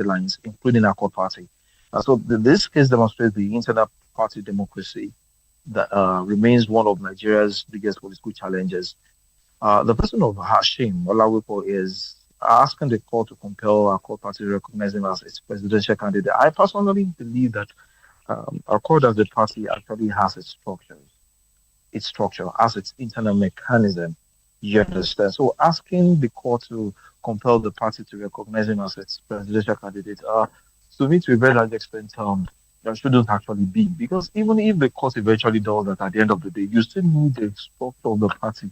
lines, including our core party. This case demonstrates the internal party democracy that remains one of Nigeria's biggest political challenges. The person of Hashim Olawipo is asking the court to compel our court party to recognize him as its presidential candidate. I personally believe that our court as the party actually has its structure, has its internal mechanism. You understand? So asking the court to compel the party to recognize him as its presidential candidate, to me, to a very large extent, that shouldn't actually be. Because even if the court eventually does that at the end of the day, you still need the structure of the party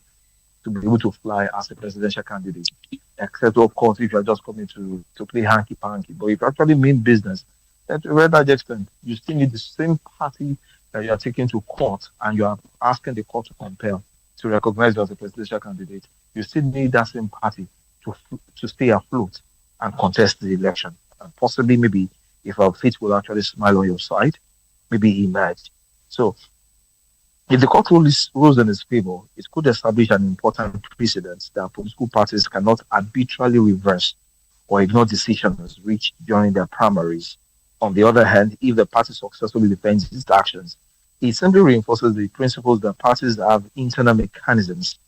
to be able to fly as a presidential candidate. Except, of course, if you're just coming to play hanky panky. But if you actually mean business, then to a very large extent, you still need the same party that you are taking to court and you are asking the court to compel to recognize you as a presidential candidate. You still need that same party to stay afloat and contest the election. And possibly, maybe, if our fate will actually smile on your side, maybe emerge. So if the court rules in its favor, it could establish an important precedent that political parties cannot arbitrarily reverse or ignore decisions reached during their primaries. On the other hand, if the party successfully defends its actions, it simply reinforces the principles that parties have internal mechanisms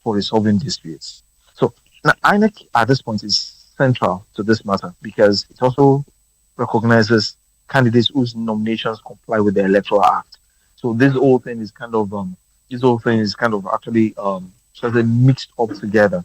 for resolving disputes. So now, INEC at this point is central to this matter because it also recognizes candidates whose nominations comply with the Electoral Act. So this whole thing is kind of actually sort of mixed up together.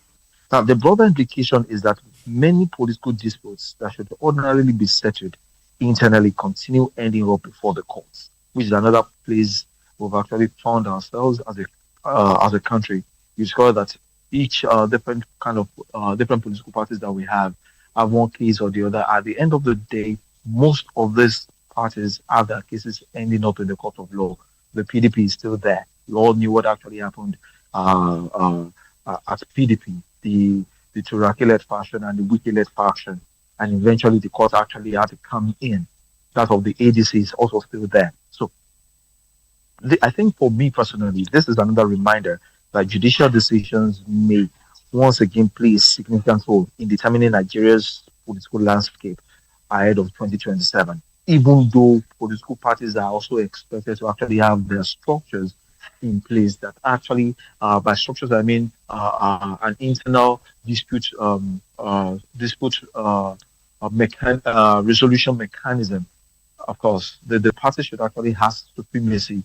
Now the broader implication is that many political disputes that should ordinarily be settled internally continue ending up before the courts, which is another place we've actually found ourselves as a country. You discover that each different political parties that we have one case or the other. At the end of the day, most of these parties have their cases ending up in the court of law. The PDP is still there. We all knew what actually happened at PDP, the Turaki-led faction and the Wiki-led faction, and eventually the court actually had to come in. That of the ADC is also still there. So I think for me personally, this is another reminder that judicial decisions may once again play a significant role in determining Nigeria's political landscape ahead of 2027, even though political parties are also expected to actually have their structures in place that actually, by structures, I mean an internal resolution mechanism. Of course, the party should actually have supremacy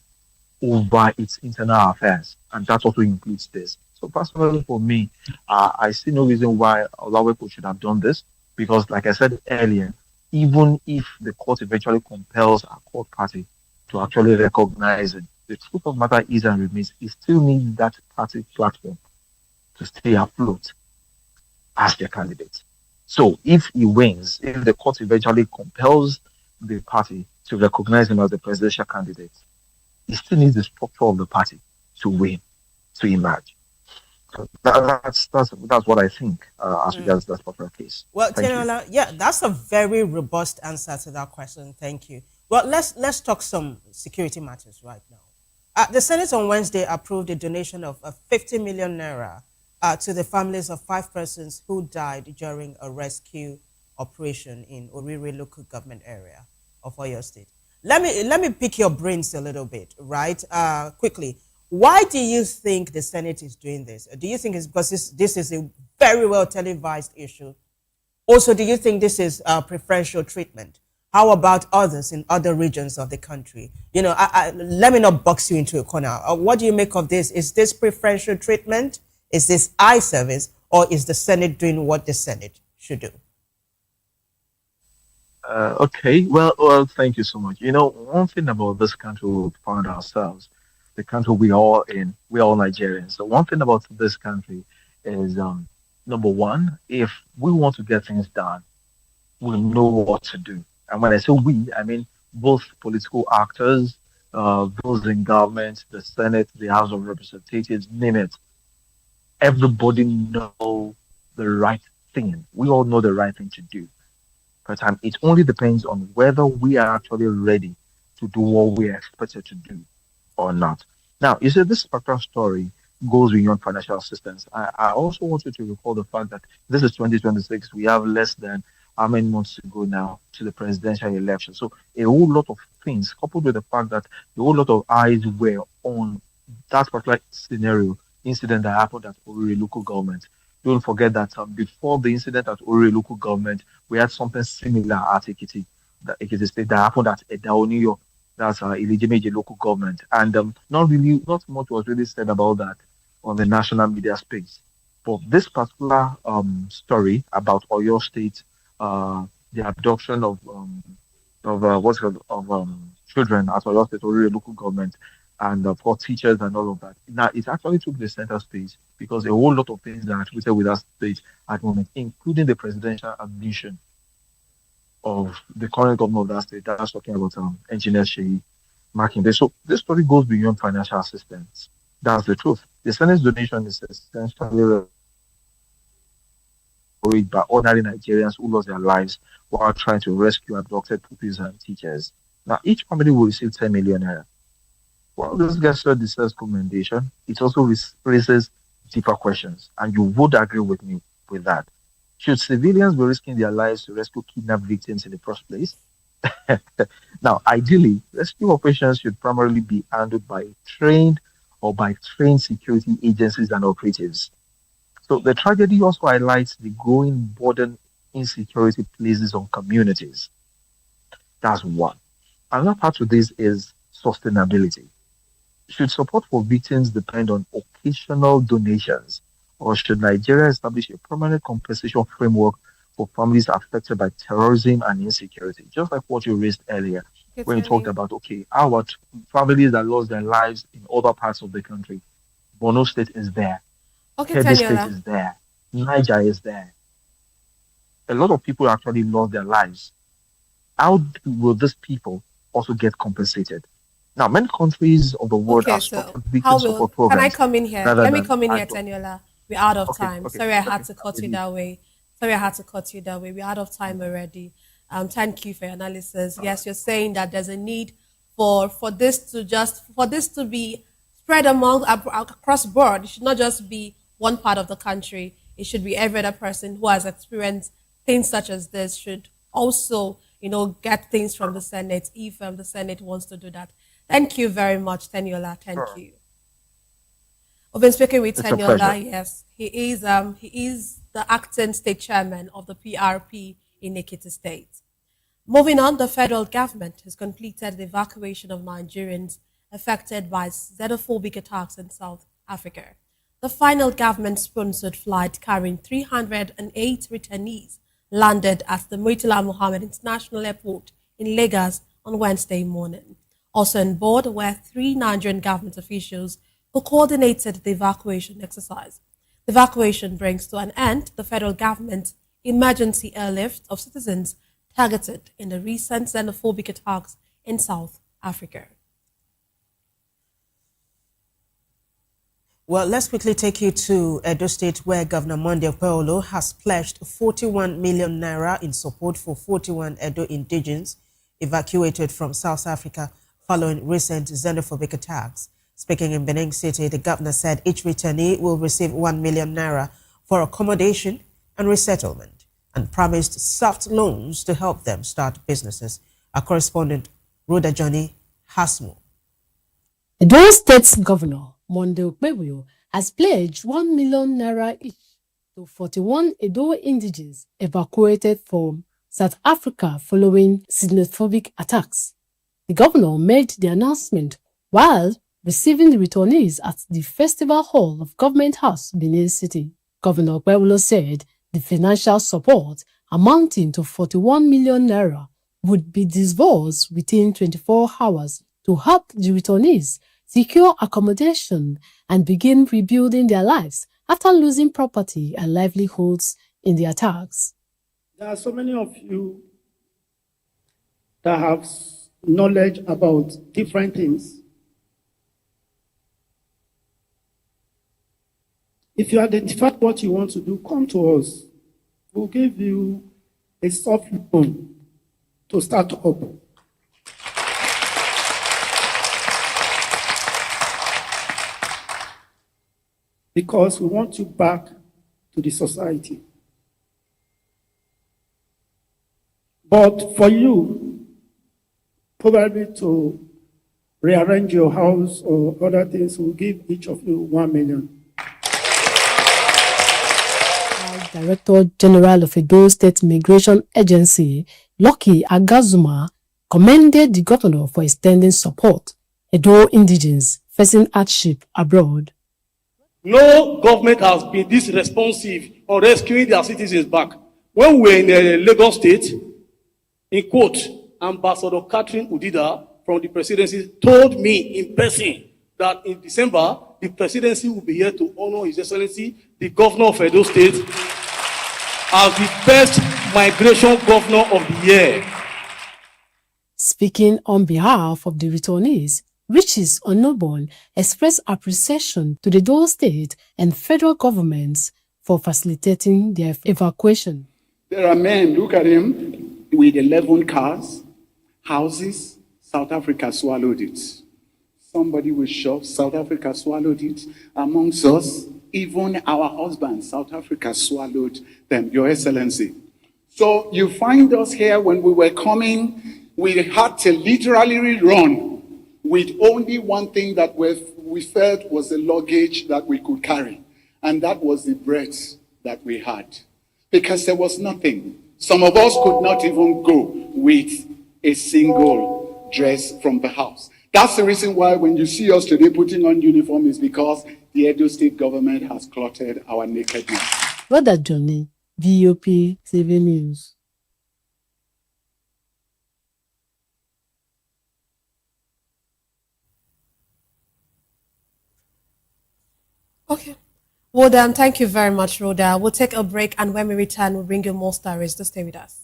over its internal affairs, and that also includes this. So personally, for me, I see no reason why Olawepo should have done this because, like I said earlier, even if the court eventually compels a court party to actually recognize it, the truth of the matter is and remains, it still needs that party platform to stay afloat as their candidate. So if he wins, if the court eventually compels the party to recognize him as the presidential candidate, he still needs the structure of the party to win, to emerge. So that's what I think as regards that particular case. Well, Thank you. Teniola, yeah, that's a very robust answer to that question. Thank you. Well, let's talk some security matters right now. The Senate on Wednesday approved a donation of 50 million naira to the families of 5 persons who died during a rescue operation in Orire local government area of Oyo State. Let me pick your brains a little bit, right? Quickly. Why do you think the Senate is doing this? Do you think it's because this is a very well televised issue? Also, do you think this is preferential treatment? How about others in other regions of the country? Let me not box you into a corner. What do you make of this? Is this preferential treatment? Is this eye service? Or is the Senate doing what the Senate should do? Okay, well, thank you so much. One thing about this country we found ourselves, the country we are in, we are all Nigerians. So one thing about this country is, number one, if we want to get things done, we know what to do. And when I say we, I mean both political actors, those in government, the Senate, the House of Representatives, name it. Everybody know the right thing. We all know the right thing to do. But it only depends on whether we are actually ready to do what we are expected to do or not. Now, you said this particular story goes beyond financial assistance. I also want you to recall the fact that this is 2026. We have less than how many months to go now to the presidential election. So a whole lot of things, coupled with the fact that a whole lot of eyes were on that particular scenario, incident that happened at Oriri local government. Don't forget that before the incident at Oriri local government, we had something similar at Ekiti State that happened at Edao, New York. That's illegitimate local government, and not much was really said about that on the national media space. But this particular story about Oyo State, the abduction of what's it called of children at Oyo State or local government, and of course teachers and all of that. Now it actually took the center stage because a whole lot of things are attributed with that state at the moment, including the presidential ambition of the current governor of that state. That's talking about engineer Sheyi Makinde. So this story goes beyond financial assistance. That's the truth. The Senate's donation is essentially worried by ordinary Nigerians who lost their lives while trying to rescue abducted pupils and teachers. Now, each family will receive 10 million naira. Well, this gesture deserves commendation. It also raises deeper questions, and you would agree with me with that. Should civilians be risking their lives to rescue kidnapped victims in the first place? Now, ideally, rescue operations should primarily be handled by trained security agencies and operatives. So the tragedy also highlights the growing burden insecurity places on communities. That's one. Another part of this is sustainability. Should support for victims depend on occasional donations, or should Nigeria establish a permanent compensation framework for families affected by terrorism and insecurity? Just like what you raised earlier Okay, when you talked Tony. about, okay, our families that lost their lives in other parts of the country. Borno State is there, Okay, Kebbi State Taniola. is there, Niger is there. A lot of people actually lost their lives. Will these people also get compensated? Now, many countries of the world Okay, have so structured how victim will support can I programs come in here? rather Let me than come in here, adult. Taniola. We're out of Okay, time. okay, Sorry, I had okay. to I'm cut with you you. that way. Sorry, I had to cut you that way. We're out of time Mm, already. Thank you for your analysis. all right. Yes, you're saying that there's a need for this to be spread across board. It should not just be one part of the country. It should be every other person who has experienced things such as this should also, get things from the Senate if the Senate wants to do that. Thank you very much, Teniola. Thank Sure. you. We've been speaking with It's a pleasure. Teniola. Yes, he is the acting state chairman of the PRP in Ekiti State. Moving on, the federal government has completed the evacuation of Nigerians affected by xenophobic attacks in South Africa. The final government sponsored flight carrying 308 returnees landed at the Murtala Mohammed International Airport in Lagos on Wednesday morning. Also on board were three Nigerian government officials who coordinated the evacuation exercise. The evacuation brings to an end the federal government's emergency airlift of citizens targeted in the recent xenophobic attacks in South Africa. Well, let's quickly take you to Edo State, where Governor Monday Okpebholo has pledged 41 million naira in support for 41 Edo indigenes evacuated from South Africa following recent xenophobic attacks. Speaking in Benin City, the governor said each returnee will receive 1 million naira for accommodation and resettlement and promised soft loans to help them start businesses. Our correspondent, Rhoda Johnny, has more. Edo State's Governor, Monday Okpebholo, has pledged 1 million naira each to 41 Edo indigenes evacuated from South Africa following xenophobic attacks. The governor made the announcement while receiving the returnees at the Festival Hall of Government House, Benin City. Governor Okpebholo said the financial support amounting to 41 million naira would be disbursed within 24 hours to help the returnees secure accommodation and begin rebuilding their lives after losing property and livelihoods in the attacks. There are so many of you that have knowledge about different things. If you identify what you want to do, come to us. We'll give you a soft loan to start up. Because we want you back to the society. But for you, probably to rearrange your house or other things, we'll give each of you 1 million. Director General of Edo State Migration Agency, Lucky Agazuma, commended the governor for extending support Edo indigenes facing hardship abroad. No government has been this responsive on rescuing their citizens back. When we were in Lagos State, in quote, Ambassador Catherine Udida from the presidency told me in person that in December, the presidency will be here to honor His Excellency, the governor of Edo State, as the best migration governor of the year. Speaking on behalf of the returnees, Riches Onobon expressed appreciation to the Edo State and federal governments for facilitating their evacuation. There are men, look at him, with 11 cars, houses. South Africa swallowed it. Somebody was shocked. South Africa swallowed it. Amongst us, even our husbands, South Africa swallowed them, Your Excellency. So you find us here when we were coming, we had to literally run with only one thing that we felt was the luggage that we could carry. And that was the bread that we had. Because there was nothing. Some of us could not even go with a single dress from the house. That's the reason why when you see us today putting on uniform is because the Edo State government has clotted our nakedness. Brother Johnny, VOP TV News. Okay. Well done. Thank you very much, Rhoda. We'll take a break, and when we return, we'll bring you more stories. Just stay with us.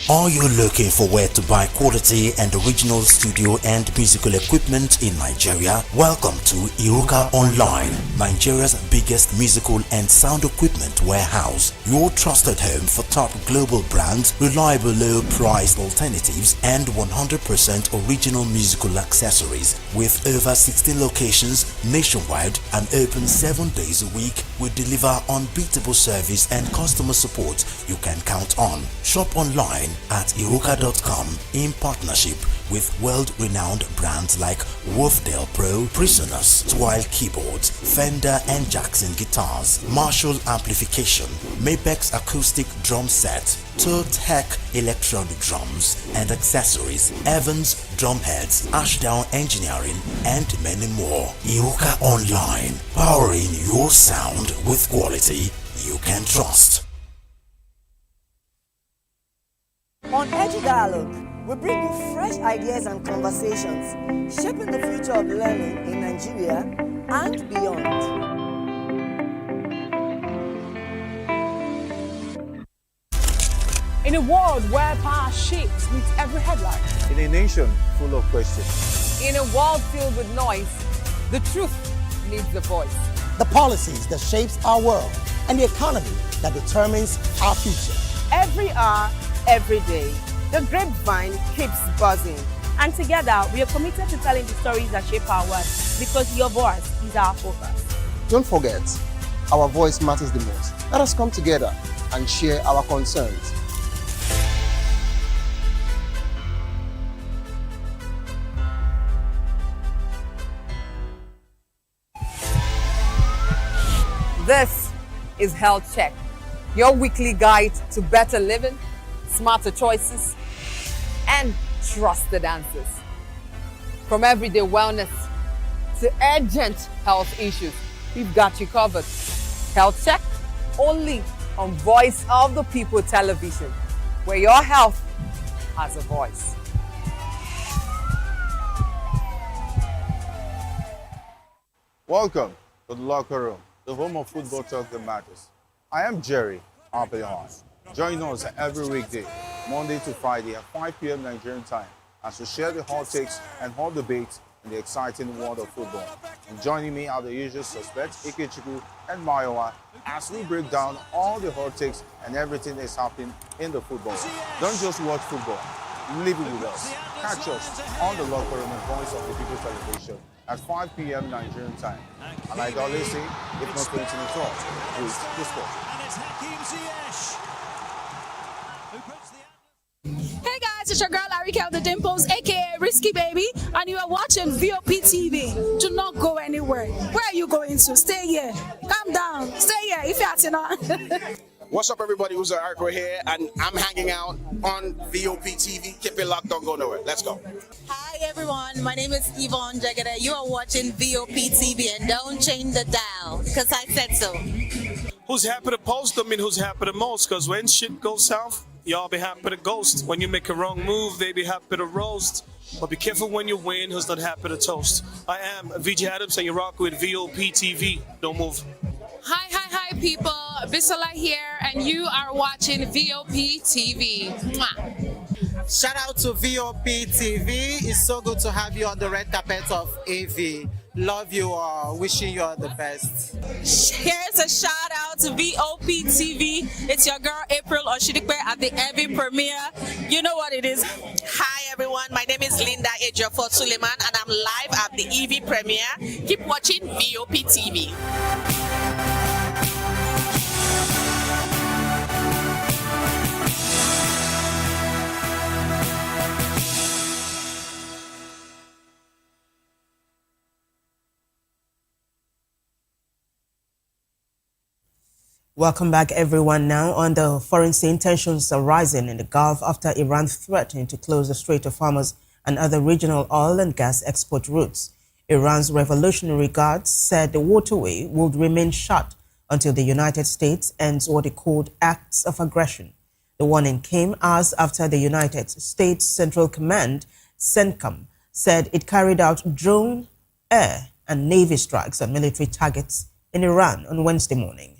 Are you looking for where to buy quality and original studio and musical equipment in Nigeria? Welcome to Iruka Online, Nigeria's biggest musical and sound equipment warehouse. Your trusted home for top global brands, reliable low-priced alternatives, and 100% original musical accessories. With over 16 locations nationwide and open 7 days a week, we deliver unbeatable service and customer support you can count on. Shop online at iruka.com in partnership with world-renowned brands like Voptv Pro, Prisoners, Twile Keyboards, Fender and Jackson Guitars, Marshall Amplification, Mapex Acoustic Drum Set, Tech Electronic Drums and Accessories, Evans Drumheads, Ashdown Engineering, and many more. Iruka Online, powering your sound with quality you can trust. On Edgy Dialogue, we bring you fresh ideas and conversations, shaping the future of learning in Nigeria and beyond. In a world where power shapes with every headline. In a nation full of questions. In a world filled with noise, the truth needs a voice. The policies that shapes our world and the economy that determines our future. Every hour, every day, the grapevine keeps buzzing. And together, we are committed to telling the stories that shape our world, because your voice is our focus. Don't forget, our voice matters the most. Let us come together and share our concerns. This is Health Check, your weekly guide to better living, smarter choices, and trusted answers. From everyday wellness to urgent health issues, we've got you covered. Health Check, only on Voice of the People Television, where your health has a voice. Welcome to the locker room. the home of football talk that matters. I am Jerry Arpelhon. Join us every weekday, Monday to Friday at 5 p.m. Nigerian time, as we share the hot takes and hot debates in the exciting world of football. And joining me are the usual suspects, Ikechukwu and Mayowa, as we break down all the hot takes and everything that's happening in the football. Don't just watch football, live it with us. Catch us on the locker room and voice of the people celebration at 5 p.m. Nigerian time. And like I always say, if not playing at all, please the sport. Hey guys, it's your girl Arika of the Dimples, aka Risky Baby, and you are watching Voptv. Do not go anywhere. Where are you going to? Stay here. Calm down. Stay here if you're not. What's up, everybody? Who's Ariko here, and I'm hanging out on Voptv. Keep it locked, don't go nowhere. Let's go. Hi everyone, my name is Yvonne Jagada. You are watching Voptv, and don't change the dial, because I said so. Who's happy to post them and who's happy the most? Because when shit goes south, y'all be happy to ghost. When you make a wrong move, they be happy to roast. But be careful when you win, who's not happy to toast. I am VJ Adams, and you rock with Voptv. Don't move. Hi, people. Bisola here, and you are watching Voptv. Mwah. Shout out to Voptv. It's so good to have you on the red carpet of AV. Love you all. Wishing you all the best. Here's a shout out to Voptv. It's your girl April Oshidikwe at the AV premiere. You know what it is. Hi everyone, my name is Linda Ejiofor Suleiman, and I'm live at the EV premiere. Keep watching Voptv. Welcome back, everyone. Now, on the foreign scene, tensions are rising in the Gulf after Iran threatened to close the Strait of Hormuz and other regional oil and gas export routes. Iran's Revolutionary Guards said the waterway would remain shut until the United States ends what it called acts of aggression. The warning came hours after the United States Central Command, CENTCOM, said it carried out drone, air, and Navy strikes on military targets in Iran on Wednesday morning.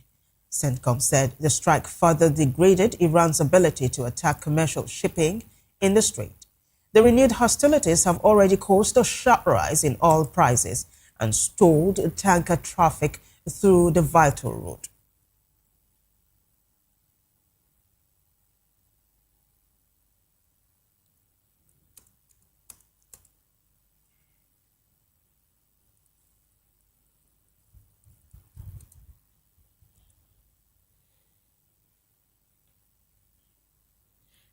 CENTCOM said the strike further degraded Iran's ability to attack commercial shipping in the strait. The renewed hostilities have already caused a sharp rise in oil prices and stalled tanker traffic through the vital route.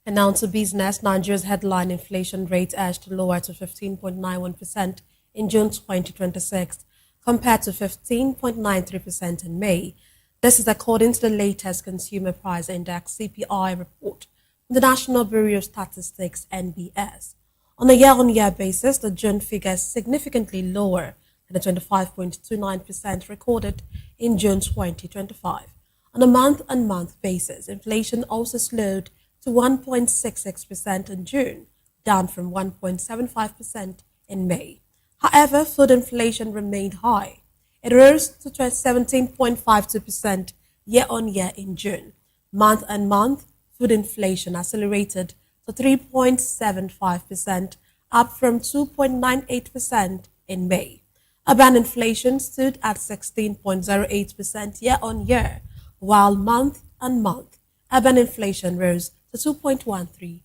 And now to business, Nigeria's headline inflation rate edged lower to 15.91% in June 2026, compared to 15.93% in May. This is according to the latest Consumer Price Index (CPI) report from the National Bureau of Statistics (NBS). On a year-on-year basis, the June figure is significantly lower than the 25.29% recorded in June 2025. On a month-on-month basis, inflation also slowed to 1.66% in June, down from 1.75% in May. However, food inflation remained high. It rose to 17.52% year-on-year in June. Month-on-month, food inflation accelerated to 3.75%, up from 2.98% in May. Urban inflation stood at 16.08% year-on-year, while month-on-month, urban inflation rose to 2.13%.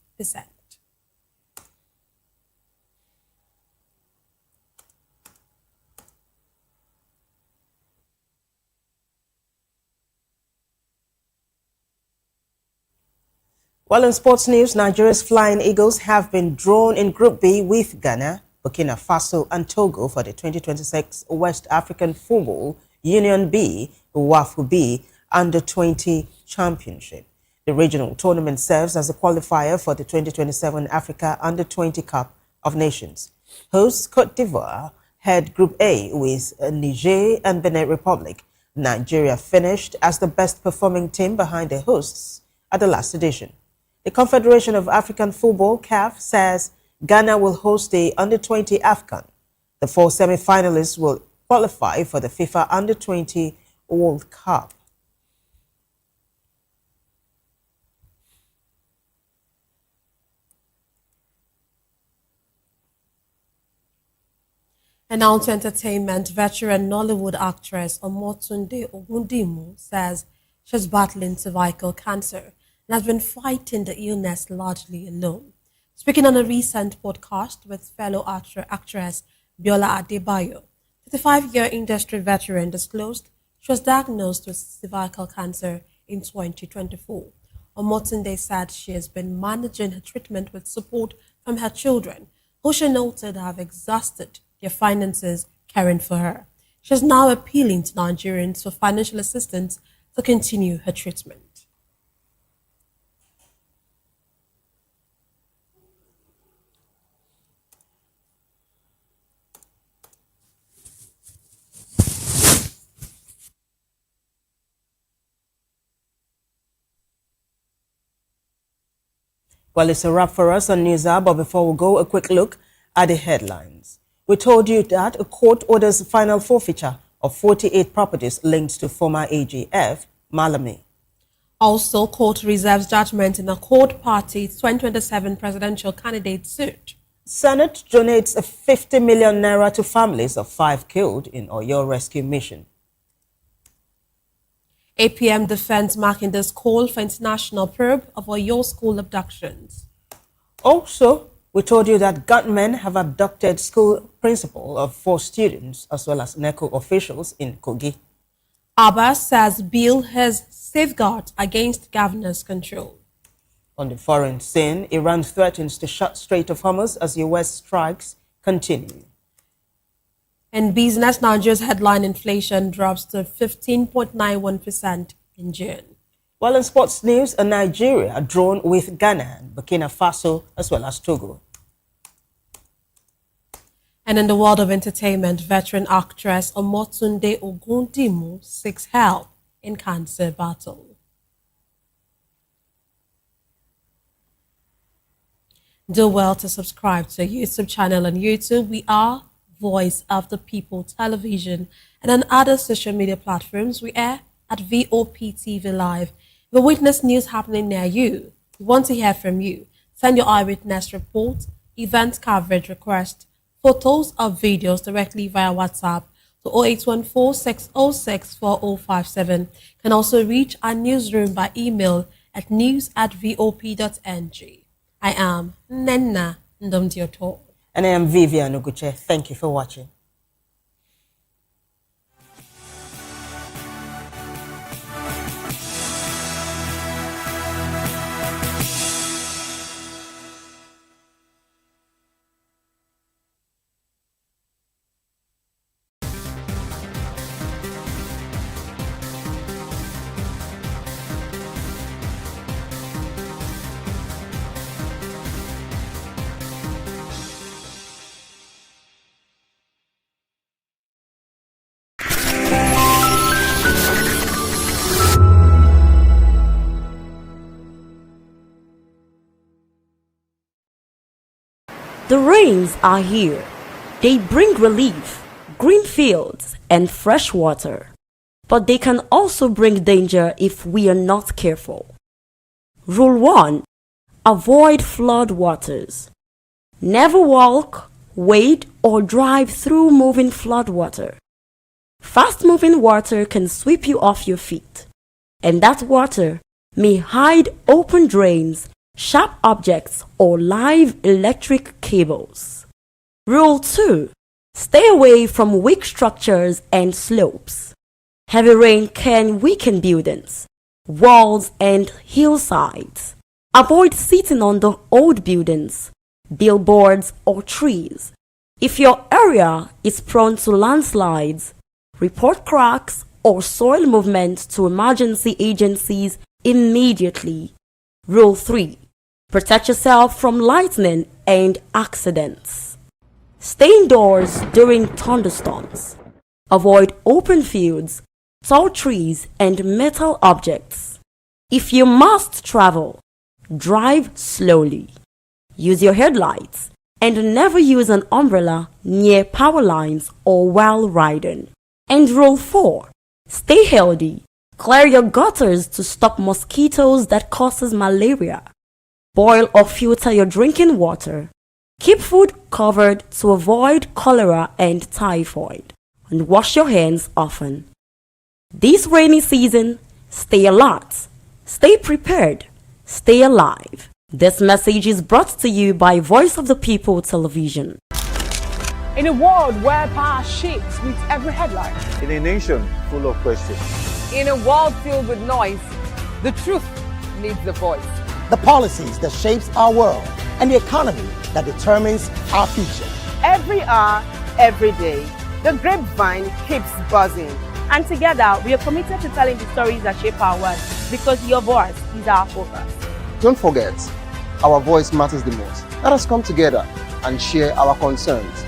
Well, in sports news, Nigeria's Flying Eagles have been drawn in Group B with Ghana, Burkina Faso, and Togo for the 2026 West African Football Union B, WAFU B, Under-20 Championship. The regional tournament serves as a qualifier for the 2027 Africa Under-20 Cup of Nations. Hosts Cote d'Ivoire had Group A with Niger and Benin Republic. Nigeria finished as the best performing team behind the hosts at the last edition. The Confederation of African Football, CAF, says Ghana will host the Under-20 AFCON. The 4 semi-finalists will qualify for the FIFA Under-20 World Cup. And now to entertainment, veteran Nollywood actress Omotunde Ogundimu says she's battling cervical cancer and has been fighting the illness largely alone. Speaking on a recent podcast with fellow actress Biola Adebayo, 35-year industry veteran disclosed she was diagnosed with cervical cancer in 2024. Omotunde said she has been managing her treatment with support from her children, who she noted have exhausted their finances caring for her. She is now appealing to Nigerians for financial assistance to continue her treatment. Well, it's a wrap for us on News Hour, but before we go, a quick look at the headlines. We told you that a court orders final forfeiture of 48 properties linked to former AGF, Malami. Also, court reserves judgment in a Accord Party's 2027 presidential candidate suit. Senate donates 50 million naira to families of 5 killed in Oyo rescue mission. APM defends Makinda's call for international probe of Oyo school abductions. Also, we told you that gunmen have abducted school principal of 4 students as well as NECO officials in Kogi. Abbas says bill has safeguards against governor's control. On the foreign scene, Iran threatens to shut Strait of Hormuz as U.S. strikes continue. In business, Nigeria's headline inflation drops to 15.91% in June. While in sports news, Nigeria drawn with Ghana and Burkina Faso as well as Togo. And in the world of entertainment, veteran actress Omotunde Ogundimu seeks help in cancer battle. Do well to subscribe to our YouTube channel on YouTube. We are Voice of the People Television, and on other social media platforms we air at Voptv Live. If you witness news happening near you, we want to hear from you. Send your eyewitness report, event coverage request, photos or videos directly via WhatsApp to 0814-606-4057. You can also reach our newsroom by email at news@vop.ng. I am Nenna Ndomdioto. And I am Vivian Oguche. Thank you for watching. The rains are here. They bring relief, green fields, and fresh water. But they can also bring danger if we are not careful. Rule 1. Avoid flood waters. Never walk, wade, or drive through moving flood water. Fast-moving water can sweep you off your feet, and that water may hide open drains, sharp objects, or live electric cables. Rule 2. Stay away from weak structures and slopes. Heavy rain can weaken buildings, walls, and hillsides. Avoid sitting on the old buildings, billboards, or trees. If your area is prone to landslides, report cracks or soil movement to emergency agencies immediately. Rule 3. Protect yourself from lightning and accidents. Stay indoors during thunderstorms. Avoid open fields, tall trees, and metal objects. If you must travel, drive slowly. Use your headlights and never use an umbrella near power lines or while riding. And Rule 4. Stay healthy. Clear your gutters to stop mosquitoes that causes malaria. Boil or filter your drinking water. Keep food covered to avoid cholera and typhoid. And wash your hands often. This rainy season, stay alert. Stay prepared. Stay alive. This message is brought to you by Voice of the People Television. In a world where power shakes with every headline. In a nation full of questions. In a world filled with noise, the truth needs a voice. The policies that shapes our world and the economy that determines our future. Every hour, every day, the grapevine keeps buzzing. And together, we are committed to telling the stories that shape our world because your voice is our focus. Don't forget, our voice matters the most. Let us come together and share our concerns.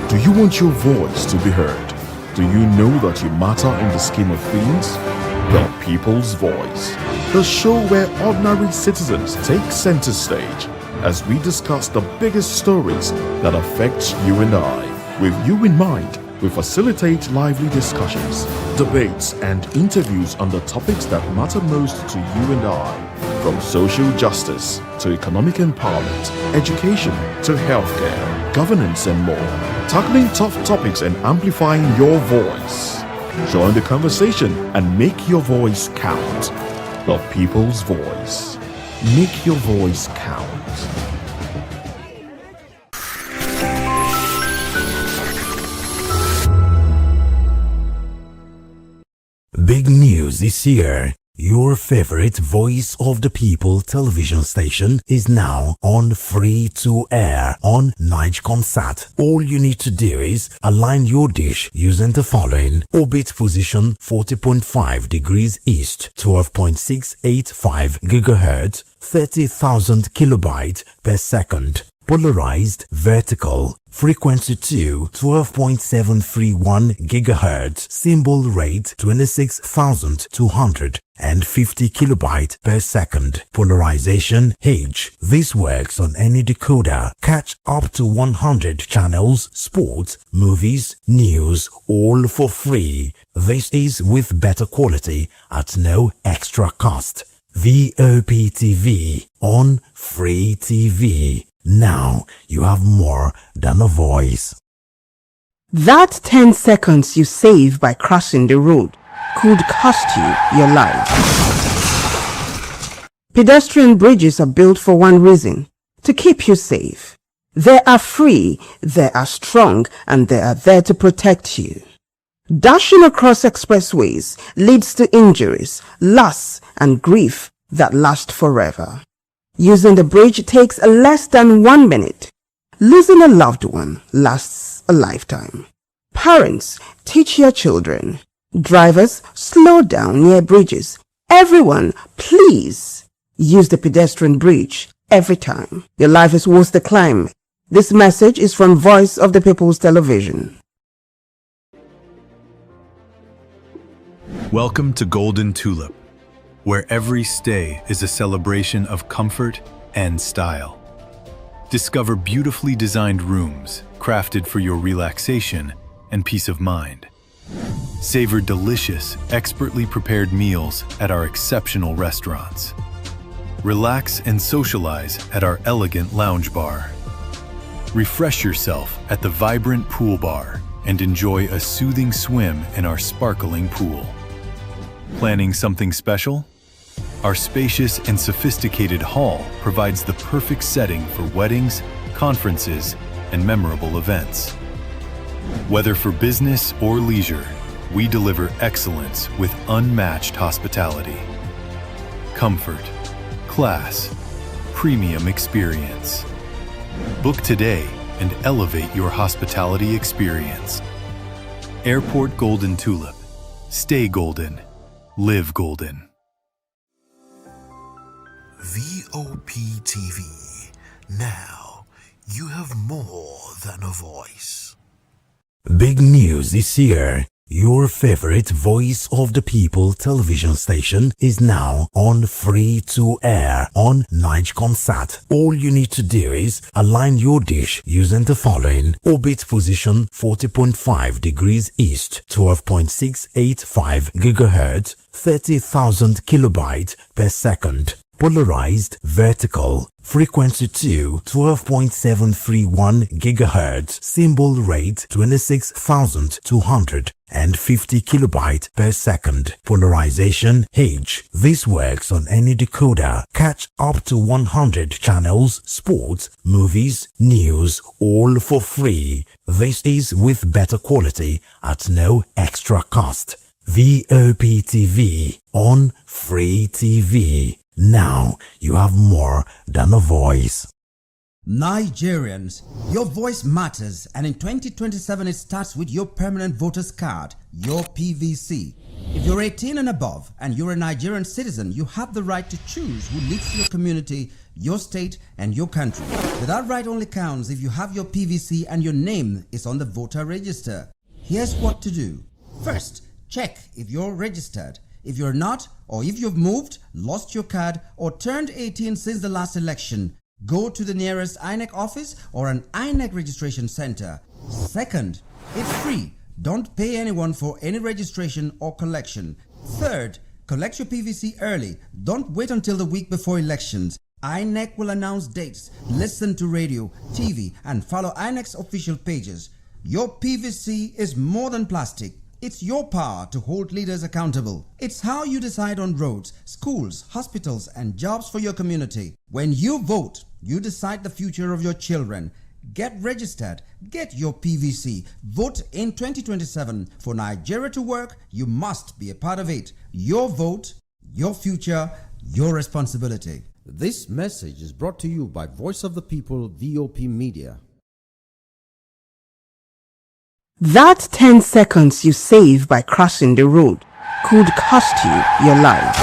Do you want your voice to be heard? Do you know that you matter in the scheme of things? The People's Voice, the show where ordinary citizens take center stage as we discuss the biggest stories that affect you and I. With you in mind, we facilitate lively discussions, debates, and interviews on the topics that matter most to you and I, from social justice to economic empowerment, education to healthcare, governance, and more, tackling tough topics and amplifying your voice. Join the conversation and make your voice count. The People's Voice. Make your voice count. Big news this year. Your favorite Voice of the People television station is now on free to air on Nigecomsat. All you need to do is align your dish using the following: orbit position 40.5 degrees east, 12.685 GHz, 30,000 kilobytes per second. Polarized vertical, frequency 2, 12.731 GHz, symbol rate 26,250 kilobytes per second. Polarization H. This works on any decoder. Catch up to 100 channels, sports, movies, news, all for free. This is with better quality at no extra cost. Voptv on Free TV. Now you have more than a voice. That 10 seconds you save by crossing the road could cost you your life. Pedestrian bridges are built for one reason: to keep you safe. They are free, they are strong, and they are there to protect you. Dashing across expressways leads to injuries, loss, and grief that last forever. Using the bridge takes less than 1 minute. Losing a loved one lasts a lifetime. Parents, teach your children. Drivers, slow down near bridges. Everyone, please use the pedestrian bridge every time. Your life is worth the climb. This message is from Voice of the People's Television. Welcome to Golden Tulip, where every stay is a celebration of comfort and style. Discover beautifully designed rooms crafted for your relaxation and peace of mind. Savor delicious, expertly prepared meals at our exceptional restaurants. Relax and socialize at our elegant lounge bar. Refresh yourself at the vibrant pool bar and enjoy a soothing swim in our sparkling pool. Planning something special? Our spacious and sophisticated hall provides the perfect setting for weddings, conferences, and memorable events. Whether for business or leisure, we deliver excellence with unmatched hospitality. Comfort, class, premium experience. Book today and elevate your hospitality experience. Airport Golden Tulip. Stay golden. Live golden. Voptv. Now, you have more than a voice. Big news is here. Your favorite Voice of the People television station is now on free to air on Nigecomsat. All you need to do is align your dish using the following: orbit position 40.5 degrees east, 12.685 GHz, 30,000 kilobytes per second. Polarized vertical, frequency 2, 12.731 GHz, symbol rate 26,250 kilobytes per second. Polarization H. This works on any decoder. Catch up to 100 channels, sports, movies, news, all for free. This is with better quality at no extra cost. Voptv on Free TV. Now you have more than a voice. Nigerians, your voice matters, and in 2027 it starts with your permanent voter's card, your PVC. If you're 18 and above and you're a Nigerian citizen, you have the right to choose who leads your community, your state, and your country. But that right only counts if you have your PVC and your name is on the voter register. Here's what to do. First, check if you're registered. If you're not, or if you've moved, lost your card, or turned 18 since the last election, go to the nearest INEC office or an INEC registration center. Second, it's free. Don't pay anyone for any registration or collection. Third, collect your PVC early. Don't wait until the week before elections. INEC will announce dates. Listen to radio, TV, and follow INEC's official pages. Your PVC is more than plastic. It's your power to hold leaders accountable. It's how you decide on roads, schools, hospitals, and jobs for your community. When you vote, you decide the future of your children. Get registered. Get your PVC. Vote in 2027. For Nigeria to work, you must be a part of it. Your vote, your future, your responsibility. This message is brought to you by Voice of the People, VOP Media. That 10 seconds you save by crossing the road could cost you your life.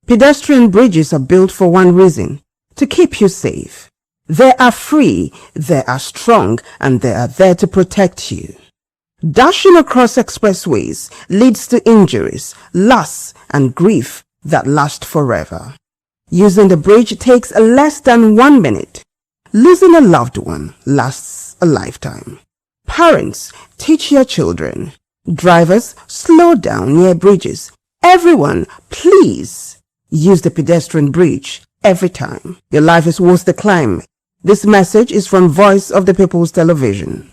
Pedestrian bridges are built for one reason: to keep you safe. They are free, they are strong, and they are there to protect you. Dashing across expressways leads to injuries, loss, and grief that last forever. Using the bridge takes less than 1 minute. Losing a loved one lasts a lifetime. Parents, teach your children. Drivers, slow down near bridges. Everyone, please use the pedestrian bridge every time. Your life is worth the climb. This message is from Voice of the People's Television.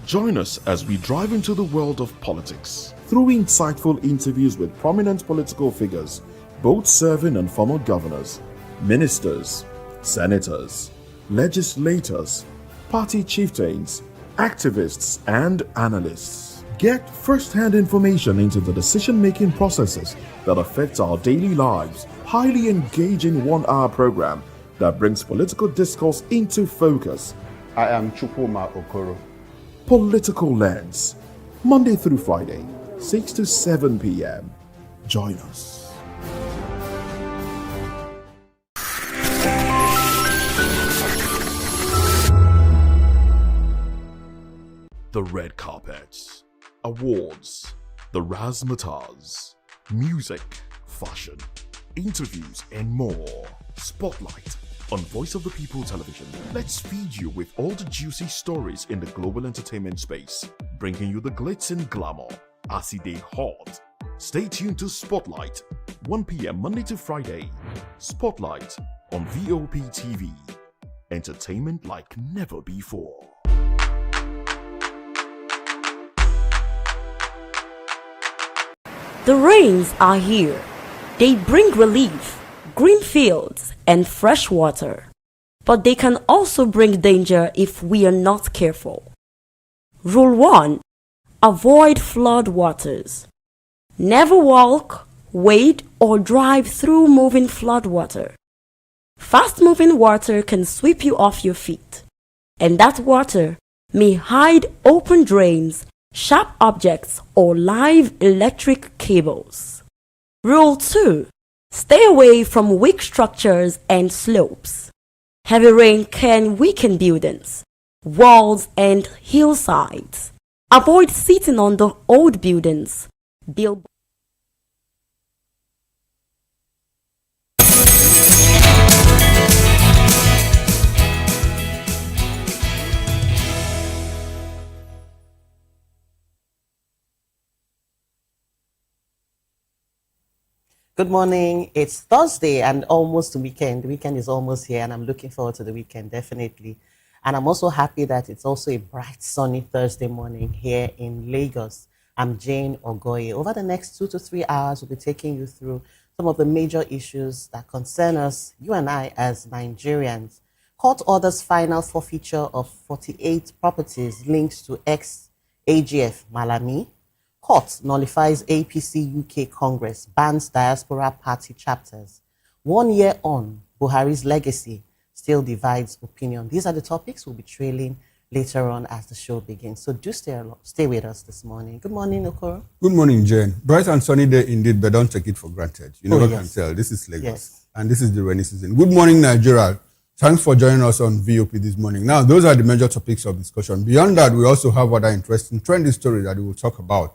Join us as we drive into the world of politics through insightful interviews with prominent political figures, both serving and former governors, ministers, senators, legislators, party chieftains, activists, and analysts. Get first-hand information into the decision-making processes that affect our daily lives. Highly engaging 1-hour program that brings political discourse into focus. I am Chukwuma Okoro. Political Lens, Monday through Friday, 6 to 7 p.m. Join us. The red carpets, awards, the razzmatazz, music, fashion, interviews, and more. Spotlight On Voice of the People Television, let's feed you with all the juicy stories in the global entertainment space, bringing you the glitz and glamour as it is hot. Stay tuned to Spotlight, 1 p.m. Monday to Friday. Spotlight on Voptv. Entertainment like never before. The rains are here. They bring relief, green fields, and fresh water. But they can also bring danger if we are not careful. Rule 1. Avoid flood waters. Never walk, wade, or drive through moving flood water. Fast-moving water can sweep you off your feet, and that water may hide open drains, sharp objects, or live electric cables. Rule 2. Stay away from weak structures and slopes. Heavy rain can weaken buildings, walls, and hillsides. Avoid sitting on the old buildings. Good morning. It's Thursday and almost the weekend. The weekend is almost here and I'm looking forward to the weekend, definitely. And I'm also happy that it's also a bright, sunny Thursday morning here in Lagos. I'm Jane Ogoye. Over the next 2 to 3 hours, we'll be taking you through some of the major issues that concern us, you and I as Nigerians. Court orders final forfeiture of 48 properties linked to ex-AGF Malami. Court nullifies APC UK Congress, bans diaspora party chapters. 1 year on, Buhari's legacy still divides opinion. These are the topics we'll be trailing later on as the show begins. So do stay with us this morning. Good morning, Okoro. Good morning, Jane. Bright and sunny day indeed, but don't take it for granted. You never can tell. This is Lagos, and this is the rainy season. Good morning, Nigeria. Thanks for joining us on VOP this morning. Now, those are the major topics of discussion. Beyond that, we also have other interesting trendy stories that we will talk about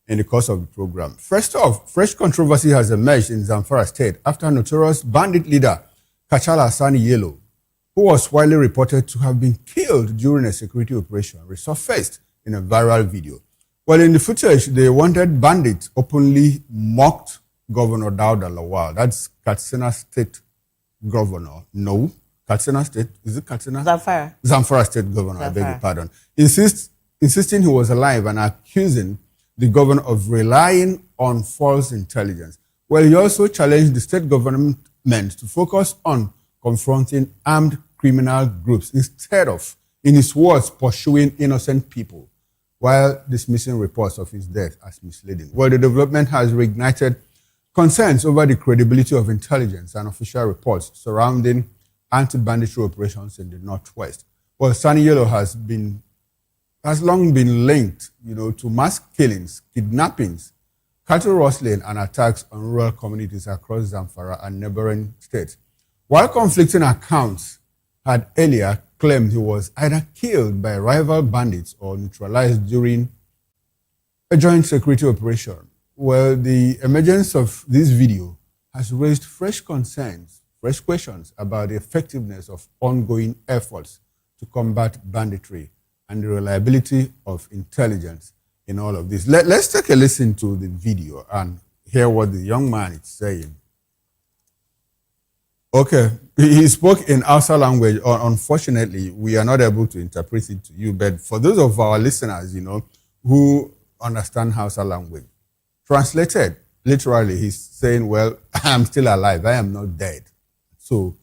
in the course of the program. First off, fresh controversy has emerged in Zamfara State after notorious bandit leader Kachala Sani Yellow, who was widely reported to have been killed during a security operation, resurfaced in a viral video. Well, in the footage, the wanted bandit openly mocked Governor Dauda Lawal. That's Katsina State Governor. No, Katsina State. Is it Katsina? Zamfara. Zamfara State Governor, I beg your pardon. Insisting he was alive and accusing the governor of relying on false intelligence. Well, he also challenged the state government to focus on confronting armed criminal groups instead of, in his words, pursuing innocent people, while dismissing reports of his death as misleading. Well, the development has reignited concerns over the credibility of intelligence and official reports surrounding anti-banditry operations in the Northwest. Well, Sani Yellow has long been linked, to mass killings, kidnappings, cattle rustling, and attacks on rural communities across Zamfara and neighboring states. While conflicting accounts had earlier claimed he was either killed by rival bandits or neutralized during a joint security operation. Well, the emergence of this video has raised fresh concerns, fresh questions about the effectiveness of ongoing efforts to combat banditry and the reliability of intelligence in all of this. Let's take a listen to the video and hear what the young man is saying. Okay, he spoke in Hausa language. Unfortunately, we are not able to interpret it to you, but for those of our listeners, who understand Hausa language, translated, literally, he's saying, well, I am still alive. I am not dead. So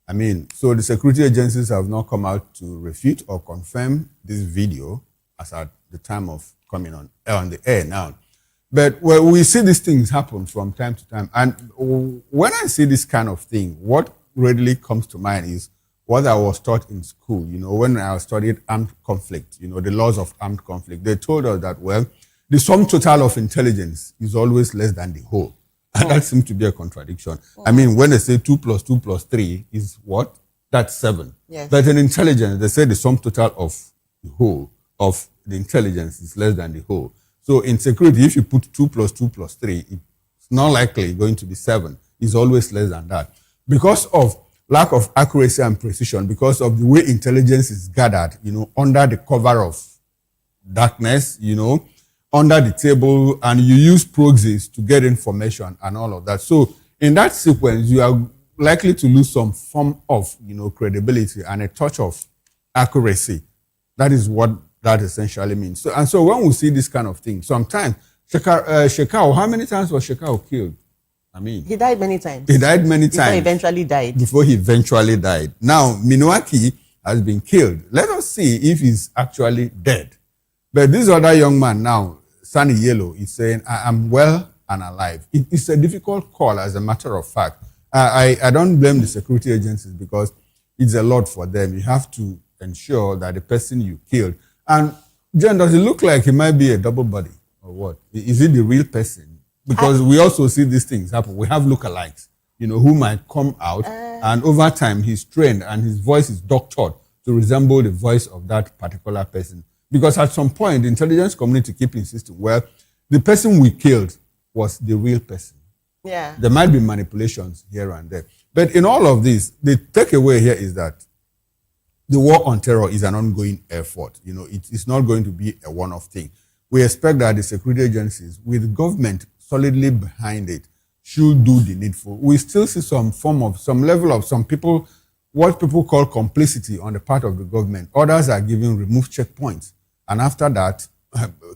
the security agencies have not come out to refute or confirm this video as at the time of coming on the air now. But we see these things happen from time to time. And when I see this kind of thing, what readily comes to mind is what I was taught in school, when I studied armed conflict, the laws of armed conflict. They told us that, well, the sum total of intelligence is always less than the whole. And that seems to be a contradiction. When they say 2 + 2 + 3 is what? That's 7. Yes. But in intelligence, they say the sum total of the whole of the intelligence is less than the whole. So in security, if you put 2 + 2 + 3, it's not likely going to be 7. It's always less than that. Because of lack of accuracy and precision because of the way intelligence is gathered, under the cover of darkness, under the table, and you use proxies to get information and all of that. So in that sequence, you are likely to lose some form of, credibility and a touch of accuracy. That is what that essentially means. So when we see this kind of thing, sometimes Shekau, how many times was Shekau killed? He died many times. He died many times. Before he eventually died. Before he eventually died. Now, Minuaki has been killed. Let us see if he's actually dead. But this other young man now, Sunny Yellow, is saying, I am well and alive. It's a difficult call, as a matter of fact. I don't blame the security agencies because it's a lot for them. You have to ensure that the person you killed. And, Jen, does it look like he might be a double body or what? Is it the real person? Because we also see these things happen. We have lookalikes, who might come out, and over time he's trained and his voice is doctored to resemble the voice of that particular person. Because at some point, the intelligence community keep insisting, well, the person we killed was the real person. Yeah. There might be manipulations here and there. But in all of this, the takeaway here is that the war on terror is an ongoing effort. It's not going to be a one-off thing. We expect that the security agencies, with government solidly behind it, should do the needful. We still see some level of some people, what people call complicity on the part of the government. Others are giving remove checkpoints. And after that,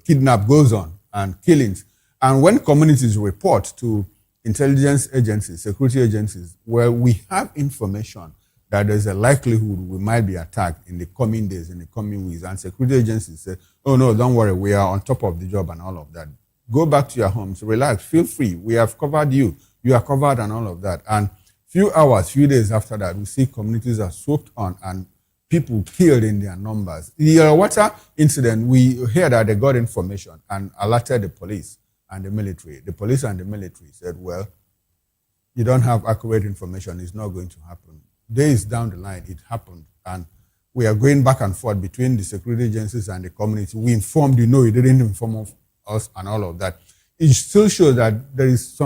kidnap goes on and killings. And when communities report to intelligence agencies, security agencies, where we have information that there's a likelihood we might be attacked in the coming days, in the coming weeks, and security agencies say, oh no, don't worry, we are on top of the job and all of that. Go back to your homes, relax, feel free. We have covered you. You are covered and all of that. And few days after that, we see communities are swept on and people killed in their numbers. The water incident, we hear that they got information and alerted the police and the military. The police and the military said, well, you don't have accurate information. It's not going to happen. Days down the line, it happened. And we are going back and forth between the security agencies and the community. We informed you, no, you didn't inform us and all of that. It still shows that there is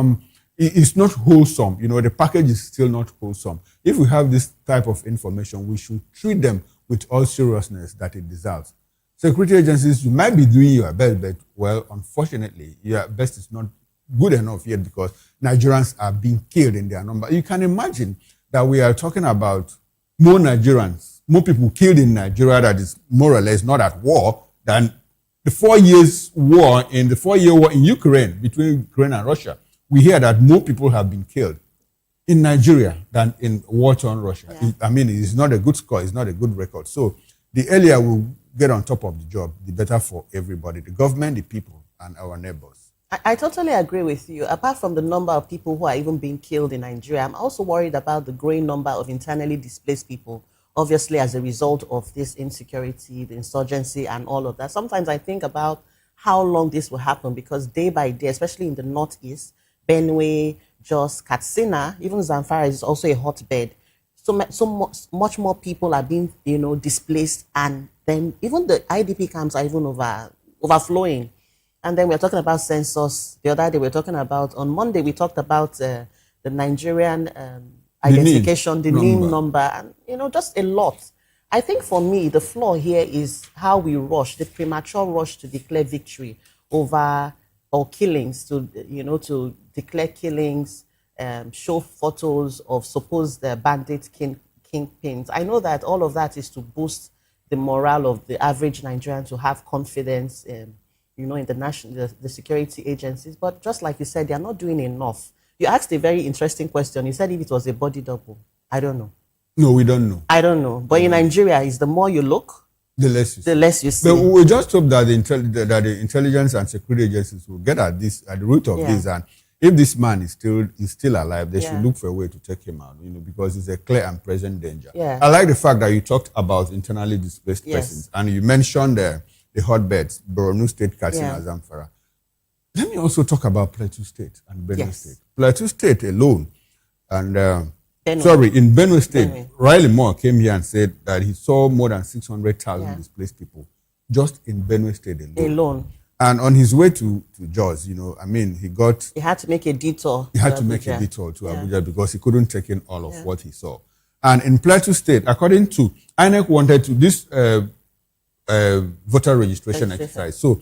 it's not wholesome. The package is still not wholesome. If we have this type of information, we should treat them with all seriousness that it deserves. Security agencies, you might be doing your best, but, well, unfortunately, your best is not good enough yet because Nigerians are being killed in their number. You can imagine that we are talking about more Nigerians, more people killed in Nigeria that is more or less not at war than the 4 years war in the 4-year war in Ukraine, between Ukraine and Russia. We hear that more people have been killed in Nigeria than in war-torn Russia. Yeah. It's not a good score. It's not a good record. So the earlier we get on top of the job, the better for everybody, the government, the people, and our neighbors. I totally agree with you. Apart from the number of people who are even being killed in Nigeria, I'm also worried about the growing number of internally displaced people, obviously as a result of this insecurity, the insurgency, and all of that. Sometimes I think about how long this will happen because day by day, especially in the Northeast, Benue, Jos, Katsina, even Zamfara is also a hotbed. So much more people are being, displaced, and then even the IDP camps are even overflowing. And then we're talking about census. The other day on Monday, we talked about the Nigerian identification, the NIM number, and, just a lot. I think for me, the flaw here is how we rush, the premature rush to declare victory over or killings, to declare killings, show photos of supposed bandit kingpins. I know that all of that is to boost the morale of the average Nigerian to have confidence in the security agencies. But just like you said, they are not doing enough. You asked a very interesting question. You said if it was a body double. I don't know. No, we don't know. I don't know. But in Nigeria, is the more you look, the less you see. The less you see. But we just hope that the intelligence and security agencies will get at the root of this. And if this man is still alive, they should look for a way to take him out, because it's a clear and present danger. Yeah. I like the fact that you talked about internally displaced persons, and you mentioned the hotbeds, Borno State, Katsina, Zamfara. Let me also talk about Plateau State and Benue State. Plateau State alone, and in Benue State, Riley Moore came here and said that he saw more than 600,000 displaced people just in Benue State alone. And on his way to Jos, he had to make a detour. He had to make a detour to Abuja because he couldn't take in all of what he saw. And in Plateau State, according to INEC wanted to this voter registration exercise. So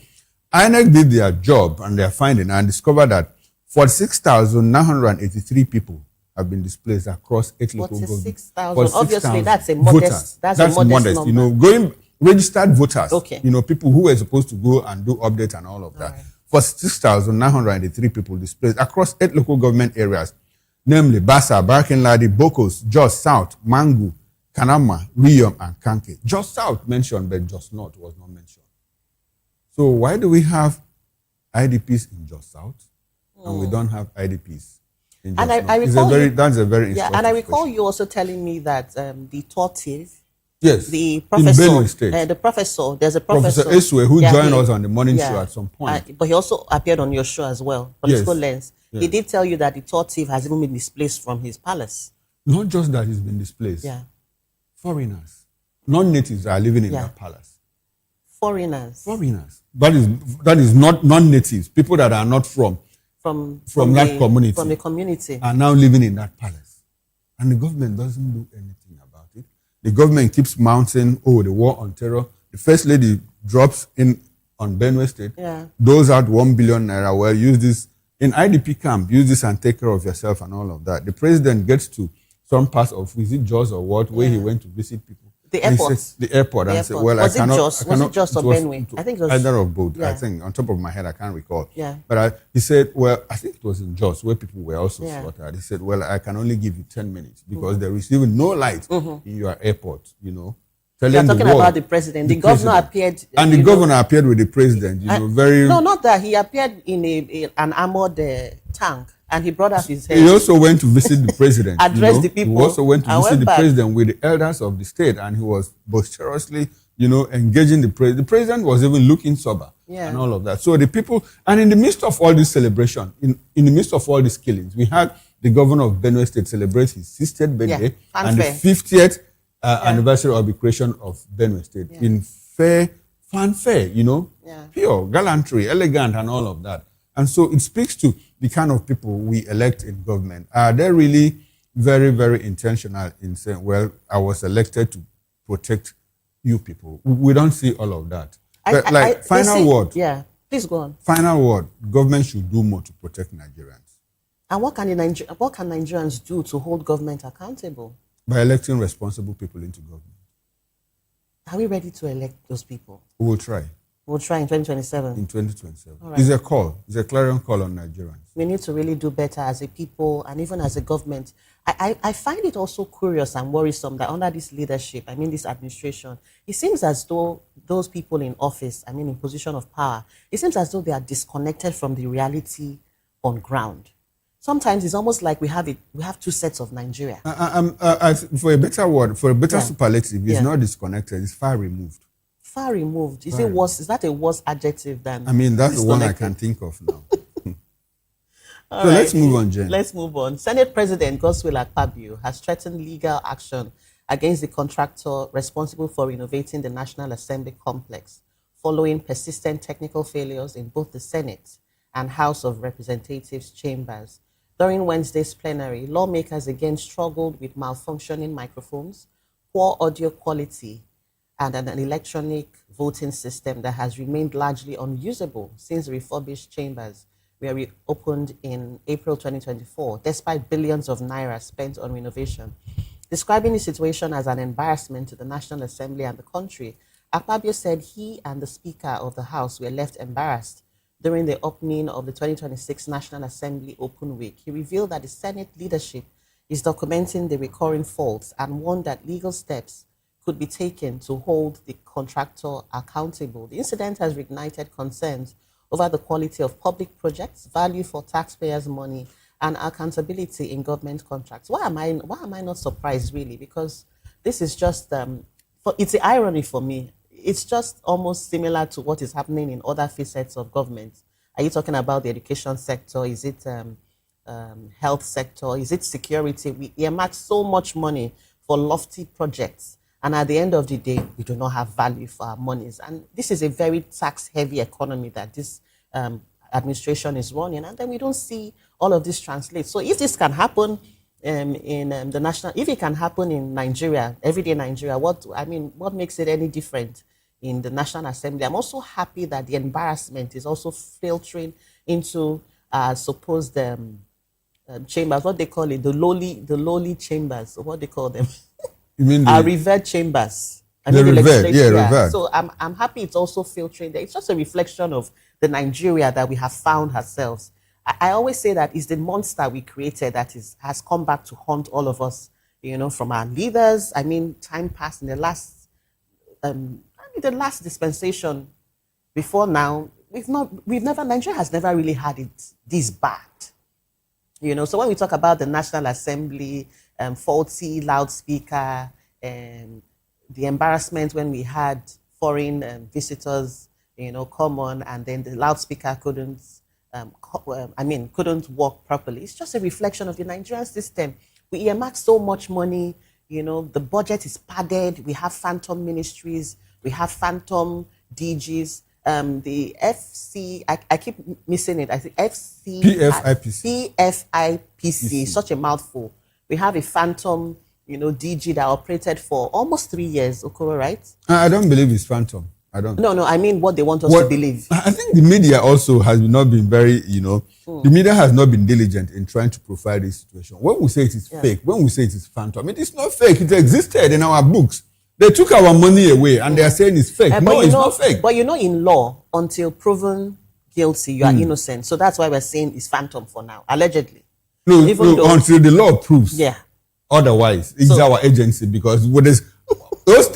INEC did their job and their finding and discovered that 46,983 people have been displaced across 8 local governments. 46,000. Obviously, that's a modest. That's a modest number. You know, going registered voters. Okay. You know, people who were supposed to go and do update and all of that. Right. 46,983 people displaced across 8 local government areas, namely Bassa, Barkinladi, Bokos, Jos South, Mangu, Kanama, Riyom, and Kanke. Jos South mentioned, but Jos North was not mentioned. So why do we have IDPs in Jos South and we don't have IDPs in Jos North? That's a very and I recall question. you also telling me that the tortive, yes, the professor, in Benue State. There's a professor Eswe who joined us on the morning show at some point. But he also appeared on your show as well, Political Lens. He did tell you that the tortive has even been displaced from his palace. Not just that he's been displaced. Foreigners, non-natives are living in that palace. Foreigners. That is not non-natives, people that are not from that community. From the community. Are now living in that palace. And the government doesn't do anything about it. The government keeps mounting, the war on terror. The first lady drops in on Benue State. Doles out 1 billion naira. Well, use this in IDP camp. Use this and take care of yourself and all of that. The president gets to some parts of, is it Jos or what, where he went to visit people. The airport. The airport. And said, well, was it Jos or Benue? I think it was either of both. I think on top of my head, I can't recall. But he said, well, I think it was in Jos where people were also slaughtered. He said, well, I can only give you 10 minutes because there is even no light in your airport, you know. You're talking about the president. The governor appeared. And the governor appeared with the president, very... No, not that. He appeared in an armored tank. And he brought up his head. He also went to visit the president. Address the people. He also went to visit the president with the elders of the state, and he was boisterously, engaging the president. The president was even looking sober and all of that. So the people, and in the midst of all this celebration, in the midst of all these killings, we had the governor of Benue State celebrate his 60th birthday and the 50th anniversary of the creation of Benue State in fair fanfare, pure gallantry, elegant, and all of that. And so it speaks to the kind of people we elect in government. Are they really very, very intentional in saying, well, I was elected to protect you people? We don't see all of that. Final word. Yeah, please go on. Final word. Government should do more to protect Nigerians. And what can Nigerians do to hold government accountable? By electing responsible people into government. Are we ready to elect those people? We will try. We'll try in 2027. In 2027. Right. It's a call. It's a clarion call on Nigerians. We need to really do better as a people and even as a government. I find it also curious and worrisome that under this leadership, this administration, it seems as though those people in office, in position of power, it seems as though they are disconnected from the reality on ground. Sometimes it's almost like we have two sets of Nigeria. For a better word, for a better superlative, it's not disconnected, it's far removed. Far removed. Is it worse? Is that a worse adjective than? That's the one I can think of now. So let's move on, Jen. Let's move on. Senate President Godswill Akpabio has threatened legal action against the contractor responsible for renovating the National Assembly complex following persistent technical failures in both the Senate and House of Representatives chambers. During Wednesday's plenary, lawmakers again struggled with malfunctioning microphones, poor audio quality, and an electronic voting system that has remained largely unusable since the refurbished chambers were reopened in April 2024, despite billions of naira spent on renovation. Describing the situation as an embarrassment to the National Assembly and the country, Akpabio said he and the Speaker of the House were left embarrassed during the opening of the 2026 National Assembly Open Week. He revealed that the Senate leadership is documenting the recurring faults and warned that legal steps could be taken to hold the contractor accountable. The incident has reignited concerns over the quality of public projects, value for taxpayers' money, and accountability in government contracts. Why am I not surprised, really? Because this is just, it's the irony for me. It's just almost similar to what is happening in other facets of government. Are you talking about the education sector? Is it health sector? Is it security? We earmark so much money for lofty projects. And at the end of the day, we do not have value for our monies. And this is a very tax-heavy economy that this administration is running. And then we don't see all of this translate. So if this can happen in the national, if it can happen in Nigeria, everyday Nigeria, what makes it any different in the National Assembly? I'm also happy that the embarrassment is also filtering into supposed chambers, what they call it, the lowly chambers, what they call them. You mean revered chambers? The revered, yeah, revered. So I'm happy it's also filtering there. It's just a reflection of the Nigeria that we have found ourselves. I always say that it's the monster we created that has come back to haunt all of us, from our leaders. Time passed in the last, the last dispensation before now, Nigeria has never really had it this bad. So when we talk about the National Assembly, faulty loudspeaker, the embarrassment when we had foreign visitors, come on, and then the loudspeaker couldn't work properly. It's just a reflection of the Nigerian system. We earmark so much money, the budget is padded, we have phantom ministries, we have phantom DGs, the FC, I keep missing it, I think PFIPC, such a mouthful. We have a phantom, DG that operated for almost 3 years, Okoro, right? I don't believe it's phantom. I don't. No, I mean what they want us to believe. I think the media also has not been very, the media has not been diligent in trying to profile this situation. When we say it is fake, when we say it is phantom, it is not fake. It existed in our books. They took our money away and they are saying it's fake. No, it's not fake. But in law, until proven guilty, you are innocent. So that's why we're saying it's phantom for now, allegedly. No, until the law proves. Yeah. Otherwise, it's our agency, because with those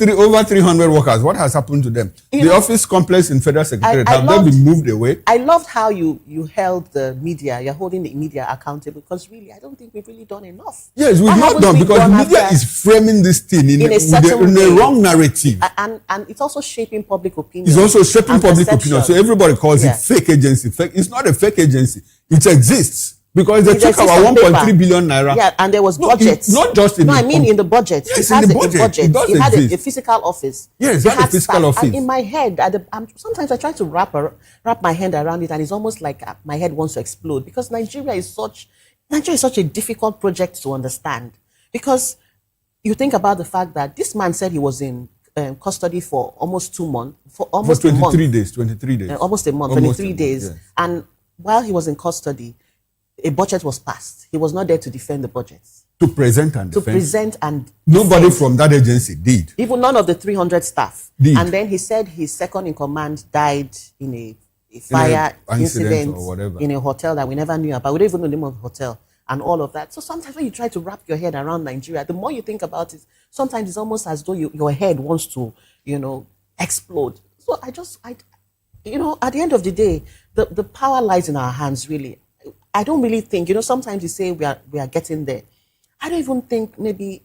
over 300 workers, what has happened to them? The office complex in Federal Secretariat, have they been moved away? I loved how you held the media, you're holding the media accountable, because really, I don't think we've really done enough. Yes, we've not done, because the media is framing this thing in a wrong narrative. And it's also shaping public opinion. It's also shaping public opinion. So everybody calls it fake agency. Fake. It's not a fake agency. It exists. Because they took our 1.3 billion naira. Yeah, and there was budget. Not just in in the budget. Yes, in the budget. It does it had exist. a physical office. Yes, it had a physical office. And in my head, sometimes I try to wrap my hand around it, and it's almost like my head wants to explode, because Nigeria is such a difficult project to understand. Because you think about the fact that this man said he was in custody for almost 2 months. For 23 days. 23 days. Almost a month, 23 days. Yes. And while he was in custody, a budget was passed. He was not there to defend the budget. To present and defend. Nobody from that agency did. Even none of the 300 staff did. And then he said his second in command died in a fire incident or whatever, in a hotel that we never knew about. We don't even know the name of the hotel and all of that. So sometimes when you try to wrap your head around Nigeria, the more you think about it, sometimes it's almost as though your head wants to, explode. So at the end of the day, the power lies in our hands, really. I don't really think, sometimes you say we are getting there. I don't even think maybe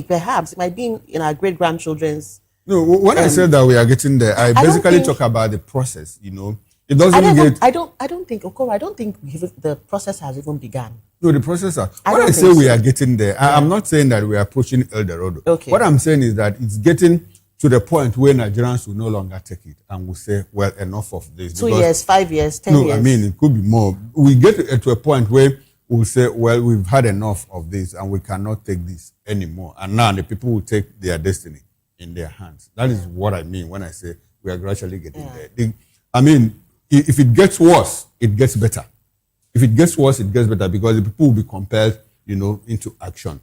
perhaps it might be in our great-grandchildren's. No, when I said that we are getting there, I basically talk about the process, It doesn't I don't think the process has even begun. No, the process when I say we are getting there, I'm not saying that we are approaching El Dorado. Okay. What I'm saying is that it's getting to the point where Nigerians will no longer take it and will say, well, enough of this. 2 years, 5 years, 10 years. No, I mean, it could be more. We get to a point where we'll say, well, we've had enough of this and we cannot take this anymore. And now the people will take their destiny in their hands. That is what I mean when I say we are gradually getting there. If it gets worse, it gets better. If it gets worse, it gets better, because the people will be compelled, into action.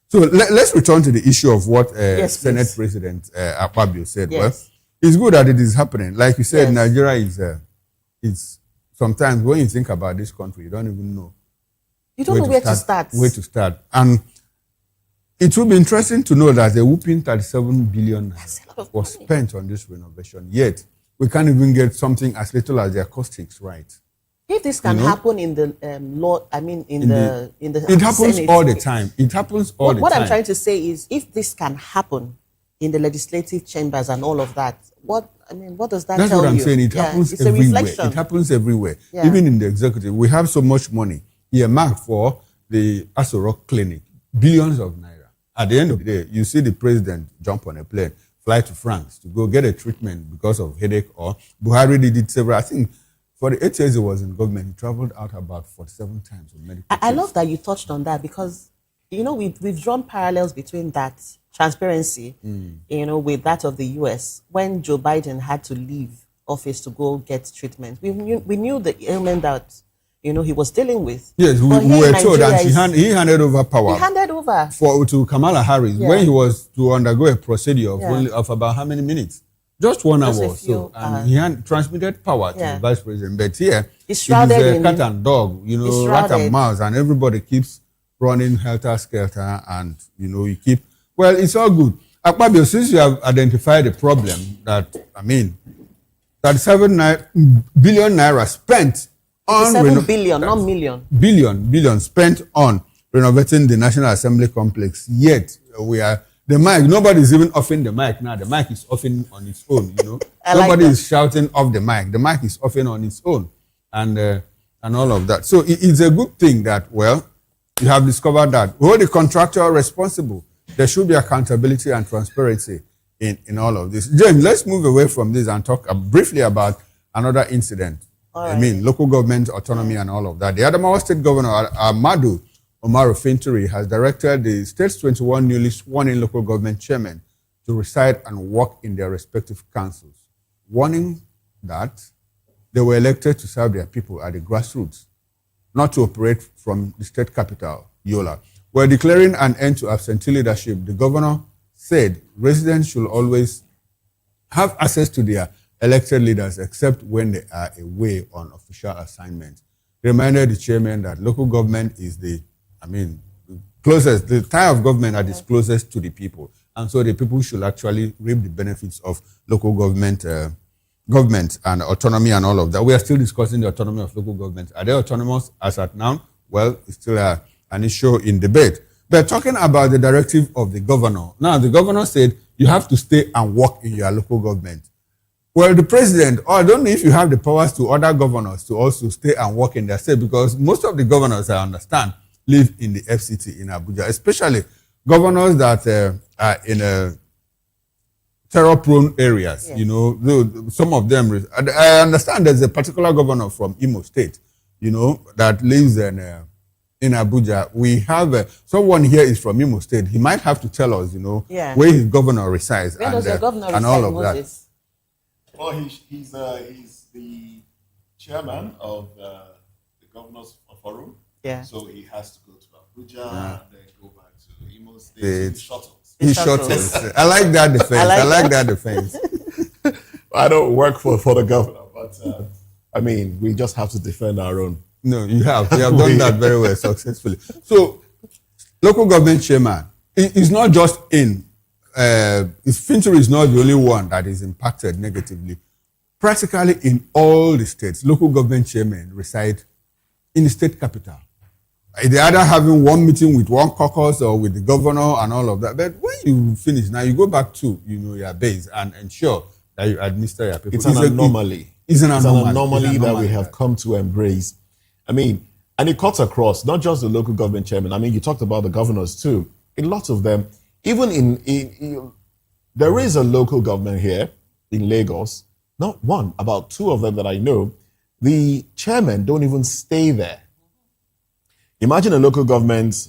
So let's return to the issue of what Senate President Akpabio said. Yes. Well, it's good that it is happening. Like you said, Nigeria is sometimes when you think about this country, you don't even know. You don't know where to start. Where to start. And it will be interesting to know that a whooping 37 billion was spent on this renovation. Yet, we can't even get something as little as the acoustics right. If this can happen in the it happens Senate, all the time. It happens all the time. What I'm trying to say is, if this can happen in the legislative chambers and all of that, what does that tell you? That's what I'm saying. It happens it's everywhere. A reflection. It happens everywhere. Yeah. Even in the executive, we have so much money earmarked for the Aso Rock Clinic, billions of naira. At the end of the day, you see the president jump on a plane, fly to France to go get a treatment because of headache, or Buhari did several. I think for the 8 years he was in government, he traveled out about 47 times with medical. I love that you touched on that, because we've drawn parallels between that transparency, with that of the US. When Joe Biden had to leave office to go get treatment, we knew the ailment that he was dealing with. Yes, we were told that he handed over power. He handed over to Kamala Harris when he was to undergo a procedure of about how many minutes? Just 1 hour. And he had transmitted power to the vice president. But here, it's a cat and dog, rat and mouse, and everybody keeps running helter-skelter, and, you keep... Well, it's all good. Akpabio, since you have identified the problem that, 37 billion naira spent on... 7 billion, not million. Billion spent on renovating the National Assembly complex, yet the mic, nobody's even offing the mic now. The mic is offing on its own, Nobody is shouting off the mic. The mic is offing on its own, and all of that. So it's a good thing that, you have discovered that. Hold the contractor responsible. There should be accountability and transparency in all of this. James, let's move away from this and talk briefly about another incident. Local government autonomy and all of that. The Adamawa State Governor, Ahmadu Umaru Fintiri, has directed the state's 21 newly sworn-in local government chairmen to reside and work in their respective councils, warning that they were elected to serve their people at the grassroots, not to operate from the state capital, Yola. We're declaring an end to absentee leadership. The governor said residents should always have access to their elected leaders except when they are away on official assignments. Reminded the chairman that local government is the tie of government that is closest to the people. And so the people should actually reap the benefits of local government and autonomy and all of that. We are still discussing the autonomy of local governments. Are they autonomous as at now? Well, it's still an issue in debate. But talking about the directive of the governor, now the governor said you have to stay and work in your local government. Well, the president, I don't know if you have the powers to order governors to also stay and work in their state, because most of the governors, I understand, live in the FCT in Abuja, especially governors that are in terror-prone areas. Some of them. I understand there's a particular governor from Imo State, that lives in Abuja. We have someone here is from Imo State. He might have to tell us, where his governor resides and all of that. Well, he's the chairman of the Governors Forum. Yeah. So he has to go to Abuja and then go back to Imo State. So he shuttles. I like that defense. I like that defense. I don't work for the governor, but we just have to defend our own. No, you have done that very well successfully. So, local government chairman is not just in. Fintiri is not the only one that is impacted negatively. Practically in all the states, local government chairmen reside in the state capital. They either having one meeting with one caucus or with the governor and all of that. But when you finish, now you go back to your base and ensure that you administer your people. It's an anomaly. It's an anomaly that we have come to embrace. And it cuts across not just the local government chairman. You talked about the governors too. In lots of them, even in there is a local government here in Lagos, not one, about two of them that I know. The chairmen don't even stay there. Imagine a local government,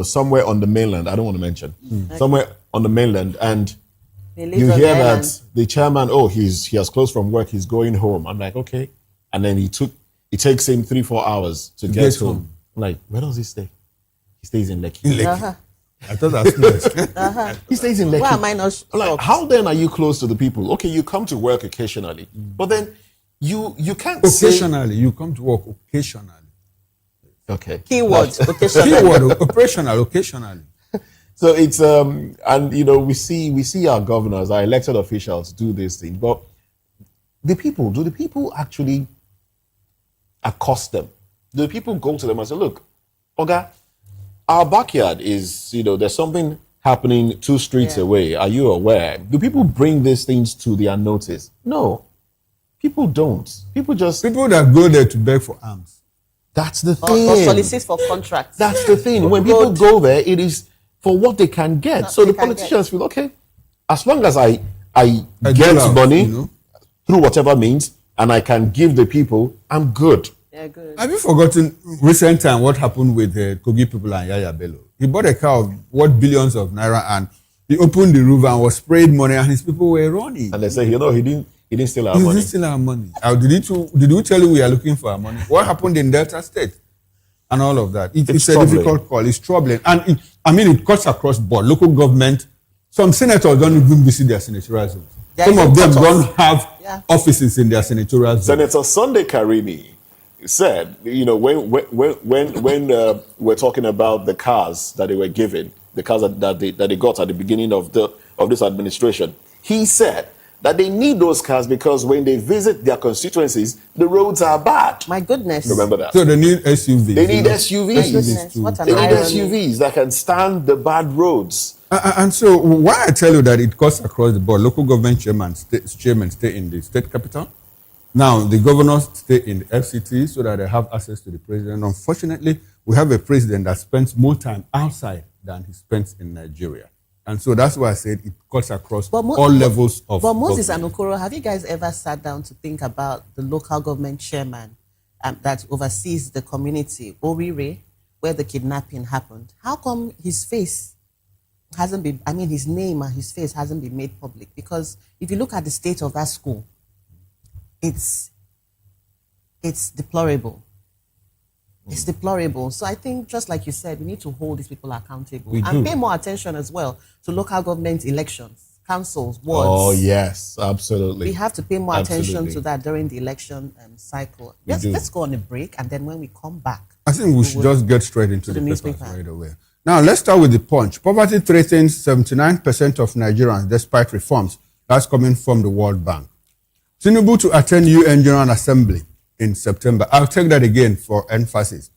somewhere on the mainland. I don't want to mention somewhere on the mainland, and you hear that the chairman, he has closed from work, he's going home. I'm like, okay, and then it takes him 3-4 hours to get home. I'm like, where does he stay? He stays in Lekki. I thought that's He stays in Lekki. Why am I not like, how then are you close to the people? Okay, you come to work occasionally, but then you can't occasionally. You come to work occasionally. Okay. Keyword occasionally. Keyword operational occasionally. So it's and we see our governors, our elected officials do this thing, but do the people actually accost them? Do the people go to them and say, look, Oga, our backyard is, there's something happening 2 streets away. Are you aware? Do people bring these things to their notice? No. People don't. People that go there to beg for arms. That's the thing. Or solicit for contracts. That's the thing. When people go there, it is for what they can get. So the politicians feel, okay, as long as I get money through whatever means and I can give the people, I'm good. Yeah, good. Have you forgotten recent time what happened with the Kogi people and Yaya Bello? He bought a car of what billions of naira, and he opened the roof and was sprayed money, and his people were running. And they say, you know, he didn't steal our money. He didn't steal our money. Did we tell you we are looking for our money? What happened in Delta State? And all of that. It's a difficult call. It's troubling. And it cuts across board. Local government, some senators don't even visit their senatorial zones. Some of them don't have offices in their senatorial zones. Senator Sunday Karimi said, you know, when we're talking about the cars that they were given, the cars that they got at the beginning of this administration, he said that they need those cars because when they visit their constituencies, the roads are bad. My goodness. Remember that. So they need SUVs. They need SUVs. What an They need irony. SUVs that can stand the bad roads. And so why I tell you that it cuts across the board, local government chairmen stay in the state capital. Now, the governors stay in the FCT so that they have access to the president. Unfortunately, we have a president that spends more time outside than he spends in Nigeria. And so that's why I said it cuts across all levels of But Moses and government. Okoro, have you guys ever sat down to think about the local government chairman that oversees the community, Orire, where the kidnapping happened? How come his face hasn't been, his name and his face hasn't been made public? Because if you look at the state of that school, it's deplorable. It's deplorable. So I think, just like you said, we need to hold these people accountable and pay more attention as well to local government elections, councils, wards. Oh, yes, absolutely. We have to pay more attention to that during the election cycle. Let's go on a break, and then when we come back, I think we should just get straight into the papers right away. Now, let's start with the Punch. Poverty threatens 79% of Nigerians despite reforms. That's coming from the World Bank. Tinubu to attend UN General Assembly in September. I'll take that again for emphasis.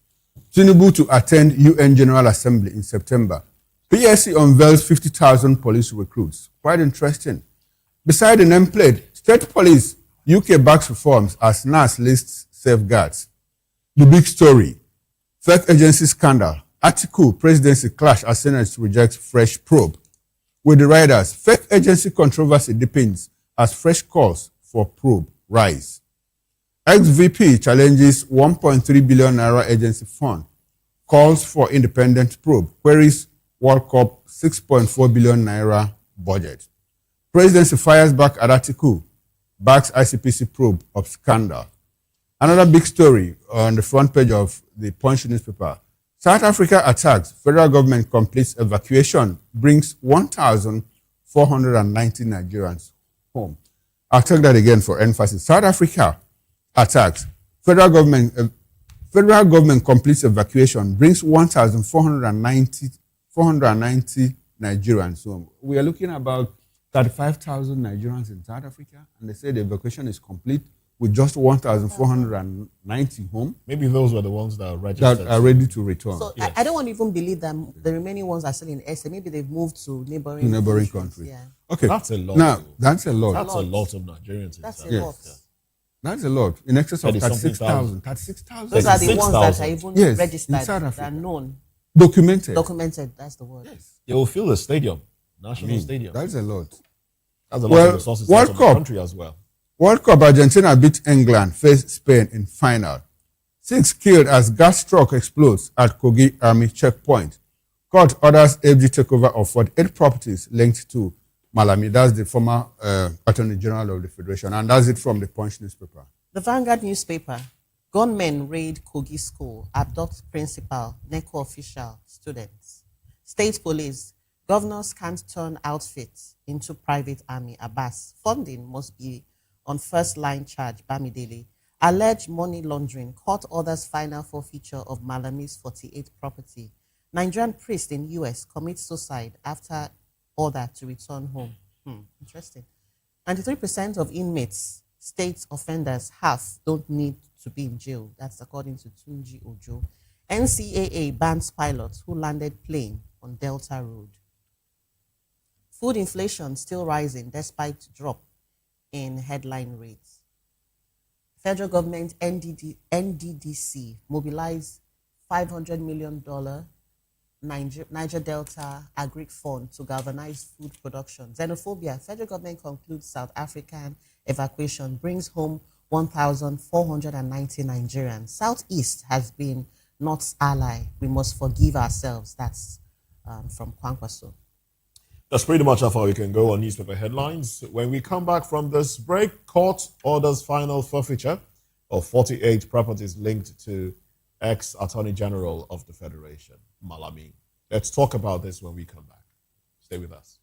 Tinubu to attend UN General Assembly in September. PSC unveils 50,000 police recruits. Quite interesting. Beside the nameplate, State Police, UK backs reforms as NAS lists safeguards. The big story, fake agency scandal. Atiku presidency clash as Senate rejects fresh probe. With the riders, fake agency controversy deepens as fresh calls for probe rise. Ex-VP challenges 1.3 billion naira agency fund. Calls for independent probe. Queries World Cup 6.4 billion naira budget. Presidency fires back at Atiku. Backs ICPC probe of scandal. Another big story on the front page of the Punch newspaper. South Africa attacks. Federal government completes evacuation. Brings 1,490 Nigerians home. I'll take that again for emphasis. South Africa attacks. Federal government completes evacuation. Brings 1,490 Nigerians home. We are looking at about 35,000 Nigerians in South Africa, and they say the evacuation is complete with just 1,490 home. Maybe those were the ones that are registered. That are ready to return. So I don't want to even believe that the remaining ones are still in SA. Maybe they've moved to neighboring countries. Yeah. Okay. That's a lot. Now, that's a lot. That's a lot of Nigerians. That's a lot. That's a lot. In excess of 36,000. 36,000. Those are the ones that are even registered, that are known. Documented. Documented, that's the word. Yes. They will fill the stadium, national stadium. That's a lot. That's a lot of resources out of the country as well. World Cup, Argentina beat England, faced Spain in final. 6 killed as gas truck explodes at Kogi Army checkpoint. Court orders AFG takeover of 48 properties linked to Malami. That's the former Attorney General of the Federation. And that's it from the Punch newspaper. The Vanguard newspaper. Gunmen raid Kogi school, abduct principal, NECO official, students. State police. Governors can't turn outfits into private army. Abbas. Funding must be on first-line charge, Bamidele. Alleged money laundering. Court orders final forfeiture of Malami's 48 property. Nigerian priest in US commits suicide after order to return home. Interesting. 93% of inmates, state offenders, half don't need to be in jail. That's according to Tunji Ojo. NCAA bans pilots who landed plane on Delta Road. Food inflation still rising despite drop in headline rates. Federal government NDDC mobilized $500 million Niger Delta Agric Fund to galvanize food production. Xenophobia. Federal government concludes South African evacuation, brings home 1,490 Nigerians. Southeast has been North's ally. We must forgive ourselves. That's from Kwankwaso. That's pretty much how far we can go on newspaper headlines. When we come back from this break, court orders final forfeiture of 48 properties linked to ex-Attorney General of the Federation, Malami. Let's talk about this when we come back. Stay with us.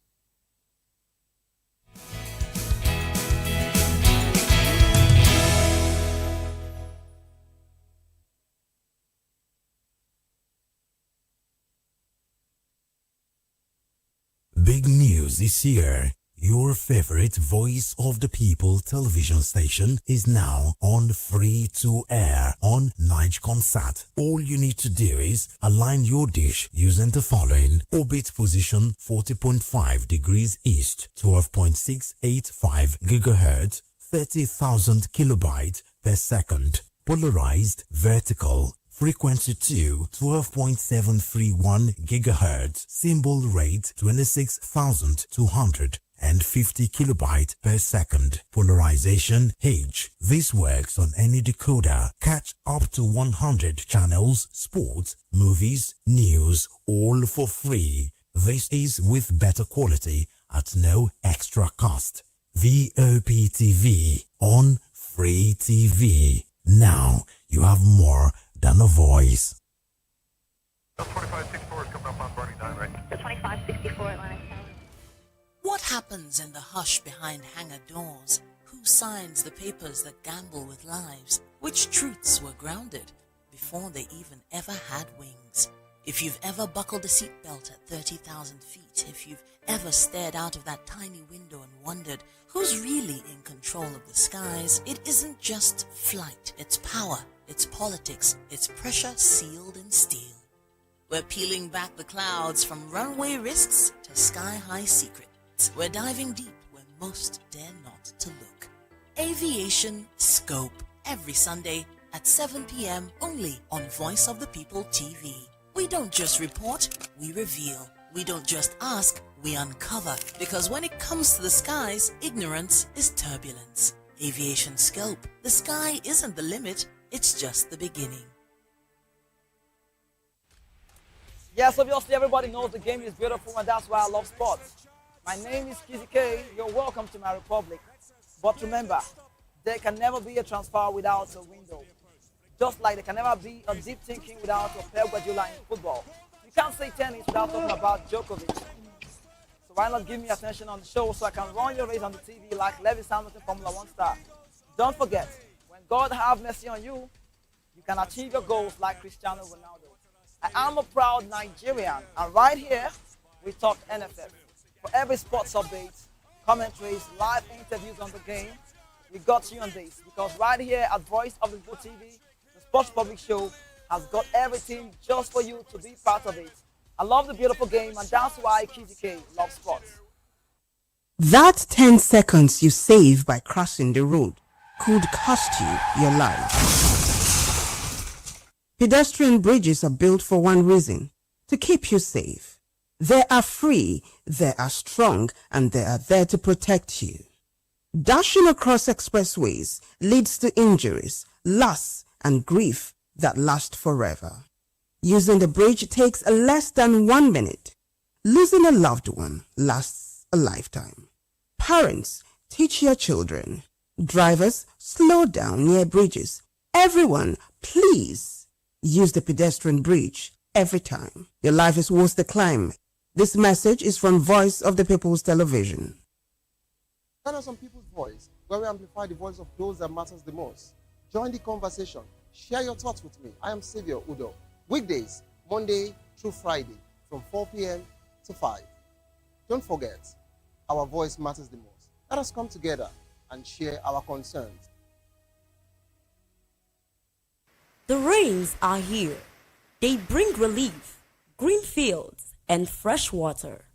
Big news is here. Your favorite Voice of the People television station is now on free to air on Nigecomsat. All you need to do is align your dish using the following: orbit position 40.5 degrees east, 12.685 gigahertz, 30,000 kilobytes per second. Polarized vertical. Frequency 2, 12.731 gigahertz. Symbol rate 26,250 kilobytes per second. Polarization H. This works on any decoder. Catch up to 100 channels, sports, movies, news, all for free. This is with better quality at no extra cost. Voptv on Free TV. Now you have more than a voice. 2564 is coming up on Bernie 9, right? 2564 Atlantic. What happens in the hush behind hangar doors? Who signs the papers that gamble with lives? Which truths were grounded before they even ever had wings? If you've ever buckled a seatbelt at 30,000 feet, if you've ever stared out of that tiny window and wondered who's really in control of the skies, it isn't just flight, it's power, it's politics, it's pressure sealed in steel. We're peeling back the clouds from runway risks to sky-high secrets. We're diving deep where most dare not to look. Aviation Scope, every Sunday at 7 p.m. only on Voice of the People TV. We don't just report, we reveal. We don't just ask, we uncover. Because when it comes to the skies, ignorance is turbulence. Aviation Scope, the sky isn't the limit, it's just the beginning. Yes, obviously everybody knows the game is beautiful and that's why I love sports. My name is Kizzy K, you're welcome to my republic. But remember, there can never be a transfer without a window. Just like there can never be a deep thinking without a Pep Guardiola in football. You can't say tennis without talking about Djokovic. So why not give me attention on the show so I can run your race on the TV like Lewis Hamilton, Formula 1 star. Don't forget, when God have mercy on you, you can achieve your goals like Cristiano Ronaldo. I am a proud Nigerian, and right here, we talk NFF. For every sports update, commentaries, live interviews on the game, we got you on this. Because right here at Voice of the People TV, the Sports Public Show has got everything just for you to be part of it. I love the beautiful game, and that's why Kizzy K loves sports. That 10 seconds you save by crossing the road could cost you your life. Pedestrian bridges are built for one reason: to keep you safe. They are free, they are strong, and they are there to protect you. Dashing across expressways leads to injuries, loss, and grief that last forever. Using the bridge takes less than 1 minute. Losing a loved one lasts a lifetime. Parents, teach your children. Drivers, slow down near bridges. Everyone, please use the pedestrian bridge every time. Your life is worth the climb. This message is from Voice of the People's Television. Join us on People's Voice, where we amplify the voice of those that matters the most. Join the conversation. Share your thoughts with me. I am Xavier Udo. Weekdays, Monday through Friday, from 4 p.m. to 5. Don't forget, our voice matters the most. Let us come together and share our concerns. The rains are here. They bring relief, green fields, and fresh water.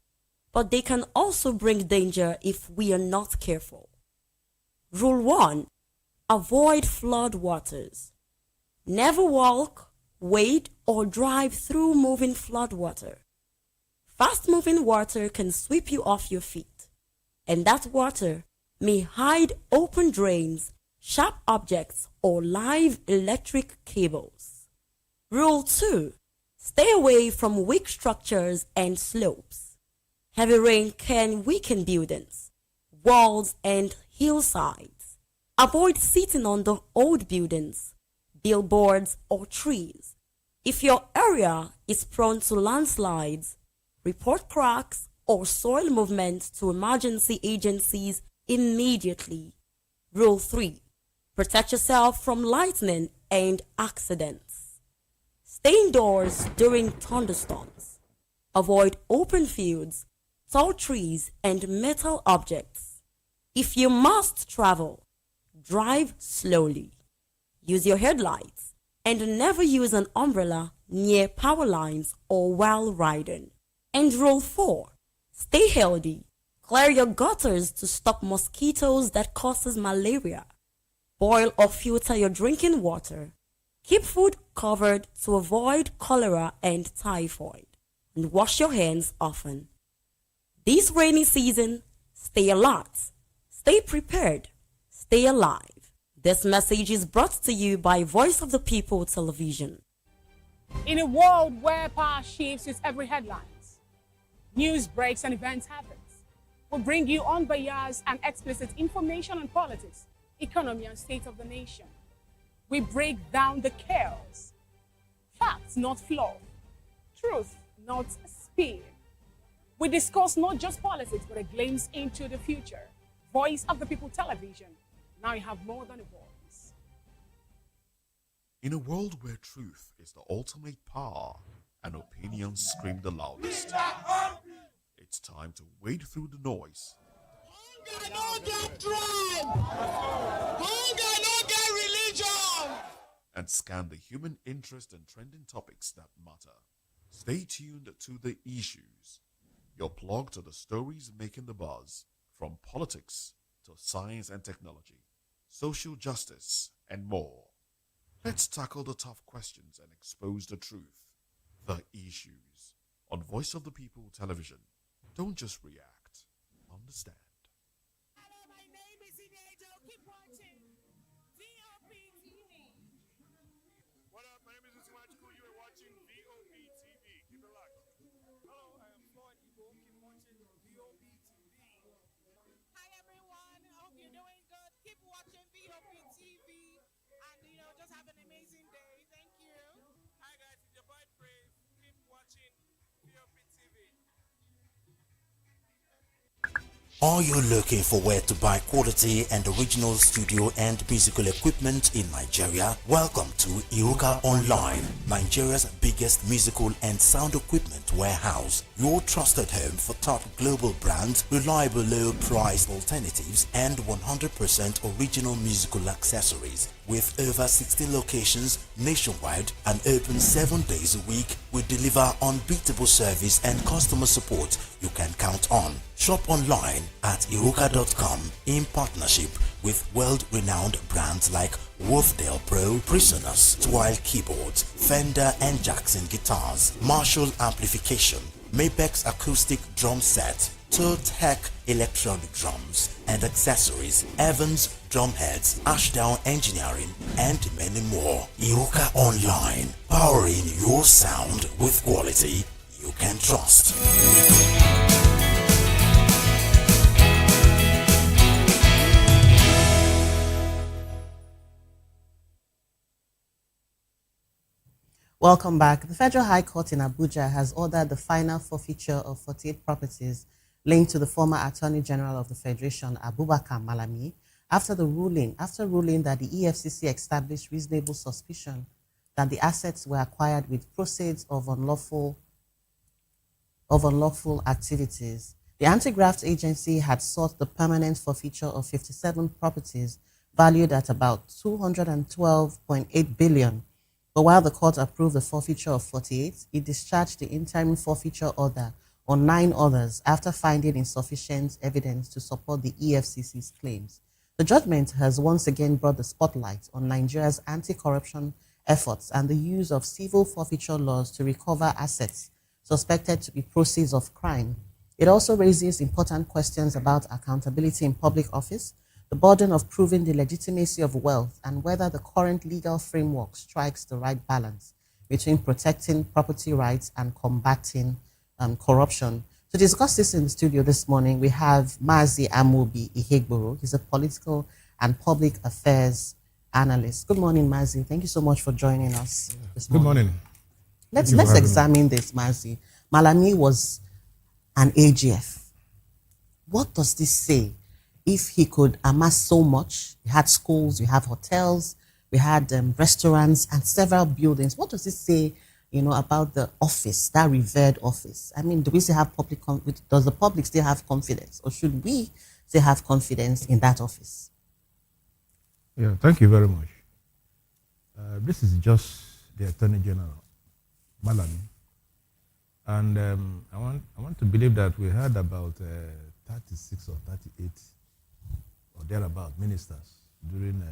But they can also bring danger if we are not careful. Rule 1. Avoid flood waters. Never walk, wade, or drive through moving flood water. Fast-moving water can sweep you off your feet, and that water may hide open drains, sharp objects, or live electric cables. Rule 2. Stay away from weak structures and slopes. Heavy rain can weaken buildings, walls, and hillsides. Avoid sitting on the old buildings, billboards, or trees. If your area is prone to landslides, report cracks or soil movement to emergency agencies immediately. Rule 3. Protect yourself from lightning and accidents. Stay indoors during thunderstorms. Avoid open fields, tall trees, and metal objects. If you must travel, drive slowly. Use your headlights and never use an umbrella near power lines or while riding. And rule 4. Stay healthy. Clear your gutters to stop mosquitoes that causes malaria. Boil or filter your drinking water. Keep food covered to avoid cholera and typhoid. And wash your hands often. This rainy season, stay alert, stay prepared, stay alive. This message is brought to you by Voice of the People Television. In a world where power shifts with every headlines, news breaks and events happens, we bring you unbiased and explicit information on politics, economy, and state of the nation. We break down the chaos. Facts, not fluff. Truth, not spin. We discuss not just politics, but a glimpse into the future. Voice of the People Television. Now you have more than a voice. In a world where truth is the ultimate power and opinions scream the loudest, it's time to wade through the noise. Hunger no get tribe. Hunger no get religion. And scan the human interest and trending topics that matter. Stay tuned to The Issues, your plug to the stories making the buzz, from politics to science and technology, social justice, and more. Let's tackle the tough questions and expose the truth. The Issues on Voice of the People Television. Don't just react, understand. What up? My name is Magical. You are watching Voptv. Keep it locked. Hello, I am Floyd Igbo. Keep watching Voptv. Hi everyone. I hope you're doing good. Keep watching Voptv, and just have an amazing day. Thank you. Hi guys, it's your boy Brave. Keep watching Voptv. Are you looking for where to buy quality and original studio and musical equipment in Nigeria? Welcome to Iruka Online, Nigeria's biggest musical and sound equipment warehouse. Your trusted home for top global brands, reliable low-priced alternatives, and 100% original musical accessories. With over 16 locations nationwide and open 7 days a week, we deliver unbeatable service and customer support you can count on. Shop online at iruka.com in partnership with world-renowned brands like Wolfdale Pro, Prisoners, Twile Keyboards, Fender and Jackson Guitars, Marshall Amplification, Mapex Acoustic Drum Set, Tech Electronic Drums and Accessories, Evans Drumheads, Ashdown Engineering, and many more. Iruka Online, powering your sound with quality you can trust. Welcome back. The Federal High Court in Abuja has ordered the final forfeiture of 48 properties linked to the former Attorney General of the Federation, Abubakar Malami, after ruling that the EFCC established reasonable suspicion that the assets were acquired with proceeds of unlawful activities. The anti-graft agency had sought the permanent forfeiture of 57 properties valued at about 212.8 billion. But while the court approved the forfeiture of 48, it discharged the interim forfeiture order on 9 others after finding insufficient evidence to support the EFCC's claims. The judgment has once again brought the spotlight on Nigeria's anti-corruption efforts and the use of civil forfeiture laws to recover assets suspected to be proceeds of crime. It also raises important questions about accountability in public office, the burden of proving the legitimacy of wealth, and whether the current legal framework strikes the right balance between protecting property rights and combating corruption. To discuss this in the studio this morning, we have Mazi Amobi Ihegboro. He's a political and public affairs analyst. Good morning, Mazi. Thank you so much for joining us this morning. Good morning. Let's examine this, Mazi. Malami was an AGF. What does this say? If he could amass so much, we had schools, we have hotels, we had restaurants and several buildings. What does this say, about the office, that revered office? I mean, do we still have does the public still have confidence, or should we still have confidence in that office? Yeah, thank you very much. This is just the Attorney General, Malami. And I want to believe that we had about 36 or 38 or thereabout ministers during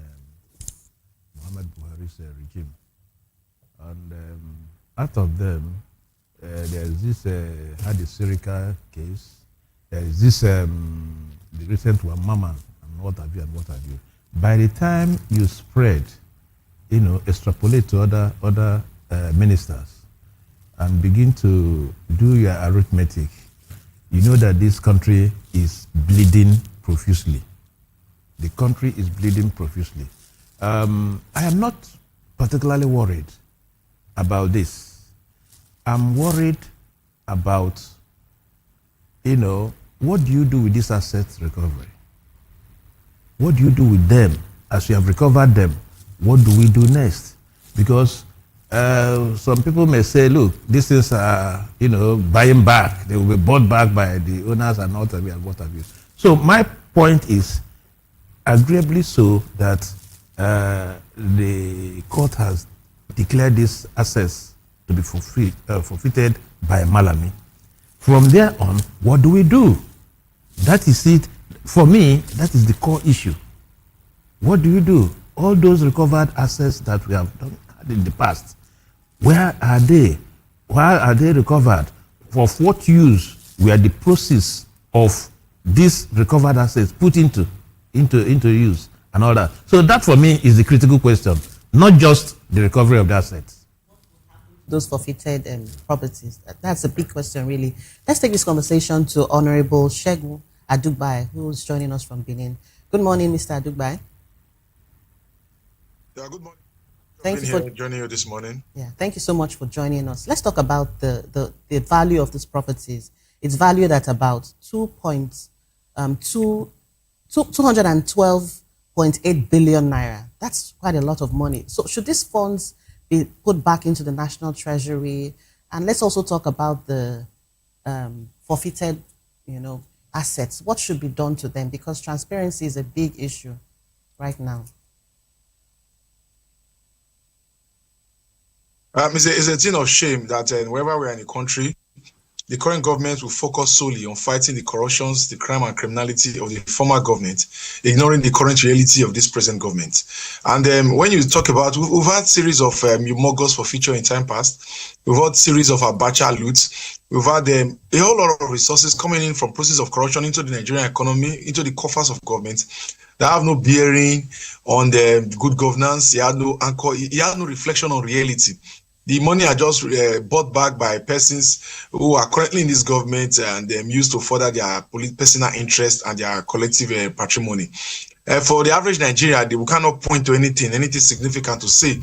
Muhammad Buhari's regime. And out of them, there's this Hadi Sirika case, there's this, the recent one, Maman, and what have you. By the time you spread, extrapolate to other ministers and begin to do your arithmetic, you know that this country is bleeding profusely. The country is bleeding profusely. I am not particularly worried about this. I'm worried about, what do you do with this asset recovery? What do you do with them as you have recovered them? What do we do next? Because some people may say, look, this is, buying back. They will be bought back by the owners and what have you. So my point is, agreeably so, that the court has declared these assets to be forfeited by Malami. From there on, what do we do? That is it. For me, that is the core issue. What do you do? All those recovered assets that we have done in the past, where are they? Why are they recovered? For what use were the proceeds of these recovered assets put into use and all that? So that for me is the critical question, not just the recovery of the assets. Those forfeited properties, that's a big question, really. Let's take this conversation to Honorable Shegun Adugbai, who is joining us from Benin. Good morning, Mr. Adugbai. Yeah, good morning. Thank you for joining you this morning. Yeah, thank you so much for joining us. Let's talk about the value of these properties. It's valued at about 212.8 billion naira. That's quite a lot of money. So should these funds be put back into the national treasury? And let's also talk about the forfeited, assets. What should be done to them? Because transparency is a big issue right now. It's a thing of shame that wherever we are in the country, the current government will focus solely on fighting the corruptions, the crime and criminality of the former government, ignoring the current reality of this present government. And when you talk about, we've had series of Mogos for future in time past, we've had series of Abacha loots, we've had a whole lot of resources coming in from process of corruption into the Nigerian economy, into the coffers of government, that have no bearing on the good governance. He had no anchor, he had no reflection on reality. The money are just bought back by persons who are currently in this government and used to further their personal interest and their collective patrimony. For the average Nigerian, they cannot point to anything significant to say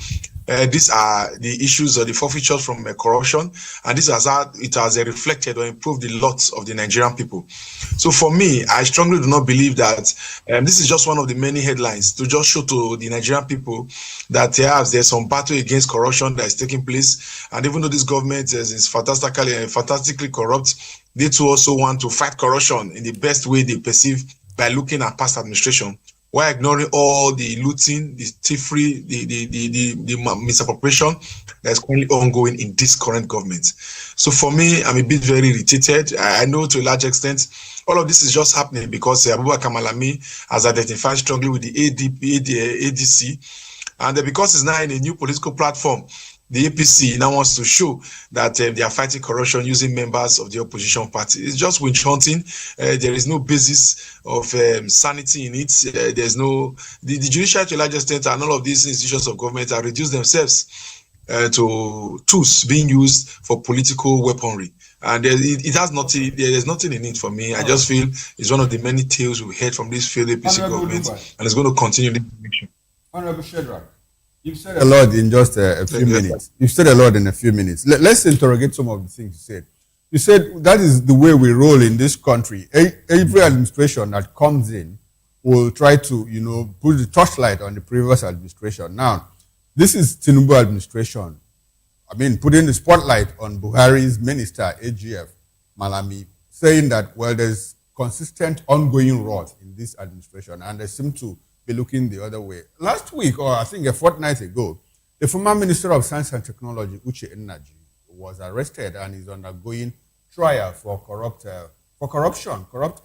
these are the issues or the forfeitures from corruption, and this has how it has reflected or improved the lot of the Nigerian people. So for me, I strongly do not believe that this is just one of the many headlines to just show to the Nigerian people that there's some battle against corruption that is taking place, and even though this government is fantastically corrupt, they too also want to fight corruption in the best way they perceive by looking at past administration, while ignoring all the looting, the thievery, the misappropriation that is currently ongoing in this current government. So for me, I'm a bit very irritated. I know to a large extent, all of this is just happening because Abubakar Malami has identified strongly with the ADC, and because it's now in a new political platform, the APC now wants to show that they are fighting corruption using members of the opposition party. It's just witch hunting. There is no basis of sanity in it. There's no... The judiciary to a large extent and all of these institutions of government have reduced themselves to tools being used for political weaponry. And it has nothing. There's nothing in it for me. I just feel it's one of the many tales we've heard from this failed APC government, and it's going to continue this direction. Honorable Shedrack, you've said a lot in just a few minutes. You've said a lot in a few minutes. Let's interrogate some of the things you said. You said that is the way we roll in this country. Every administration that comes in will try to, put the torchlight on the previous administration. Now, this is Tinubu administration. I mean, putting the spotlight on Buhari's minister, AGF, Malami, saying that, well, there's consistent ongoing rot in this administration, and they seem to be looking the other way. Last week, or I think a fortnight ago, the former Minister of Science and Technology, Uche Nnaji, was arrested and is undergoing trial for corrupt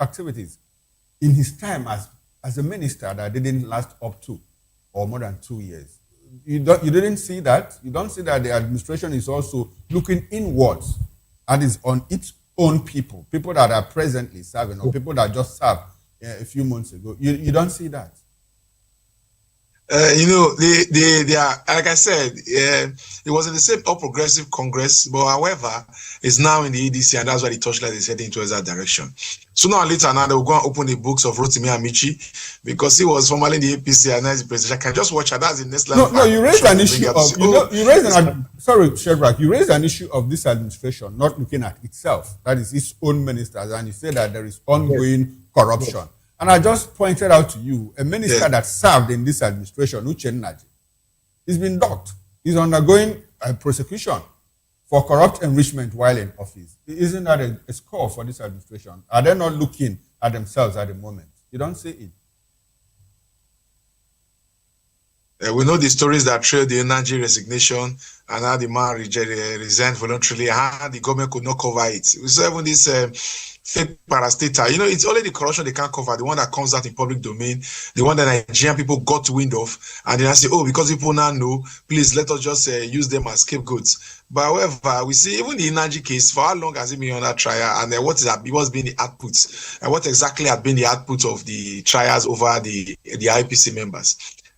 activities in his time as a minister that didn't last up to or more than 2 years. You didn't see that? You don't see that the administration is also looking inwards and is on its own people that are presently serving or people that just served a few months ago. You don't see that? They are, like I said, it was in the same All Progressive Congress, but however, it's now in the EDC, and that's why the torchlight is heading towards that direction. Sooner or later, now they will go and open the books of Rotimi Amici, because he was formerly in the APC and now he's president. I can just watch her. That's the next level. No, you raised an issue of you raised an issue of this administration not looking at itself, that is its own ministers, and you said that there is ongoing corruption. Yes. And I just pointed out to you a minister that served in this administration, Uche Nnaji. He's been docked. He's undergoing a prosecution for corrupt enrichment while in office. Isn't that a score for this administration? Are they not looking at themselves at the moment? You don't see it. We know the stories that trailed the Nnaji resignation and how the man resigned voluntarily, how the government could not cover it. We saw even this fake parastatal. It's only the corruption they can't cover, the one that comes out in public domain, the one that Nigerian people got wind of, and then I say, because people now know, please let us just use them as scapegoats. But however, we see even the Nnaji case, for how long has it been on that trial, and what's been the output, and what exactly had been the output of the trials over the IPC members.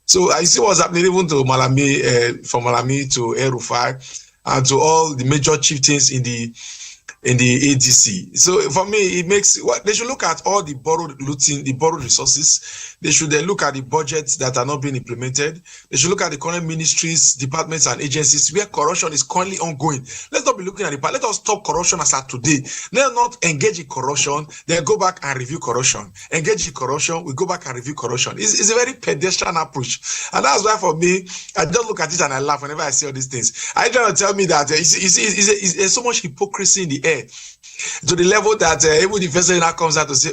So I see what's happening even to Malami, from Malami to El-Rufai, and to all the major chieftains in the ADC. So for me, it makes they should look at all the borrowed looting, the borrowed resources. They should look at the budgets that are not being implemented. They should look at the current ministries, departments, and agencies where corruption is currently ongoing. Let's not be looking at it, but let us stop corruption as at today. Let us not engage in corruption, then go back and review corruption. Engage in corruption, we go back and review corruption. It's a very pedestrian approach. And that's why for me, I just look at it and I laugh whenever I see all these things. I try to tell me that there's so much hypocrisy in the air, to the level that even the first now comes out to say,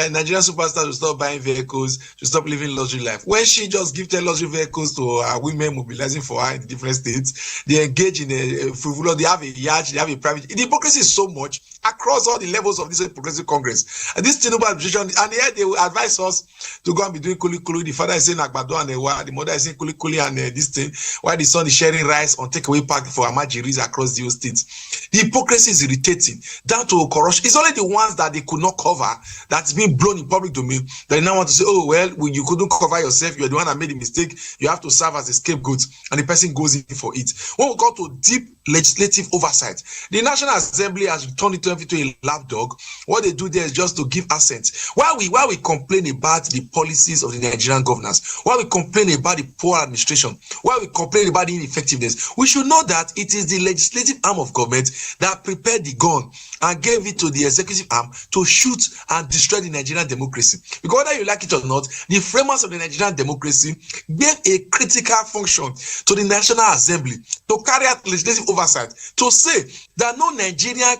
Nigerian superstars will stop buying vehicles, should stop living luxury life. When she just gifted luxury vehicles to women mobilizing for her in different states, they engage in a frivolous, they have a yacht, they have a private. The hypocrisy is so much across all the levels of this progressive Congress. And this Tinubu administration, and yet they will advise us to go and be doing kuli kuli. The father is saying Agbado and the mother is saying kuli kuli and this thing, while the son is sharing rice on takeaway pack for Amajiris across the states. The hypocrisy is irritating. Down to corruption. It's only the ones that they could not cover that's been blown in public domain that they now want to say, when you couldn't cover yourself, you're the one that made a mistake, you have to serve as a scapegoat, and the person goes in for it. When we go to deep legislative oversight, the National Assembly has turned it into a lapdog. What they do there is just to give assent. While we complain about the policies of the Nigerian governors, while we complain about the poor administration, while we complain about the ineffectiveness, we should know that it is the legislative arm of government that prepared the gun and gave it to the executive arm to shoot and destroy the Nigerian democracy. Because whether you like it or not, the framers of the Nigerian democracy gave a critical function to the National Assembly to carry out legislative oversight, to say that no Nigerian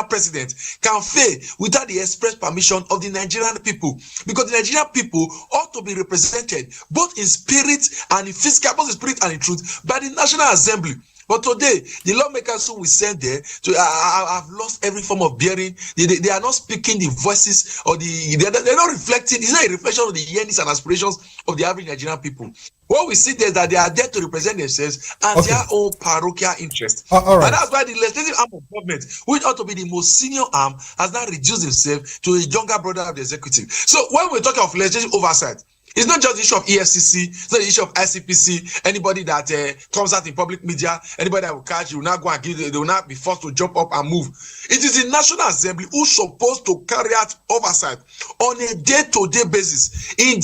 president can fail without the express permission of the Nigerian people. Because the Nigerian people ought to be represented both in spirit and in physical, both in spirit and in truth, by the National Assembly. But today, the lawmakers who we send there have lost every form of bearing. They are not speaking the voices or they're not reflecting. It's not a reflection of the yearnings and aspirations of the average Nigerian people. What we see there is that they are there to represent themselves and their own parochial interest. All right. And that's why the legislative arm of government, which ought to be the most senior arm, has now reduced itself to a younger brother of the executive. So when we're talking of legislative oversight, It's not just the issue of EFCC, it's not the issue of ICPC. Anybody that comes out in public media, anybody that will catch, you will not go and they will not be forced to jump up and move. It is the National Assembly who's supposed to carry out oversight on a day-to-day basis in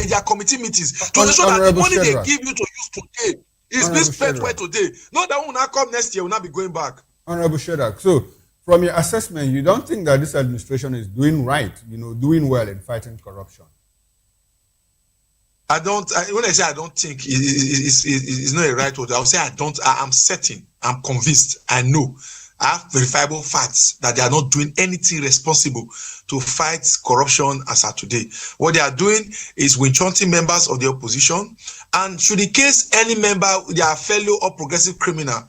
their committee meetings to ensure that the money they give you to use today is being spent well today. Not that when I come next year, will not be going back. Honorable Shedak, so from your assessment, you don't think that this administration is doing right, doing well in fighting corruption? When I say I don't think, it's not a right word. I would say I'm certain, I'm convinced, I know. I have verifiable facts that they are not doing anything responsible to fight corruption as of today. What they are doing is winchunting members of the opposition, and should in case any member, their fellow or progressive criminal,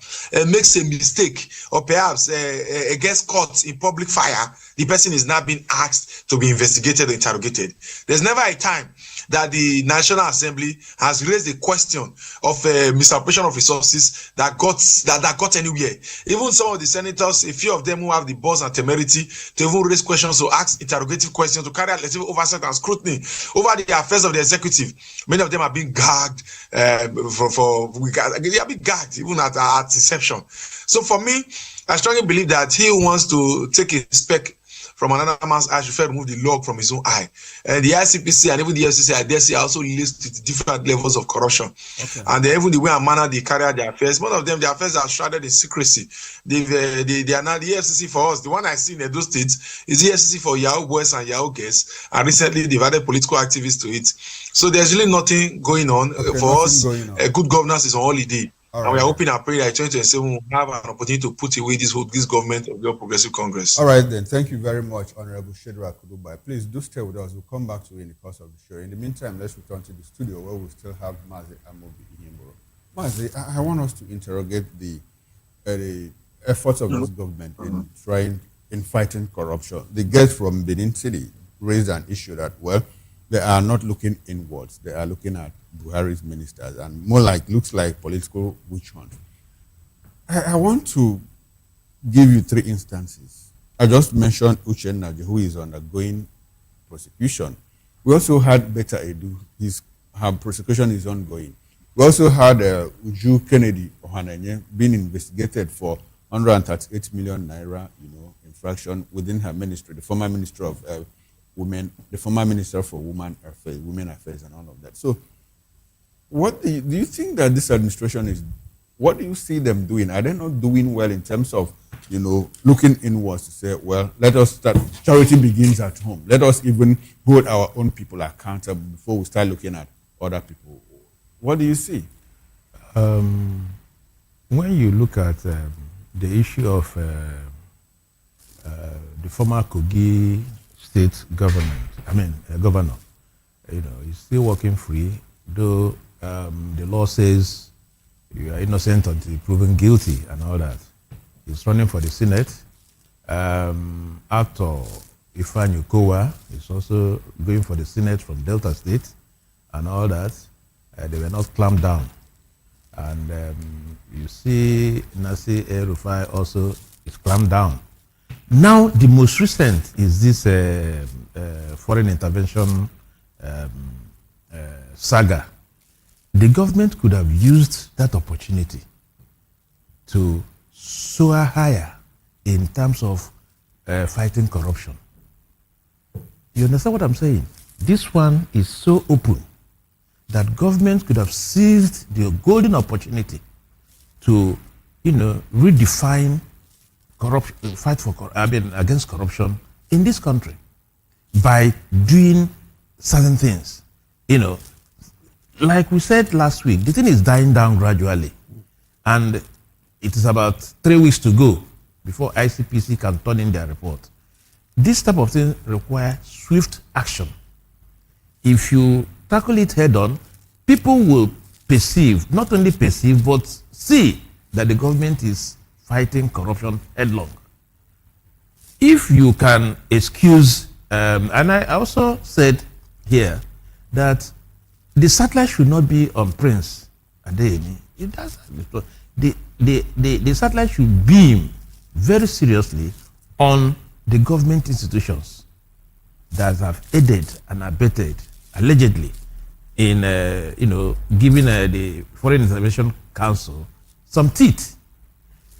makes a mistake or perhaps gets caught in public fire, the person is now being asked to be investigated or interrogated. There's never a time that the National Assembly has raised the question of misappropriation of resources that got anywhere. Even some of the senators, a few of them who have the balls and temerity to even raise questions, to ask interrogative questions, to carry out legislative oversight and scrutiny over the affairs of the executive. Many of them are being gagged. They are being gagged even at inception. So for me, I strongly believe that he wants to take a speck from another man's eye, should remove the log from his own eye. And the ICPC and even the FCC, I dare say, also list different levels of corruption. Okay. And even the way and manner they carry out their affairs, one of them, their affairs are shrouded in secrecy. They are now the FCC for us. The one I see in Edo State is the FCC for Yahoo boys and Yahoo girls. And recently, they've added political activists to it. So there's really nothing going on. For us, good governance is on holiday. All and we are hoping and praying that 2027 will have an opportunity to put away this government of the Progressive Congress. All right, then. Thank you very much, Honorable Shedrack Kudubai. Please do stay with us. We'll come back to you in the course of the show. In the meantime, let's return to the studio where we still have Mazi Amobi Ihimboro. Mazi, I want us to interrogate the efforts of this government in fighting corruption. The guest from Benin City raised an issue that, well, they are not looking inwards. They are looking at Buhari's ministers and looks like political witch hunt. I want to give you 3 instances. I just mentioned Uche Naji, who is undergoing prosecution. We also had Beta Edu. Her prosecution is ongoing. We also had Uju Kennedy Ohanenye being investigated for 138 million naira, infraction within her ministry, the former minister of women, the former minister for women affairs and all of that. So what do you think that this administration is, what do you see them doing? Are they not doing well in terms of, looking inwards to say, well, let us start, charity begins at home. Let us even hold our own people accountable before we start looking at other people. What do you see? When you look at the issue of the former Kogi state governor, he's still working free, though the law says you are innocent until proven guilty and all that. He's running for the Senate. After Ifeanyi Ukowa is also going for the Senate from Delta State and all that. They were not clamped down. And you see Nasir El-Rufai also is clamped down. Now, the most recent is this foreign intervention saga. The government could have used that opportunity to soar higher in terms of fighting corruption. You understand what I'm saying? This one is so open that government could have seized the golden opportunity to, redefine corruption, against corruption in this country by doing certain things. Like we said last week, the thing is dying down gradually, and it is about 3 weeks to go before ICPC can turn in their report. This type of thing requires swift action. If you tackle it head on, people will perceive, not only perceive, but see that the government is fighting corruption headlong. If you can excuse, and I also said here that the satellite should not be on Prince Adeyemi. It does. The satellite should beam very seriously on the government institutions that have aided and abetted, allegedly, in giving the Foreign Intervention Council some teeth.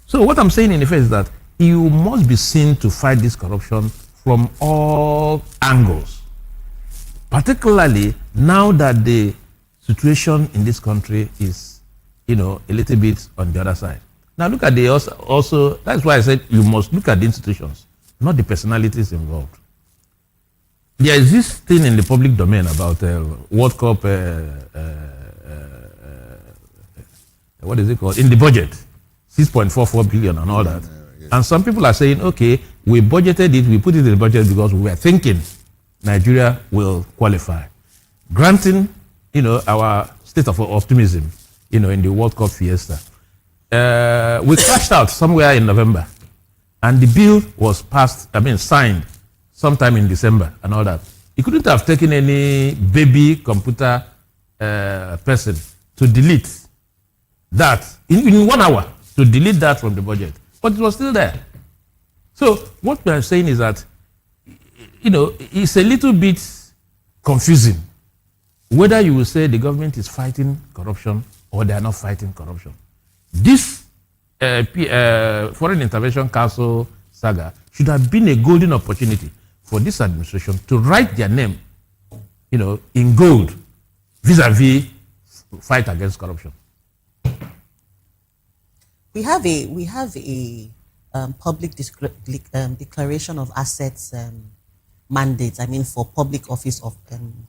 So what I'm saying in effect is that you must be seen to fight this corruption from all angles, particularly now that the situation in this country is, a little bit on the other side. Now look at the also that's why I said you must look at the institutions, not the personalities involved. There is this thing in the public domain about World Cup, what is it called, in the budget, 6.44 billion and all that. And some people are saying, okay, we budgeted it, we put it in the budget because we were thinking Nigeria will qualify. Granting, our state of optimism, in the World Cup fiesta. We crashed out somewhere in November. And the bill was signed sometime in December and all that. He couldn't have taken any baby computer person to delete that in 1 hour, to delete that from the budget. But it was still there. So what we are saying is that, it's a little bit confusing whether you will say the government is fighting corruption or they are not fighting corruption. This Foreign Intervention Council saga should have been a golden opportunity for this administration to write their name, in gold vis-a-vis fight against corruption. We have a public declaration of assets mandate. For public office of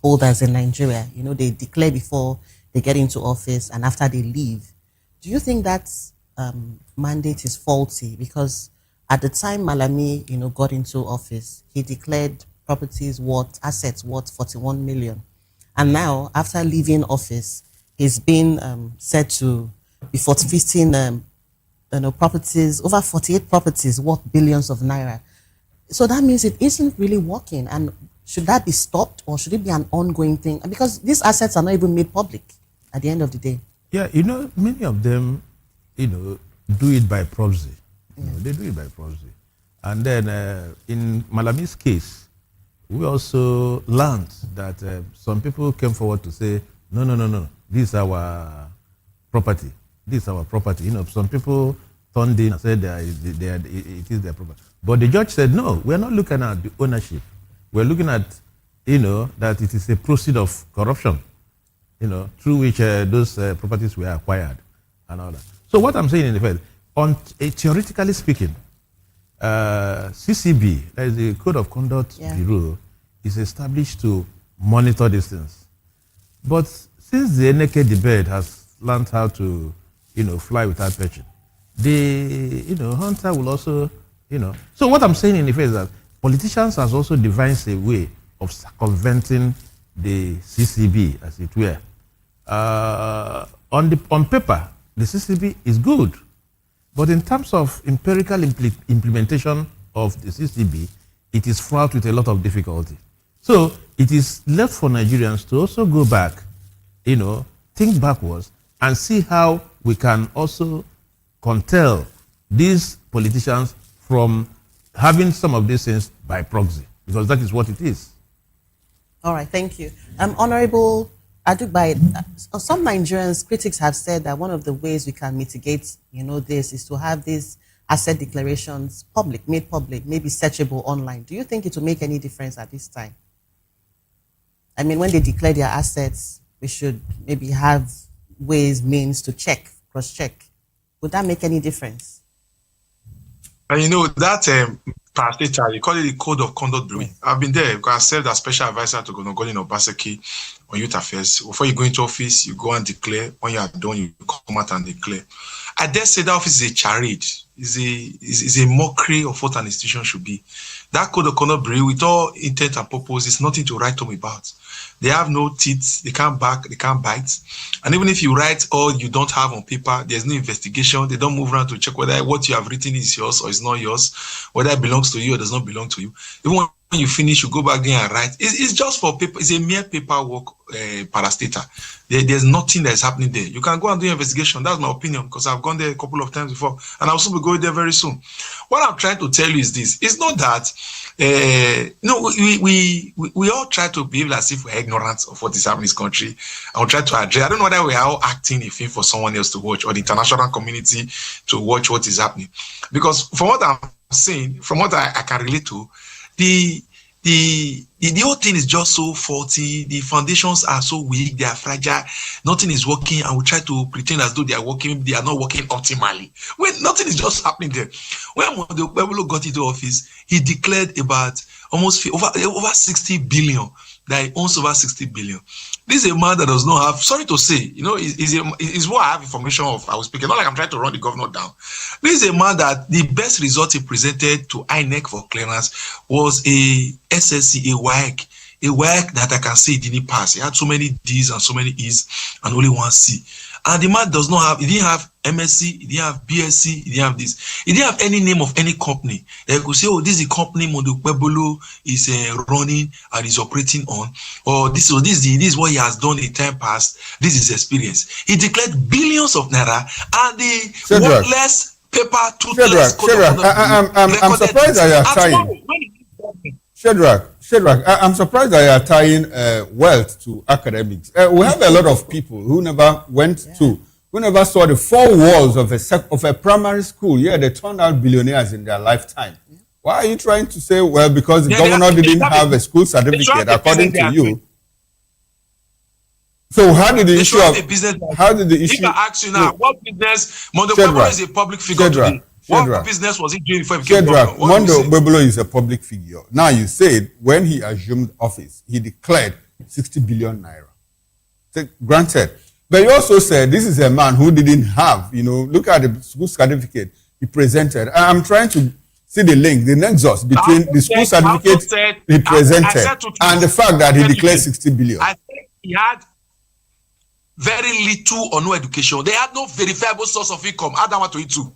holders in Nigeria. They declare before they get into office and after they leave. Do you think that mandate is faulty? Because at the time Malami, got into office, he declared assets worth 41 million. And now, after leaving office, he's been said to be forfeiting properties, over 48 properties worth billions of naira. So that means it isn't really working. And should that be stopped, or should it be an ongoing thing? Because these assets are not even made public at the end of the day. Yeah, many of them, do it by proxy. They do it by proxy. And then in Malami's case, we also learned that some people came forward to say, no, this is our property. This is our property. Some people turned in and said it is their property. But the judge said, no, we're not looking at the ownership. We're looking at, that it is a proceed of corruption, through which those properties were acquired and all that. So what I'm saying in effect, theoretically speaking, CCB, that is the Code of Conduct Bureau, is established to monitor these things. But since the naked debate has learned how to, fly without perching, the, hunter will also, So what I'm saying in effect is that politicians has also devised a way of circumventing the CCB, as it were. On paper, the CCB is good. But in terms of empirical implementation of the CCB, it is fraught with a lot of difficulty. So it is left for Nigerians to also go back, think backwards and see how we can also curtail these politicians from having some of these things by proxy, because that is what it is. All right, thank you. Honorable Adugbai, some Nigerians, critics have said that one of the ways we can mitigate, this is to have these asset declarations made public, maybe searchable online. Do you think it will make any difference at this time? When they declare their assets, we should maybe have means to cross-check. Would that make any difference? And that parastatal, you call it the Code of Conduct Bureau. I've been there because I served as special advisor to Governor Godwin Obaseki on youth affairs. Before you go into office, you go and declare. When you are done, you come out and declare. I dare say that office is a charade. Is a mockery of what an institution should be. That Code of Conduct Bureau, with all intent and purpose, is nothing to write home about. They have no teeth, they can't bark, they can't bite. And even if you write all you don't have on paper, there's no investigation. They don't move around to check whether what you have written is yours or is not yours, whether it belongs to you or does not belong to you. Even when you finish, you go back there and write. It's just for paper. It's a mere paperwork parastatal. There's nothing that's happening there. You can go and do your investigation. That's my opinion, because I've gone there a couple of times before, and I'll also be going there very soon. What I'm trying to tell you is this. It's not that No, we all try to behave as if we're ignorant of what is happening in this country. I'll try to address. I don't know whether we are all acting a film for someone else to watch or the international community to watch what is happening. Because from what I'm saying, from what I can relate to, the whole thing is just so faulty. The foundations are so weak, they are fragile, nothing is working, and we try to pretend as though they are working, they are not working optimally. When nothing is just happening there. When Monday got into office, he declared about almost over 60 billion, that he owns over 60 billion. This is a man that does not have, sorry to say, is what I have information of. I was speaking, not like I'm trying to run the governor down. This is a man that the best result he presented to INEC for clearance was a SSC, a WAEC that I can say didn't pass. He had so many D's and so many E's and only one C. And the man does not have, he didn't have MSc, he didn't have BSc, he didn't have this. He didn't have any name of any company. They could say, oh, this is a company Mondokpebolo is running and is operating on. Or this is what he has done in time past. This is experience. He declared billions of naira and the worthless paper toothless. I'm surprised that you are tying. Shadrach, I'm surprised that you are tying wealth to academics. We have a lot of people who never who never saw the four walls of a primary school. Yeah, they turned out billionaires in their lifetime. Why are you trying to say, well, because the governor didn't have a school certificate, according to you? So how did the issue If I ask you now, what business, Mondokpebolo is a public figure today. What business was he doing before he became governor? Mondokpebolo is a public figure. Now you said when he assumed office, he declared 60 billion naira. So, granted. But you also said this is a man who didn't have, look at the school certificate he presented. I'm trying to see the link, the nexus between the school certificate he presented and the fact that he declared 60 billion. I think he had very little or no education. They had no verifiable source of income. Add that one to it too.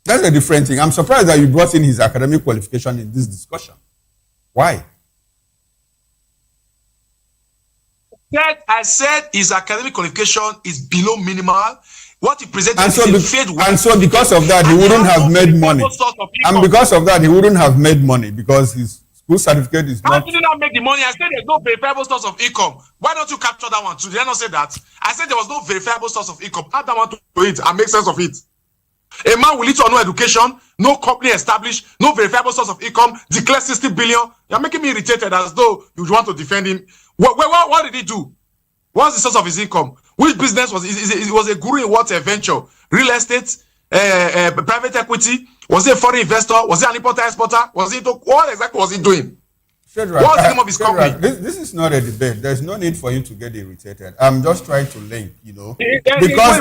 That's a different thing. I'm surprised that you brought in his academic qualification in this discussion. Why? I said his academic qualification is below minimal. What he presented and so is a failed and so because of that, he wouldn't have made money. And because of that, he wouldn't have made money because his school certificate is not. How did he not make the money? I said there's no verifiable source of income. Why don't you capture that one too? Did I not say that? I said there was no verifiable source of income. Add that one to it and make sense of it. A man with little or no education, no company established, no verifiable source of income, declare 60 billion. You're making me irritated as though you want to defend him. What did he do? What's the source of his income? Which business was it? Was a guru in what venture? Real estate, private equity? Was he a foreign investor? Was he an importer exporter? Was he what exactly was he doing? Shadrach, what's the name of his company? This is not a debate. There's no need for you to get irritated. I'm just trying to link, because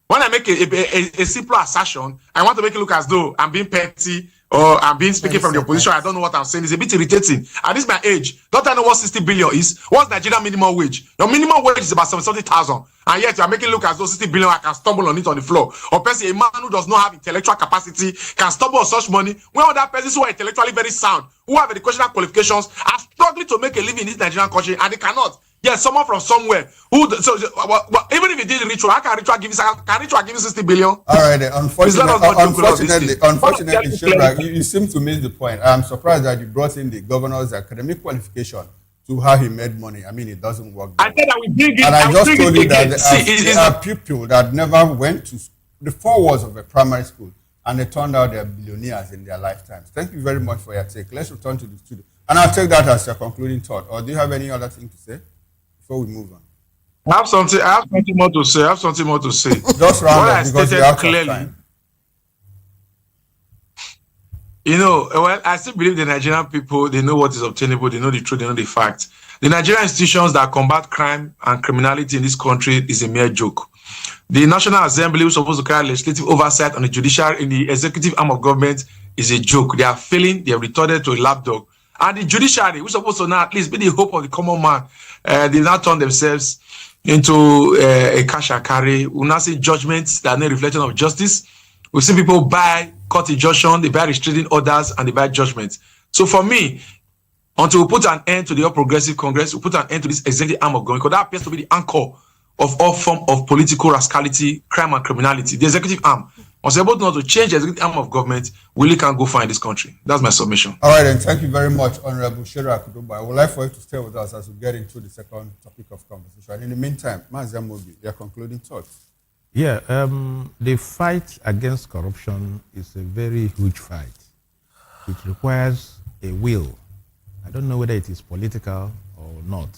when I make a simple assertion, I want to make it look as though I'm being petty or I'm being speaking from the opposition. I don't know what I'm saying. It's a bit irritating. At this my age, don't I know what 60 billion is? What's Nigerian minimum wage? Your minimum wage is about 70,000, and yet you're making it look as though 60 billion I can stumble on it on the floor. Or person, a man who does not have intellectual capacity can stumble on such money when other persons who are intellectually very sound, who have educational qualifications, are struggling to make a living in this Nigerian country and they cannot. Yes, someone from somewhere who even if he did ritual, how can ritual give you 60 billion? All right, unfortunately, Shadrach, you seem to miss the point. I'm surprised that you brought in the governor's academic qualification to how he made money. I mean, it doesn't work. I said that we bring it. And I just told you that there are people that never went to the four walls of a primary school and they turned out they're billionaires in their lifetimes. Thank you very much for your take. Let's return to the studio. And I'll take that as your concluding thought. Or do you have any other thing to say before we move on? I have something more to say. Just round up because you're out of time. Well, I still believe the Nigerian people, they know what is obtainable, they know the truth, they know the facts. The Nigerian institutions that combat crime and criminality in this country is a mere joke. The National Assembly, which is supposed to carry legislative oversight on the judiciary in the executive arm of government, is a joke. They are failing, they have retorted to a lapdog. And the judiciary, which is supposed to now at least be the hope of the common man, they now turn themselves into a cash and carry. We now see judgments that are not reflection of justice. We see people buy court injunction, they buy restraining orders, and they buy judgments. So for me, until we put an end to the All Progressive Congress, we put an end to this executive arm of government, because that appears to be the anchor of all form of political rascality, crime and criminality. The executive arm was able not to change the executive arm of government, we really can't go far in this country. That's my submission. All right, then. Thank you very much, Honorable Shera Akutumba. I would like for you to stay with us as we get into the second topic of conversation. And in the meantime, Mazi Amobi, your concluding thoughts. Yeah, the fight against corruption is a very huge fight. It requires a will. I don't know whether it is political or not,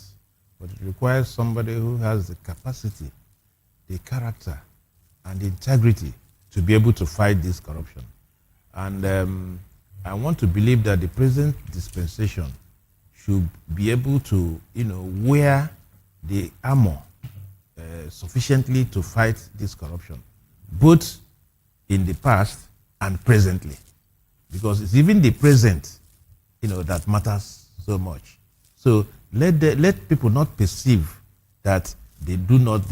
but it requires somebody who has the capacity, the character, and the integrity to be able to fight this corruption. And I want to believe that the present dispensation should be able to, wear the armor sufficiently to fight this corruption, both in the past and presently. Because it's even the present, that matters so much. So let people not perceive that they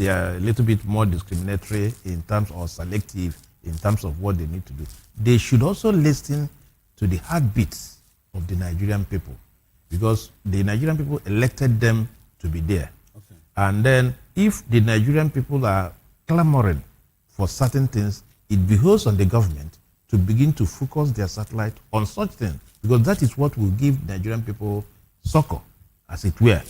are a little bit more discriminatory in terms or selective in terms of what they need to do. They should also listen to the heartbeats of the Nigerian people, because the Nigerian people elected them to be there. Okay. And then if the Nigerian people are clamoring for certain things, it behoves on the government to begin to focus their satellite on such things, because that is what will give Nigerian people succor, as it were,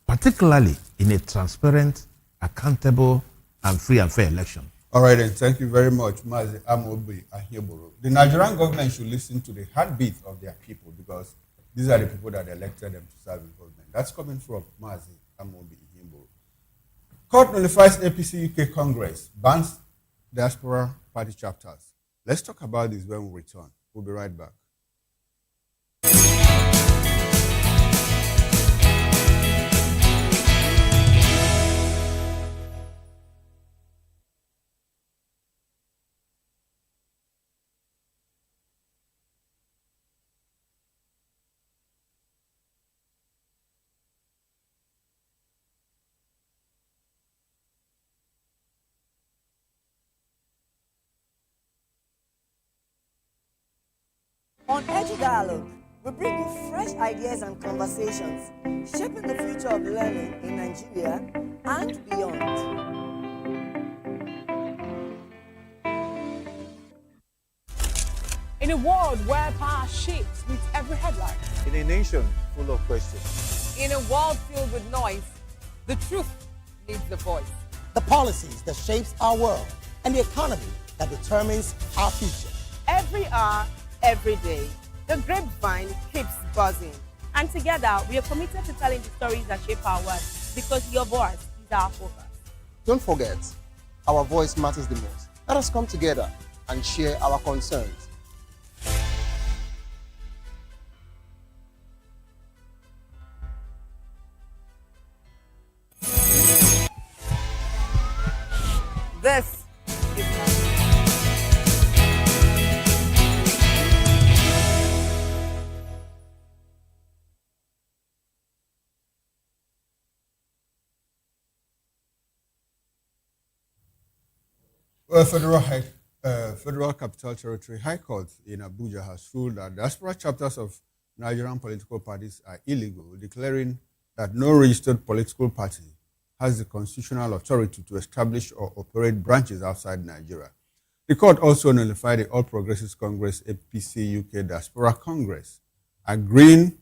particularly in a transparent, accountable, and free and fair election. All right, then. Thank you very much, Mazi Amobi Ahieboro. The Nigerian government should listen to the heartbeat of their people, because these are the people that elected them to serve in government. That's coming from Mazi Amobi Ahieboro. Court nullifies APC UK Congress, bans diaspora party chapters. Let's talk about this when we return. We'll be right back. On Edge Dialogue, we bring you fresh ideas and conversations, shaping the future of learning in Nigeria and beyond. In a world where power shifts with every headline. In a nation full of questions. In a world filled with noise, the truth needs the voice. The policies that shapes our world and the economy that determines our future. Every hour, every day, the grapevine keeps buzzing. And together, we are committed to telling the stories that shape our world, because your voice is our focus. Don't forget, our voice matters the most. Let us come together and share our concerns. This is Well, Federal Capital Territory High Court in Abuja has ruled that diaspora chapters of Nigerian political parties are illegal, declaring that no registered political party has the constitutional authority to establish or operate branches outside Nigeria. The court also nullified the All Progressives Congress APC UK Diaspora Congress, agreeing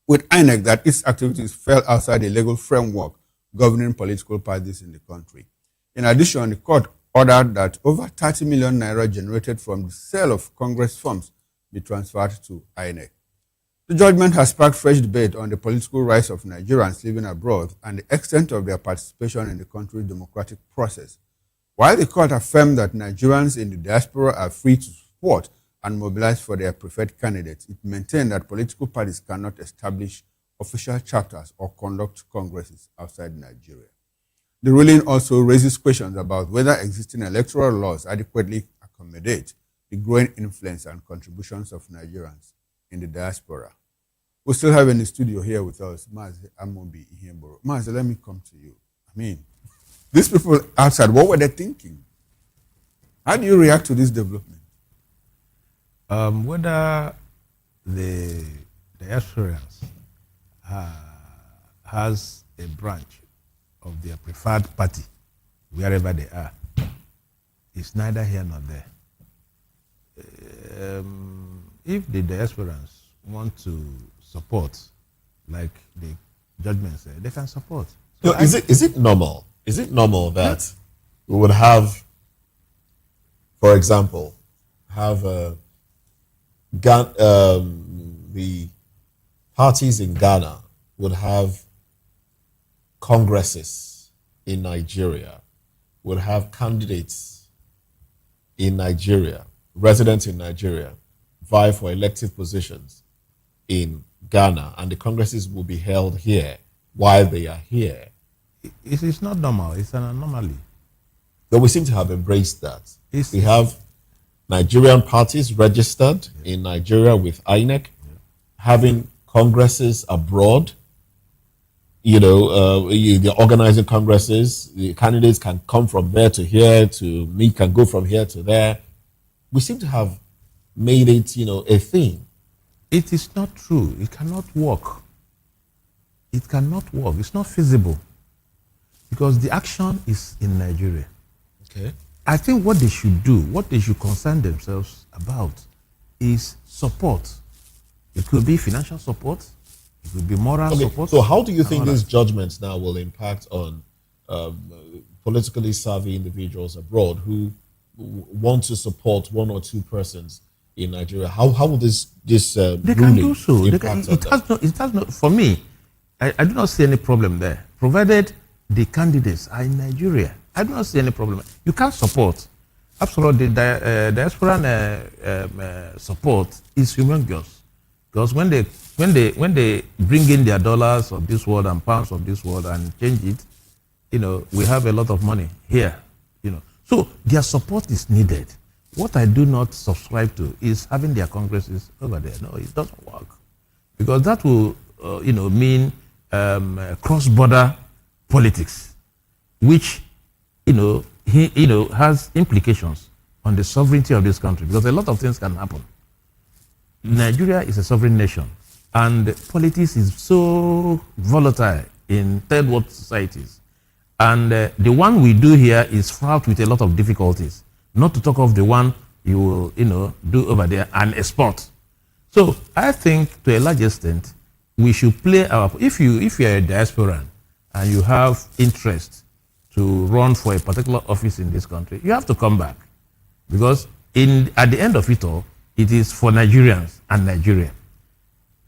with INEC that its activities fell outside the legal framework governing political parties in the country. In addition, the court ordered that over 30 million naira generated from the sale of Congress funds be transferred to INEC. The judgment has sparked fresh debate on the political rights of Nigerians living abroad and the extent of their participation in the country's democratic process. While the court affirmed that Nigerians in the diaspora are free to support and mobilize for their preferred candidates, it maintained that political parties cannot establish official chapters or conduct congresses outside Nigeria. The ruling also raises questions about whether existing electoral laws adequately accommodate the growing influence and contributions of Nigerians in the diaspora. We still have in the studio here with us, Mazi Amobi Ahieboro. Mazi, let me come to you. I mean, these people outside, what were they thinking? How do you react to this development? Whether the diasporans has a branch of their preferred party, wherever they are. It's neither here nor there. If the diasporans want to support, like the judgment said, they can support. So is it normal? Is it normal that we would have, for example, have the parties in Ghana would have congresses in Nigeria, would have candidates in Nigeria, residents in Nigeria, vie for elective positions in Ghana, and the congresses will be held here while they are here. It's not normal. It's an anomaly. But we seem to have embraced that. We have Nigerian parties registered in Nigeria with INEC, having congresses abroad. They're organizing congresses. The candidates can come from there to here to meet, can go from here to there. We seem to have made it, a thing. It is not true. It cannot work. It cannot work. It's not feasible. Because the action is in Nigeria. Okay. I think what they should do, what they should concern themselves about is support. It could be financial support. It could be moral support. So how do you think these judgments now will impact on politically savvy individuals abroad who want to support one or two persons in Nigeria? How will this they can do so. It has not. For me, I do not see any problem there, provided the candidates are in Nigeria. I do not see any problem. You can't support. Absolutely, diaspora support is humongous, because when they bring in their dollars of this world and pounds of this world and change it, we have a lot of money here. So their support is needed. What I do not subscribe to is having their congresses over there. No, it doesn't work, because that will mean cross-border politics, which has implications on the sovereignty of this country, because a lot of things can happen. Nigeria is a sovereign nation, and politics is so volatile in third world societies, and the one we do here is fraught with a lot of difficulties, not to talk of the one you will do over there and export. So I think to a large extent we should play our, if you are a diasporan and you have interest to run for a particular office in this country, you have to come back, because at the end of it all, it is for Nigerians and Nigeria.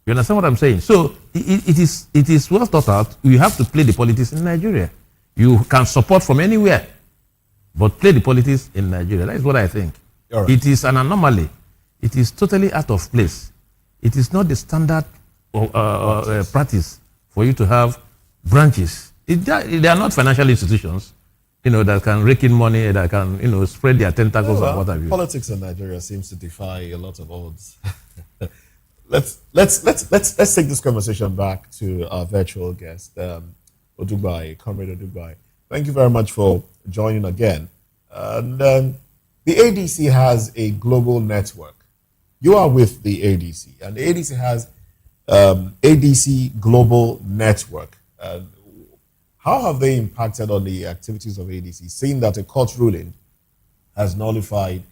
You understand what I'm saying? So it is well thought out. You have to play the politics in Nigeria. You can support from anywhere, but play the politics in Nigeria. That is what I think. Right. It is an anomaly. It is totally out of place. It is not the standard practice for you to have branches. They are not financial institutions, that can rake in money, that can, spread their tentacles and what have you. Politics in Nigeria seems to defy a lot of odds. Let's take this conversation back to our virtual guest, Comrade Odubai. Thank you very much for joining again. And the ADC has a global network. You are with the ADC, and the ADC has ADC Global Network. How have they impacted on the activities of ADC, seeing that a court ruling has nullified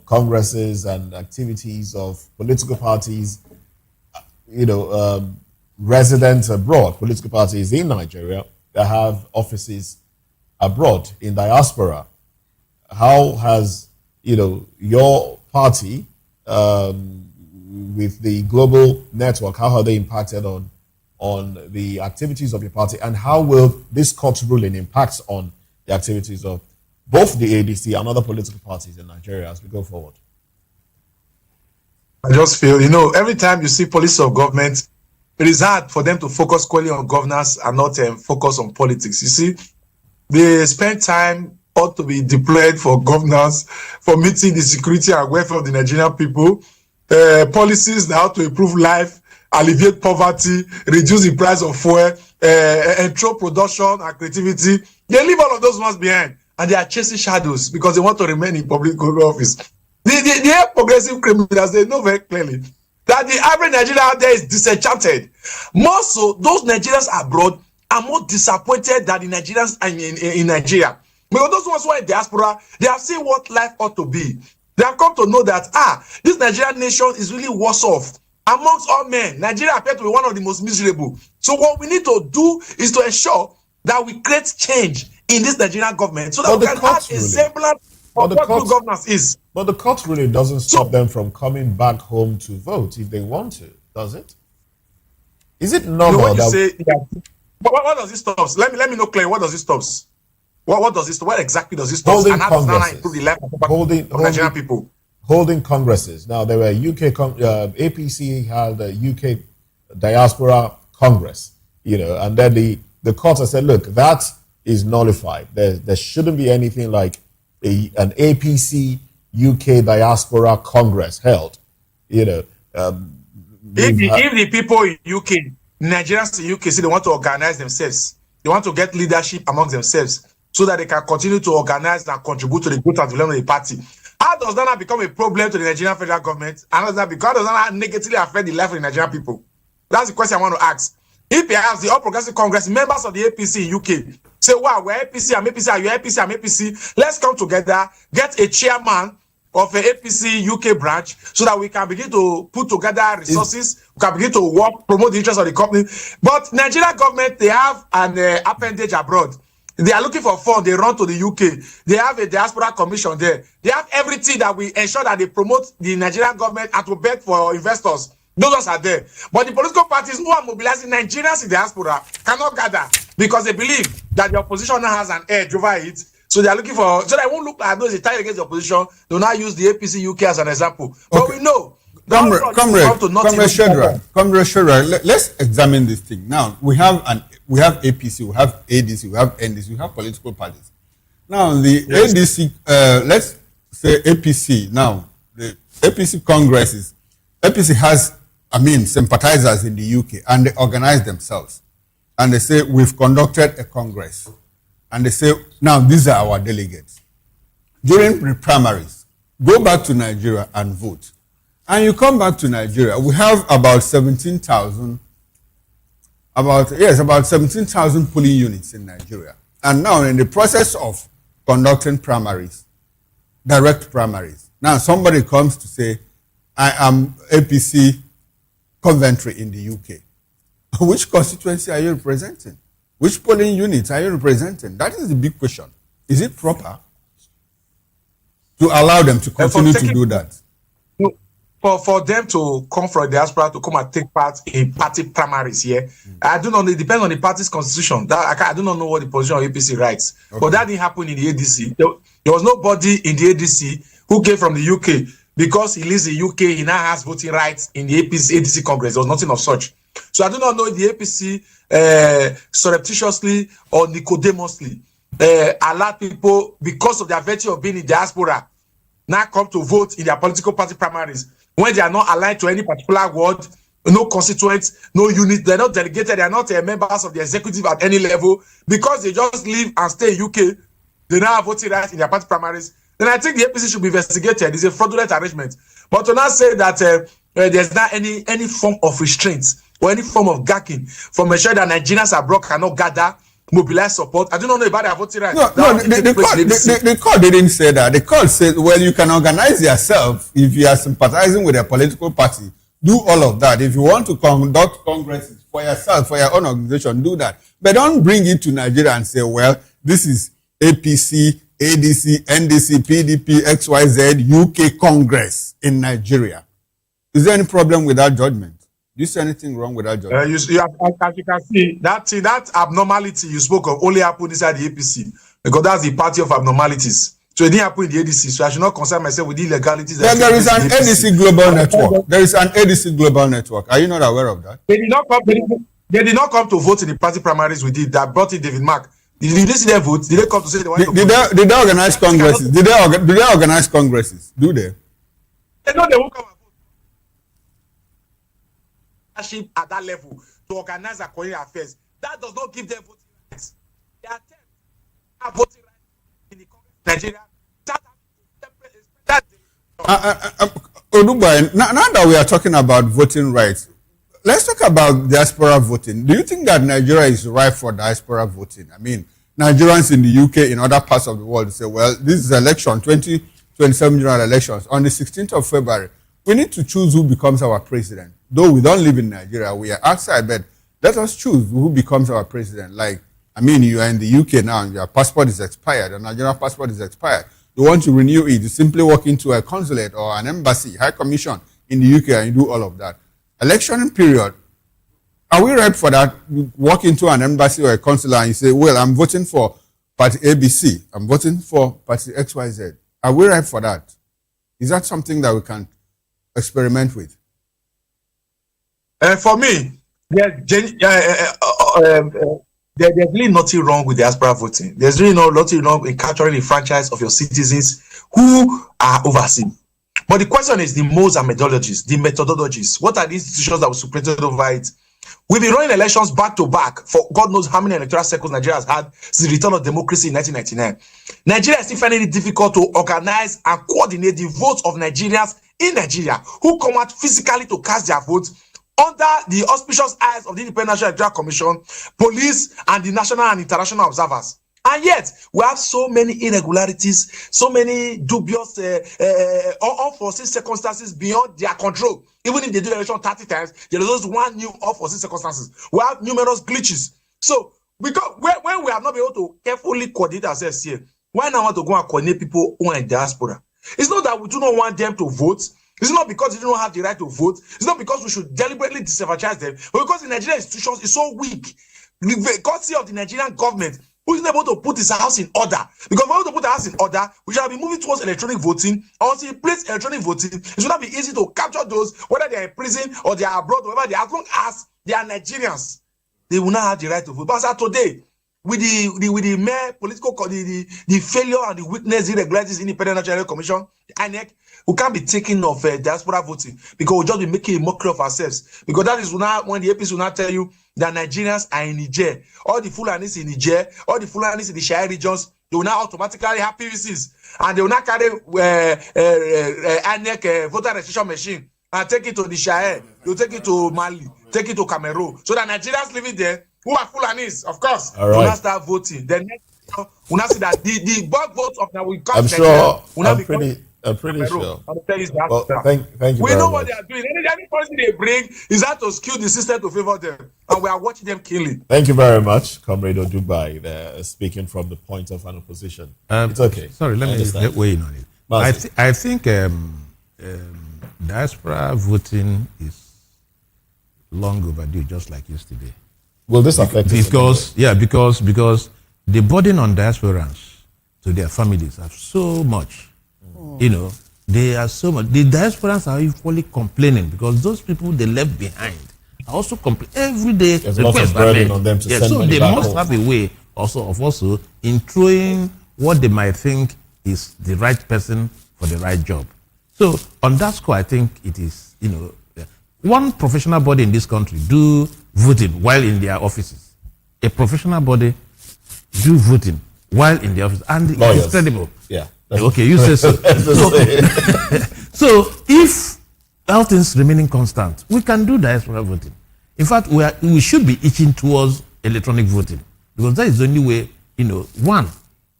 congresses and activities of political parties, residents abroad, political parties in Nigeria that have offices abroad in diaspora? How has, your party with the global network, how have they impacted on the activities of your party, and how will this court ruling impact on the activities of both the ADC and other political parties in Nigeria as we go forward? I just feel, every time you see policies of government, it is hard for them to focus squarely on governance and not focus on politics. You see, they spend time ought to be deployed for governance, for meeting the security and welfare of the Nigerian people, policies that how to improve life, alleviate poverty, reduce the price of fuel, ensure production and creativity. They leave all of those ones behind, and they are chasing shadows because they want to remain in public office. The progressive criminals, they know very clearly that the average Nigerian out there is disenchanted. More so, those Nigerians abroad are more disappointed than the Nigerians in Nigeria. Because those ones who are in diaspora, they have seen what life ought to be. They have come to know that, this Nigerian nation is really worse off. Amongst all men, Nigeria appears to be one of the most miserable. So what we need to do is to ensure that we create change in this Nigerian government so that we can have a semblance of what good governance is. But the court really doesn't stop them from coming back home to vote if they want to, does it? Is it normal what does it stop? Let me know clearly. What does it stop? What does this? What exactly does this stop? Holding and how does that improve the life of Nigerian people? Holding congresses. Now there were APC had a UK Diaspora Congress, and then the court has said, look, that is nullified. There shouldn't be anything like an APC UK Diaspora Congress held. If the people in UK, Nigerians in UK, say they want to organize themselves, they want to get leadership amongst themselves so that they can continue to organize and contribute to the growth and development of the party. How does that not become a problem to the Nigerian federal government? And how does that negatively affect the life of the Nigerian people? That's the question I want to ask. If perhaps the All Progressive Congress, members of the APC in UK, say, wow, we're APC, I'm APC, are you APC, I'm APC, let's come together, get a chairman of the APC UK branch so that we can begin to put together resources, we can begin to work, promote the interests of the company. But Nigerian government, they have an appendage abroad. They are looking for funds, they run to the UK. They have a diaspora commission there. They have everything that we ensure that they promote the Nigerian government and to beg for investors. Those ones are there. But the political parties who are mobilizing Nigerians in diaspora cannot gather because they believe that the opposition now has an edge over it. So they are looking for, so they won't look at those attacking against the opposition. They will not use the APC UK as an example. But we know. Comrade Shadrach, let's examine this thing. Now, we have APC, we have ADC, we have NDC, we have political parties. Now, the ADC, let's say APC, now, the APC congresses, APC has, sympathizers in the UK, and they organize themselves. And they say, we've conducted a congress. And they say, now, these are our delegates. During the primaries, go back to Nigeria and vote. And you come back to Nigeria, we have about 17,000 polling units in Nigeria. And now in the process of conducting primaries, direct primaries, now somebody comes to say, I am APC Coventry in the UK. Which constituency are you representing? Which polling units are you representing? That is the big question. Is it proper to allow them to continue to do that? For them to come from the diaspora to come and take part in party primaries here, I do not know. It depends on the party's constitution. I do not know what the position of APC writes. Okay. But that didn't happen in the ADC. There was nobody in the ADC who came from the UK because he lives in the UK. He now has voting rights in the ADC Congress. There was nothing of such. So I do not know if the APC surreptitiously or nicodemously allowed people, because of their virtue of being in diaspora, now come to vote in their political party primaries when they are not aligned to any particular ward, no constituents, no unit, they're not delegated, they're not members of the executive at any level, because they just live and stay in UK, they now have voting rights in their party primaries. Then I think the APC should be investigated. It's a fraudulent arrangement. But to not say that there's not any form of restraint or any form of gacking from ensuring that Nigerians abroad cannot gather, mobilize support. I do not know about their voting rights. The court didn't say that. The court said, well, you can organize yourself if you are sympathizing with a political party. Do all of that. If you want to conduct congresses for yourself, for your own organization, do that. But don't bring it to Nigeria and say, well, this is APC, ADC, NDC, PDP, XYZ, UK Congress in Nigeria. Is there any problem with that judgment? Do you see anything wrong with that judgment? As you can see, that abnormality you spoke of only happened inside the APC, because that's the party of abnormalities. So it didn't happen in the ADC. So I should not concern myself with the illegalities. There is an ADC global network. There is an ADC global network. Are you not aware of that? They did not come to vote in the party primaries we did. That brought in David Mark. Did you see their vote? Did they come to say they want to vote? Did they organize congresses? Do they organize congresses? Do they? They know they won't come and vote at that level to organize their career affairs. That does not give them voting rights. They are voting rights in the Congress of Nigeria. Odubai, now that we are talking about voting rights, let's talk about diaspora voting. Do you think that Nigeria is ripe for diaspora voting? I mean, Nigerians in the UK, in other parts of the world, say, well, this is election, 2027 general elections. On the 16th of February, we need to choose who becomes our president. Though we don't live in Nigeria, we are outside, but let us choose who becomes our president. Like, I mean, you are in the UK now, and your passport is expired, your Nigerian passport is expired. You want to renew it, you simply walk into a consulate or an embassy, high commission in the UK, and you do all of that. Election period, are we ripe for that? You walk into an embassy or a consulate and you say, well, I'm voting for party ABC. I'm voting for party XYZ. Are we ripe for that? Is that something that we can experiment with? For me, there's really nothing wrong with diaspora voting. There's really nothing wrong in capturing the franchise of your citizens who are overseas. But the question is the modes and methodologies, the methodologies. What are the institutions that were supported over it? We've been running elections back to back for God knows how many electoral cycles Nigeria has had since the return of democracy in 1999. Nigeria is still finding it difficult to organize and coordinate the votes of Nigerians in Nigeria who come out physically to cast their votes under the auspicious eyes of the Independent National Electoral Commission, police, and the national and international observers. And yet, we have so many irregularities, so many dubious, unforeseen circumstances beyond their control. Even if they do election 30 times, there is just one new unforeseen circumstances. We have numerous glitches. So, because when we have not been able to carefully coordinate ourselves here, why not want to go and coordinate people who are in diaspora? It's not that we do not want them to vote. It's not because they don't have the right to vote. It's not because we should deliberately disenfranchise them, but because the Nigerian institutions is so weak. The courtesy of the Nigerian government, who is able to put his house in order. Because when we put our house in order, we shall be moving towards electronic voting. Once we place electronic voting, it should not be easy to capture those, whether they are in prison or they are abroad, wherever they are, as long as they are Nigerians. They will not have the right to vote. But as today, with the mere political, the failure and the weakness, the irregularities, Independent National Commission, INEC, we can't be taking of diaspora voting because we'll just be making a mockery of ourselves. Because that is when the APC will not tell you that Nigerians are in Niger. All the Fulanis in Niger, all the Fulanis in the Shire regions, they will now automatically have PVCs. And they will not carry INEC voter registration machine and take it to the Shire. They will take it to Mali, take it to Cameroon. So that Nigerians living there, who are Fulanis, of course, will not start voting. Then we'll not see that the bulk votes of now will come. I'm sure. I'm pretty sure. Well, thank you. We very know much. what they are doing. Any policy they bring is that to skew the system to favor them, and we are watching them killing. Thank you very much, Comrade Odubai, speaking from the point of an opposition. It's okay. Sorry, let me weigh in on it. I think diaspora voting is long overdue, just like yesterday. Will this affect because the burden on diasporans to their families are so much. You know, they are so much. The diasporans are equally complaining because those people they left behind are also complaining every day. There's lots of burden on them to send so money they back must home. have a way also in throwing what they might think is the right person for the right job. So on that score, I think it is, one professional body in this country do voting while in their offices. A professional body do voting while in the office, and it's credible. Yeah. Okay, you say so. So if all things remaining constant, we can do diaspora voting. In fact, we should be itching towards electronic voting because that is the only way, one,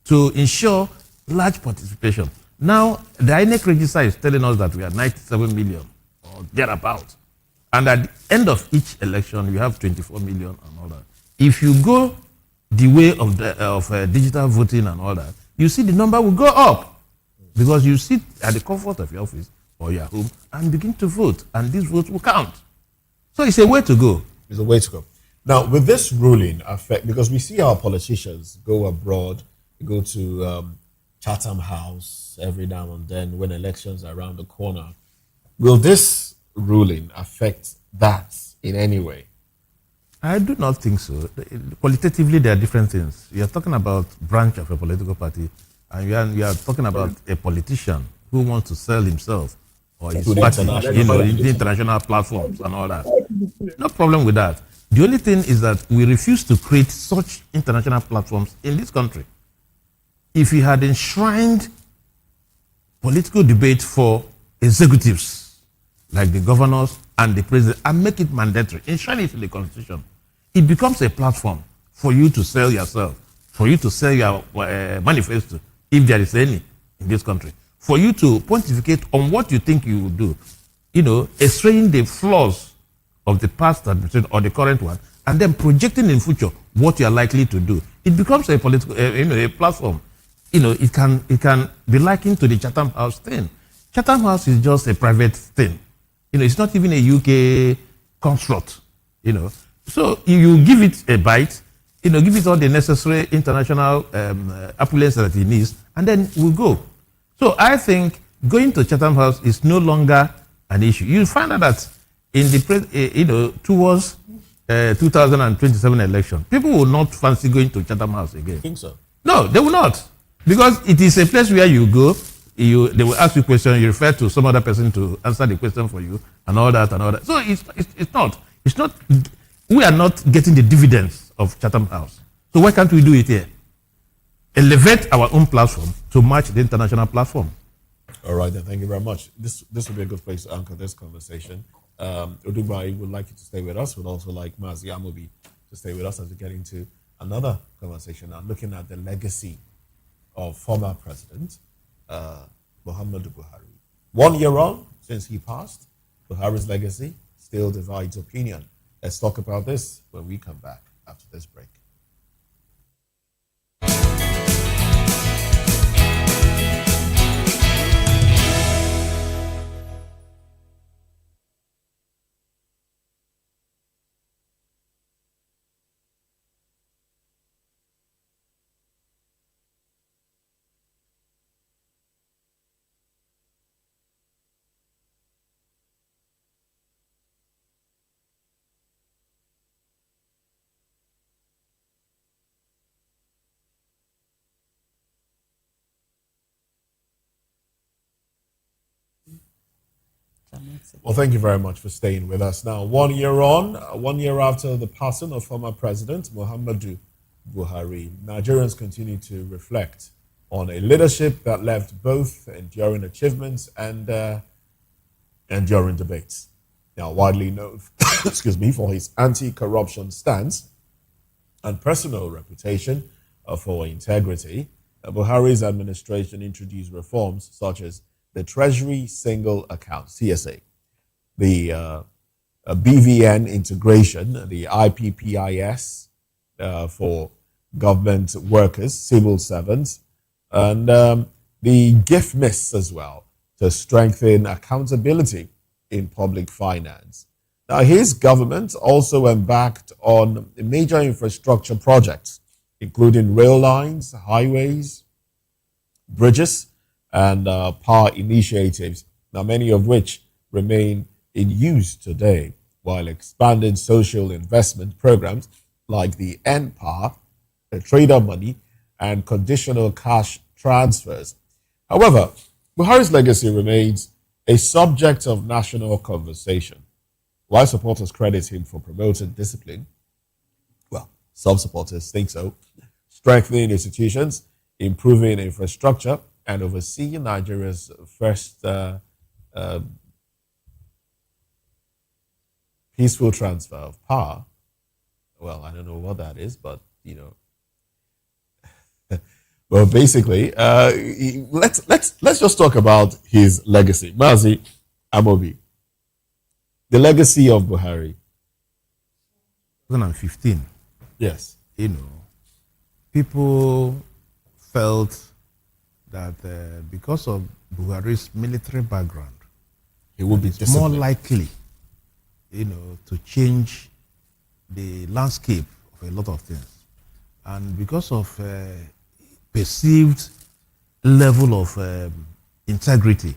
to ensure large participation. Now, the INEC register is telling us that we are 97 million or thereabout. And at the end of each election, you have 24 million and all that. If you go the way of digital voting and all that, you see the number will go up because you sit at the comfort of your office or your home and begin to vote, and these votes will count. So it's a way to go. It's a way to go. Now, with this ruling because we see our politicians go abroad, go to Chatham House every now and then when elections are around the corner. Will this ruling affect that in any way? I do not think so. Qualitatively, there are different things. You are talking about branch of a political party, and you are talking about a politician who wants to sell himself or his party, in the international platforms and all that. No problem with that. The only thing is that we refuse to create such international platforms in this country. If we had enshrined political debate for executives, like the governors and the president and make it mandatory, enshrine it in the constitution, it becomes a platform for you to sell yourself, for you to sell your manifesto, if there is any in this country, for you to pontificate on what you think you will do, extraying the flaws of the past administration or the current one, and then projecting in future what you are likely to do. It becomes a political, a platform. It can be likened to the Chatham House thing. Chatham House is just a private thing. It's not even a UK construct. So you give it a bite, give it all the necessary international appellants that it needs, and then we'll go. So I think going to Chatham House is no longer an issue. You'll find out that in the towards 2027 election, people will not fancy going to Chatham House again. I think so. No, they will not, because it is a place where you go. They will ask you questions. You refer to some other person to answer the question for you, and all that and all that. So it's not. We are not getting the dividends of Chatham House. So why can't we do it here? Elevate our own platform to match the international platform. All right, then. Thank you very much. This will be a good place to anchor this conversation. Odugbai would like you to stay with us. Would also like Mazi Amobi to stay with us as we get into another conversation now, looking at the legacy of former President Muhammadu Buhari. 1 year on since he passed, Buhari's legacy still divides opinion. Let's talk about this when we come back after this break. Well, thank you very much for staying with us. Now, 1 year on, 1 year after the passing of former President Muhammadu Buhari, Nigerians continue to reflect on a leadership that left both enduring achievements and enduring debates. Now, widely known, for his anti-corruption stance and personal reputation for integrity, Buhari's administration introduced reforms such as the Treasury Single Account, CSA, the BVN integration, the IPPIS for government workers, civil servants, and the gift miss as well to strengthen accountability in public finance. Now, his government also embarked on major infrastructure projects, including rail lines, highways, bridges, and power initiatives, now many of which remain in use today, while expanding social investment programs like the NPAR, the trader money, and conditional cash transfers. However, Buhari's legacy remains a subject of national conversation. While supporters credit him for promoting discipline, well, some supporters think so, strengthening institutions, improving infrastructure, and overseeing Nigeria's first peaceful transfer of power. Well, I don't know what that is, but well, basically, let's just talk about his legacy. Mazi Amobi, the legacy of Buhari. 2015. Yes. People felt that because of Buhari's military background, he would be more likely, to change the landscape of a lot of things. And because of perceived level of integrity,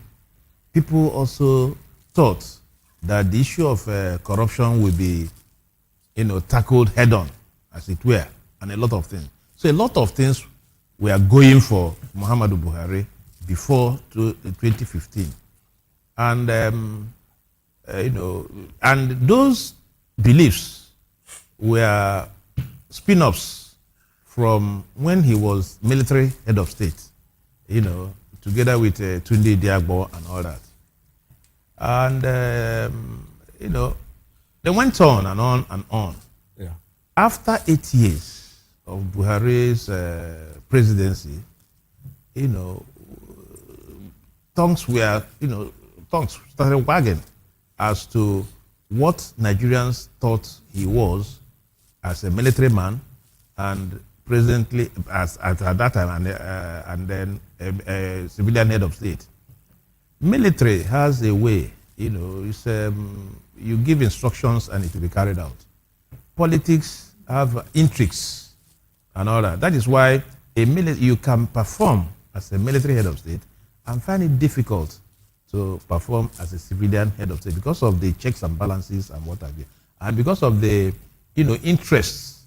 people also thought that the issue of corruption would be, tackled head on, as it were, and a lot of things. So a lot of things were going for Muhammadu Buhari before 2015. And, and those beliefs were spin-offs from when he was military head of state, together with Tunde Diagbo and all that. And you know, they went on and on and on. Yeah. After 8 years of Buhari's presidency, you know, tongues started wagging as to what Nigerians thought he was as a military man, and presently at that time, and then a civilian head of state. Military has a way, you know, it's, you give instructions and it will be carried out. Politics have intrigues and all that. That is why you can perform as a military head of state and find it difficult to perform as a civilian head of state because of the checks and balances and what have you, and because of the, you know, interests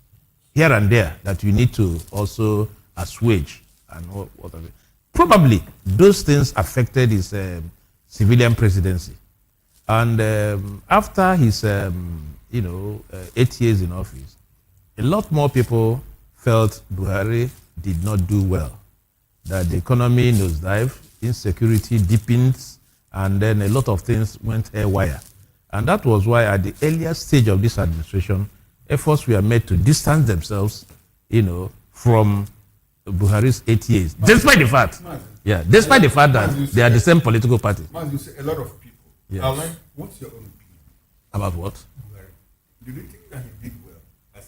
here and there that you need to also assuage and what have you. Probably those things affected his civilian presidency, and after his 8 years in office, a lot more people felt Buhari did not do well, that the economy nosedive, insecurity deepens, and then a lot of things went haywire. And that was why at the earlier stage of this administration, efforts were made to distance themselves, you know, from Buhari's 8 years, despite the fact, despite the fact that they are the same political party. You say a lot of people. Yes. Alan, what's your own opinion? About what? Do you think that he did well as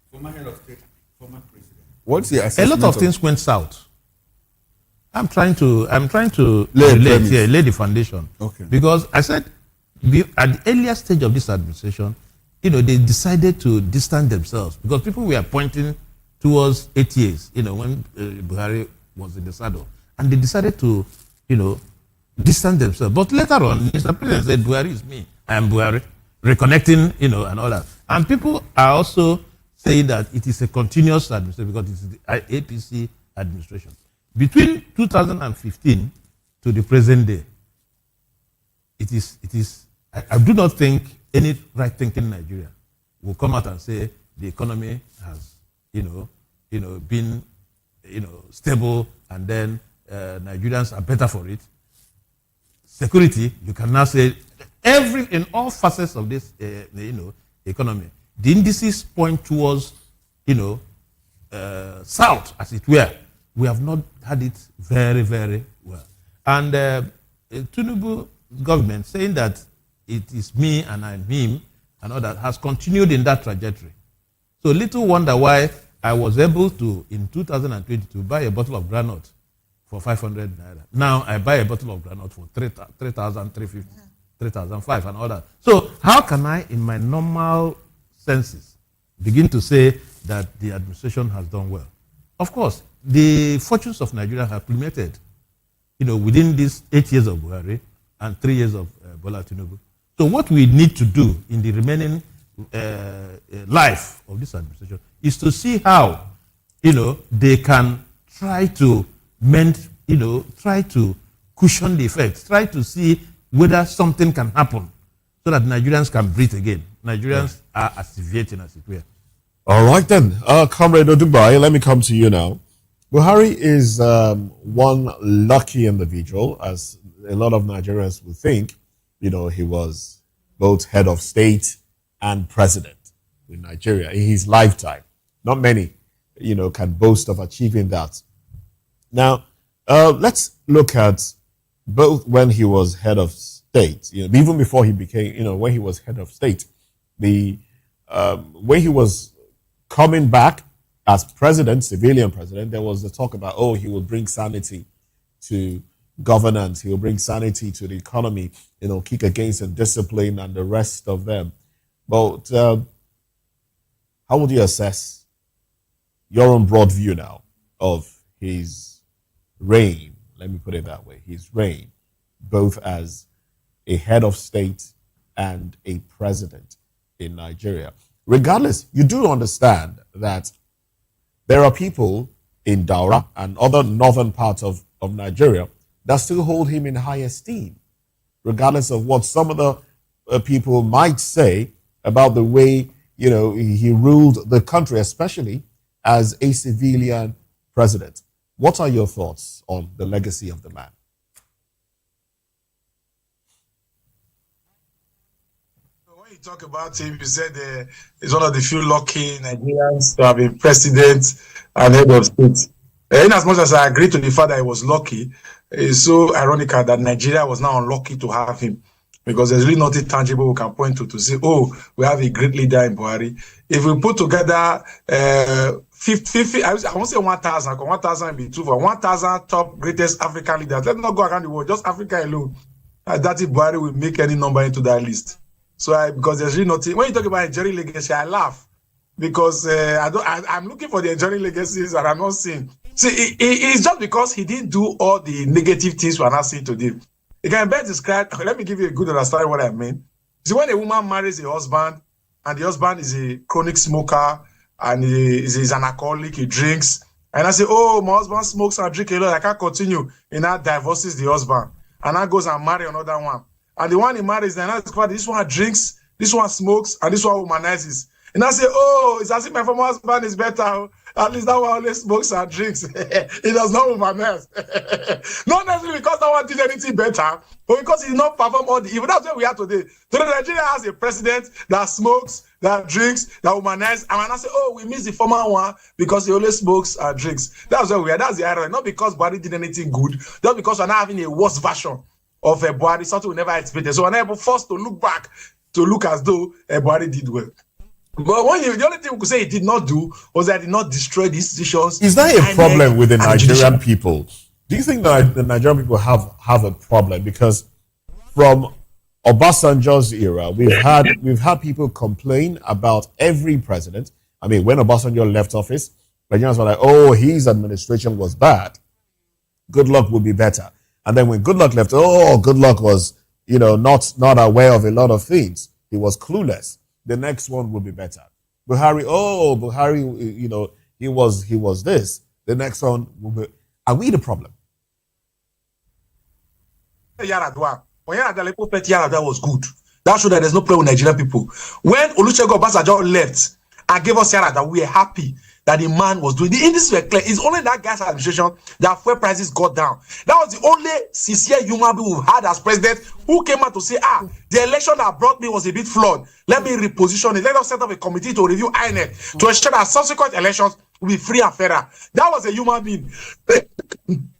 former head of state, former president? What's your assessment? A lot of things went south. I'm trying to lay the foundation. Okay. Because I said at the earlier stage of this administration, you know, they decided to distance themselves because people were pointing towards 8 years, you know, when Buhari was in the saddle, and they decided to, you know, distance themselves. But later on, Mr. President said, Buhari is me. I am Buhari. Reconnecting, you know, and all that. And people are also saying that it is a continuous administration because it is the APC administration. Between 2015 to the present day, I do not think any right-thinking Nigeria will come out and say the economy has, been, stable, and then Nigerians are better for it. Security, you can now say in all facets of this, economy, the indices point towards, south, as it were. We have not had it very, very well. And Tinubu government saying that it is me and I'm him and all that has continued in that trajectory. So little wonder why I was able to, in 2022, buy a bottle of granite for 500 naira. Now I buy a bottle of granite for 3,350, 3,500 and all that. So how can I, in my normal senses, begin to say that the administration has done well? Of course, the fortunes of Nigeria have plummeted, within these 8 years of Buhari and 3 years of Bola Tinubu. So what we need to do in the remaining life of this administration is to see how, they can try to mend, try to cushion the effects, try to see whether something can happen so that Nigerians can breathe again. Nigerians are activating, as it were. All right then, Comrade Odubai, let me come to you now. Buhari is one lucky individual, as a lot of Nigerians would think. He was both head of state and president in Nigeria in his lifetime. Not many, can boast of achieving that. Now, let's look at both when he was head of state, even before he became, when he was head of state, when he was coming back as president, civilian president, there was the talk about, he will bring sanity to governance, he will bring sanity to the economy, kick against indiscipline and the rest of them. But how would you assess your own broad view now of his reign? Let me put it that way, his reign, both as a head of state and a president in Nigeria. Regardless, you do understand that there are people in Daura and other northern parts of Nigeria that still hold him in high esteem, regardless of what some of the people might say about the way, he ruled the country, especially as a civilian president. What are your thoughts on the legacy of the man? So you talk about him, you said he's one of the few lucky Nigerians to have been president and head of state. In as much as I agree to the fact that he was lucky, it's so ironical that Nigeria was now unlucky to have him, because there's really nothing tangible we can point to say, oh, we have a great leader in Buhari. If we put together 50, I won't say 1,000, 1,000 be true, for 1,000 top greatest African leaders, let's not go around the world, just Africa alone. That if Buhari will make any number into that list. So because there's really nothing. When you talk about enduring legacy, I laugh because I'm looking for the enduring legacies that I'm not seeing. See, it's just because he didn't do all the negative things we are not seeing today. It can best describe. Let me give you a good understanding of what I mean. See, when a woman marries a husband and the husband is a chronic smoker and he's an alcoholic, he drinks, and I say, oh, my husband smokes and drinks a lot, I can't continue. And that divorces the husband. And that goes and marry another one. And the one he marries, then this one drinks, this one smokes, and this one womanizes. And I say, oh, it's as if my former husband is better. At least that one always smokes and drinks. He does not womanize. Not necessarily because that one did anything better, but because he did not perform all the evil. That's where we are today. Today, Nigeria has a president that smokes, that drinks, that womanizes. And when I say, oh, we miss the former one because he always smokes and drinks. That's where we are. That's the irony. Not because Buhari did anything good, just because we're not having a worse version of a Buhari, something we never expected. So we're not forced to look back to look as though a Buhari did well. But the only thing we could say he did not do was that he did not destroy the institutions. Is that a problem with the Nigerian people? Do you think that the Nigerian people have a problem? Because from Obasanjo's era, we've had people complain about every president. I mean, when Obasanjo left office, Nigerians were like, oh, his administration was bad. Good luck would be better. And then when Good Luck left, oh, Good Luck was, not aware of a lot of things. He was clueless. The next one will be better. Buhari, he was this. The next one will be. Are we the problem? Yaradua was good. That showed that there's no problem with Nigerian people. When Olusegun Obasanjo left and gave us Yaradua, we were happy that the man was doing. The indices were clear. It's only that guy's administration that fuel prices got down. That was the only sincere human being we've had as president who came out to say, the election that brought me was a bit flawed. Let me reposition it. Let us set up a committee to review INEC to ensure that subsequent elections will be free and fairer. That was a human being.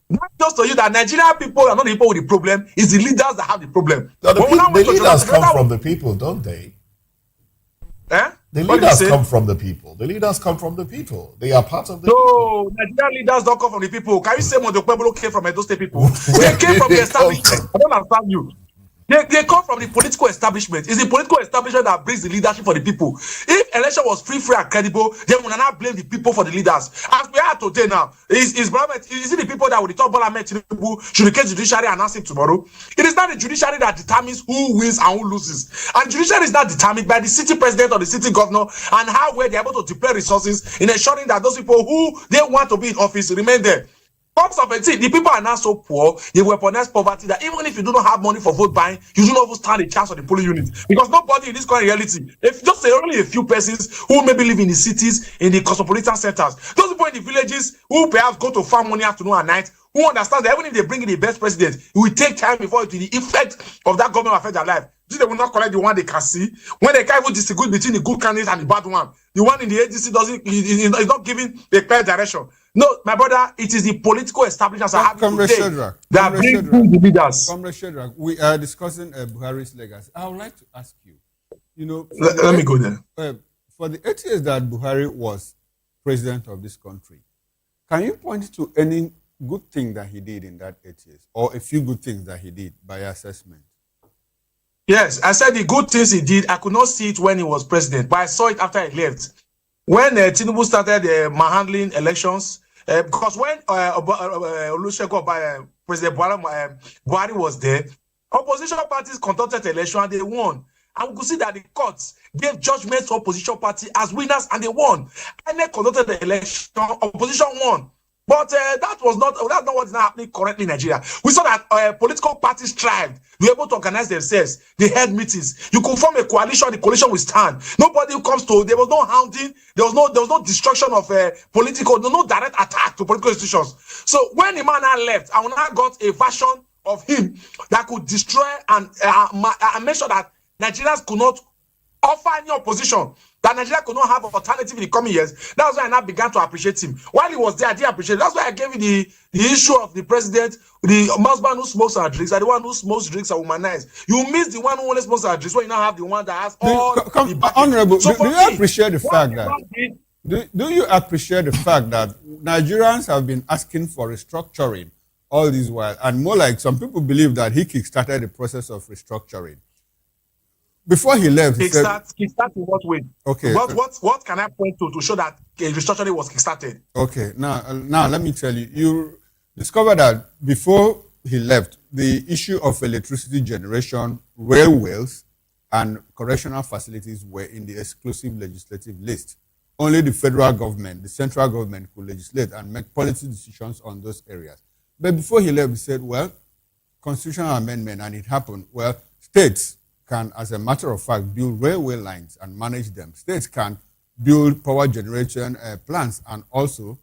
Not just to you that Nigerian people are not the people with the problem, it's the leaders that have the problem. The leaders come from the people, don't they? The leaders come from the people. The leaders come from the people. They are part of the people. No, Nigerian leaders don't come from the people. Can you say Mondo Pueblo came from Edo State people? They came from the establishment. I don't understand you. They come from the political establishment. It's the political establishment that brings the leadership for the people. If election was free and credible, then we will not blame the people for the leaders. As we are today now, is it the people that will return Bola Ahmed Tinubu should the case judiciary announce it tomorrow? It is not the judiciary that determines who wins and who loses. And judiciary is not determined by the city president or the city governor and how well they are able to deploy resources in ensuring that those people who they want to be in office remain there. The people are now so poor, they weaponize poverty that even if you do not have money for vote buying, you do not even stand a chance on the polling unit. Because nobody in this current reality, if just only a few persons who maybe live in the cities, in the cosmopolitan centers, those people in the villages who perhaps go to farm one afternoon and night, who understand that even if they bring in the best president, it will take time before it will the effect of that government affect their life. They will not collect the one they can see. When they can't even distinguish between the good candidate and the bad one, the one in the agency is not giving a clear direction. No, my brother, it is the political establishments that bring the leaders. Comrade Shedrack, we are discussing Buhari's legacy. I would like to ask you, let me go there. For the 8 years that Buhari was president of this country, can you point to any good thing that he did in that 8 years, or a few good things that he did by assessment? Yes, I said the good things he did. I could not see it when he was president, but I saw it after he left. When Tinubu started manhandling elections, because when Olusegun President Buhari was there, opposition parties conducted election and they won. And we could see that the courts gave judgments to opposition party as winners and they won. And they conducted the election, opposition won. But that's not what is now happening currently in Nigeria. We saw that political parties thrived. They were able to organize themselves. They held meetings. You could form a coalition. The coalition will stand. Nobody who comes to. There was no hounding. There was no destruction of political. No direct attack to political institutions. So when the man now left, I now got a version of him that could destroy and make sure that Nigerians could not offer any opposition, that Nigeria could not have an alternative in the coming years. That's why I now began to appreciate him. While he was there, I didn't appreciate him. That's why I gave you the issue of the president, the husband who smokes and drinks, and the one who smokes, drinks, and womanized. You miss the one who only smokes and drinks, when you now have the one that has all the backing. Honorable, So do you appreciate the fact that do you appreciate the fact that Nigerians have been asking for restructuring all this while, and more like some people believe that he kickstarted the process of restructuring? Before he left, he said, kickstart in what way? Okay. What can I point to show that restructuring was kickstarted? Okay. Now let me tell you. You discovered that before he left, the issue of electricity generation, railways, and correctional facilities were in the exclusive legislative list. Only the federal government, the central government, could legislate and make policy decisions on those areas. But before he left, he said, well, constitutional amendment, and it happened. Well, states can, as a matter of fact, build railway lines and manage them. States can build power generation plants and also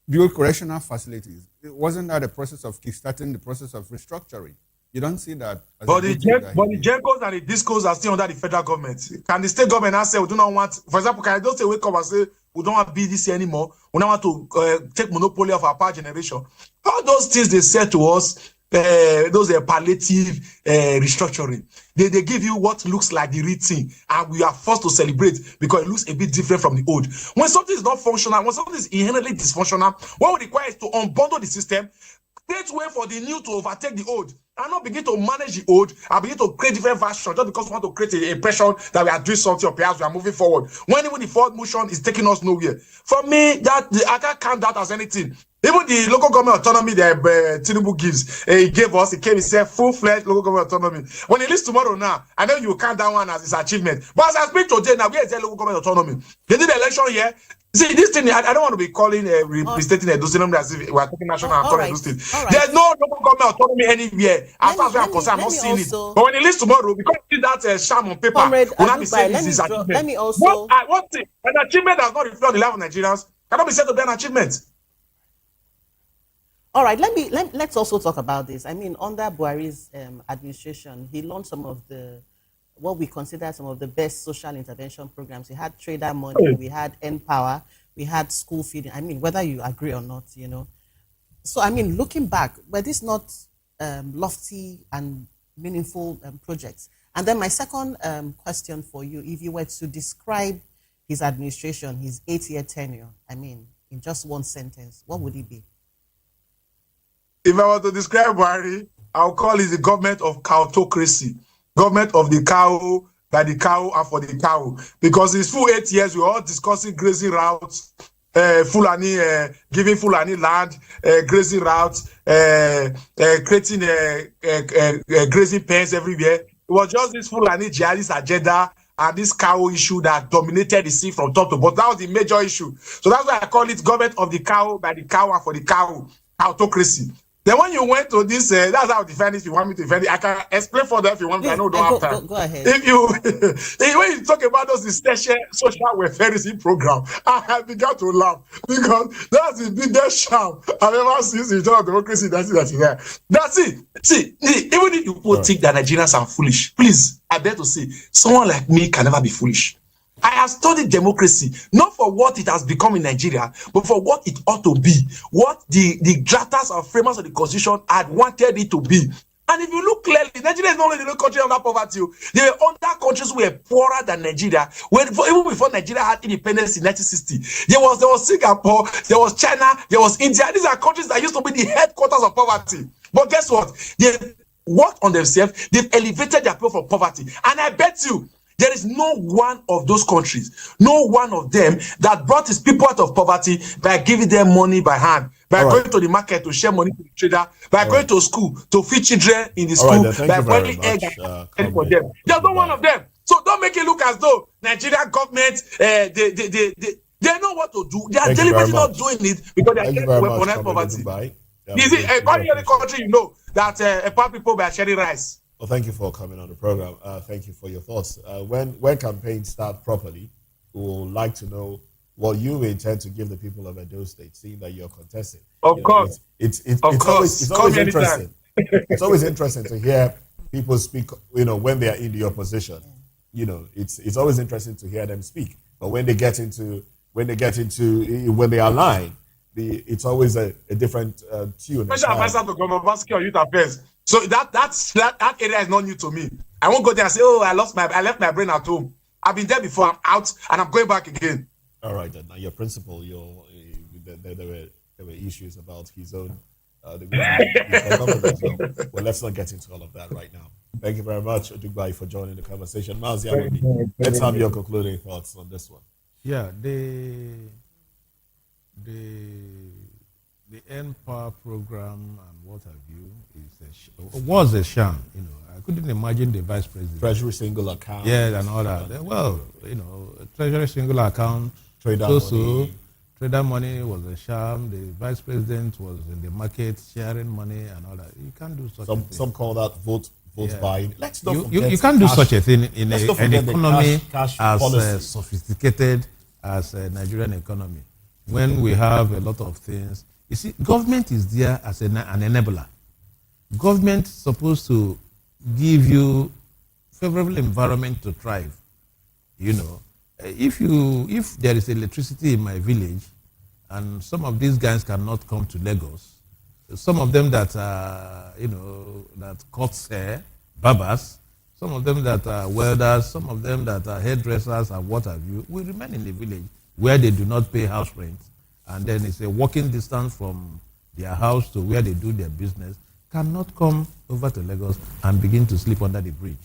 build correctional facilities. It wasn't that a process of kickstarting the process of restructuring? You don't see that. But the GENCOs and the DISCOs are still under the federal government. Can the state government now say, we do not want, for example, can I just say, wake up and say, we don't want BDC anymore, we don't want to take monopoly of our power generation? All those things they said to us, those are palliative restructuring. They give you what looks like the real thing, and we are forced to celebrate because it looks a bit different from the old. When something is not functional, when something is inherently dysfunctional, what we require is to unbundle the system, create way for the new to overtake the old, and not begin to manage the old and begin to create different versions just because we want to create an impression that we are doing something or perhaps we are moving forward. When even the forward motion is taking us nowhere. For me, I can't count that as anything. Even the local government autonomy that Tinubu gives, he gave us, he said full-fledged local government autonomy. When he leaves tomorrow now, I know you count that one as his achievement. But as I speak today now, where is the local government autonomy? They did the election here. See, this thing, I don't want to be calling, restating Edo State as if we are talking national and calling Edo State. There's no local government autonomy anywhere. As far as I'm concerned, I'm not seeing it. But when he leaves tomorrow, because he that sham on paper, will not be saying this is achievement. Let me also... One thing, an achievement does not reflect the life of Nigerians, cannot be said to be an achievement. All right, let's also talk about this. I mean, under Buhari's administration, he launched some of what we consider some of the best social intervention programs. We had trader money, we had Empower, we had school feeding. I mean, whether you agree or not, you know. So, I mean, looking back, were these not lofty and meaningful projects? And then my second question for you, if you were to describe his administration, his 8-year tenure, I mean, in just one sentence, what would it be? If I were to describe Buhari, I'll call it the government of cowtocracy. Government of the cow, by the cow, and for the cow. Because his full 8 years, we were all discussing grazing routes, giving Fulani land, grazing routes, creating grazing pens everywhere. It was just this Fulani jihadist agenda and this cow issue that dominated the scene from top to bottom. That was the major issue. So that's why I call it government of the cow, by the cow, and for the cow, autocracy. Then when you went to this, that's how I defend it. If you want me to defend it, I can explain for them if you want me. I know don't have time. Go ahead. If you, when you talk about those social welfareism program, I began to laugh because that's the biggest sham I've ever seen in terms of democracy. That's it. That's it. See, even if you think that Nigerians are foolish, please, I dare to say, someone like me can never be foolish. I have studied democracy, not for what it has become in Nigeria, but for what it ought to be, what the drafters and framers of the constitution had wanted it to be. And if you look clearly, Nigeria is not only the only country under poverty. There were other countries who were poorer than Nigeria. Even before Nigeria had independence in 1960, there was Singapore, there was China, there was India. These are countries that used to be the headquarters of poverty. But guess what? They worked on themselves. They've elevated their people from poverty. And I bet you, there is no one of those countries, no one of them that brought his people out of poverty by giving them money by hand, by going to the market to share money to the trader, by going to school to feed children in the school, by boiling eggs for them. There's no one of them. So don't make it look as though Nigerian government, they know what to do. They are deliberately not doing it because they are trying to weaponize poverty. Is it any other country you know that empower people by sharing rice? Well, thank you for coming on the program. Thank you for your thoughts. When campaigns start properly, we would like to know what you intend to give the people of Edo State, seeing that you're contesting. Of course. It's always interesting. It's always interesting to hear people speak, when they are in the opposition. it's always interesting to hear them speak. But when they align, it's always a different tune. Special advisor to Governor Vasky on Youth Affairs. So that area is not new to me. I won't go there and say, oh, I left my brain at home. I've been there before. I'm out and I'm going back again. All right, then. Now your principal, there were issues about his own. Well, let's not get into all of that right now. Thank you very much, Odugbai, for joining the conversation. Mazi, let's have your concluding thoughts on this one. Yeah, the N-Power program and what have you was a sham. I couldn't imagine the vice president. Treasury single account. Yeah, and all that. Well, Treasury single account. Trader money was a sham. The vice president was in the market sharing money and all that. You can't do such a thing. Some call that vote buying. Let's not forget you can't do such a thing in an economy as sophisticated as a Nigerian economy. When we have a lot of things, you see, government is there as an enabler. Government is supposed to give you favorable environment to thrive. If there is electricity in my village, and some of these guys cannot come to Lagos, some of them that are, that cuts hair, barbers, some of them that are welders, some of them that are hairdressers and what have you, will remain in the village where they do not pay house rent, and then it's a walking distance from their house to where they do their business, cannot come over to Lagos and begin to sleep under the bridge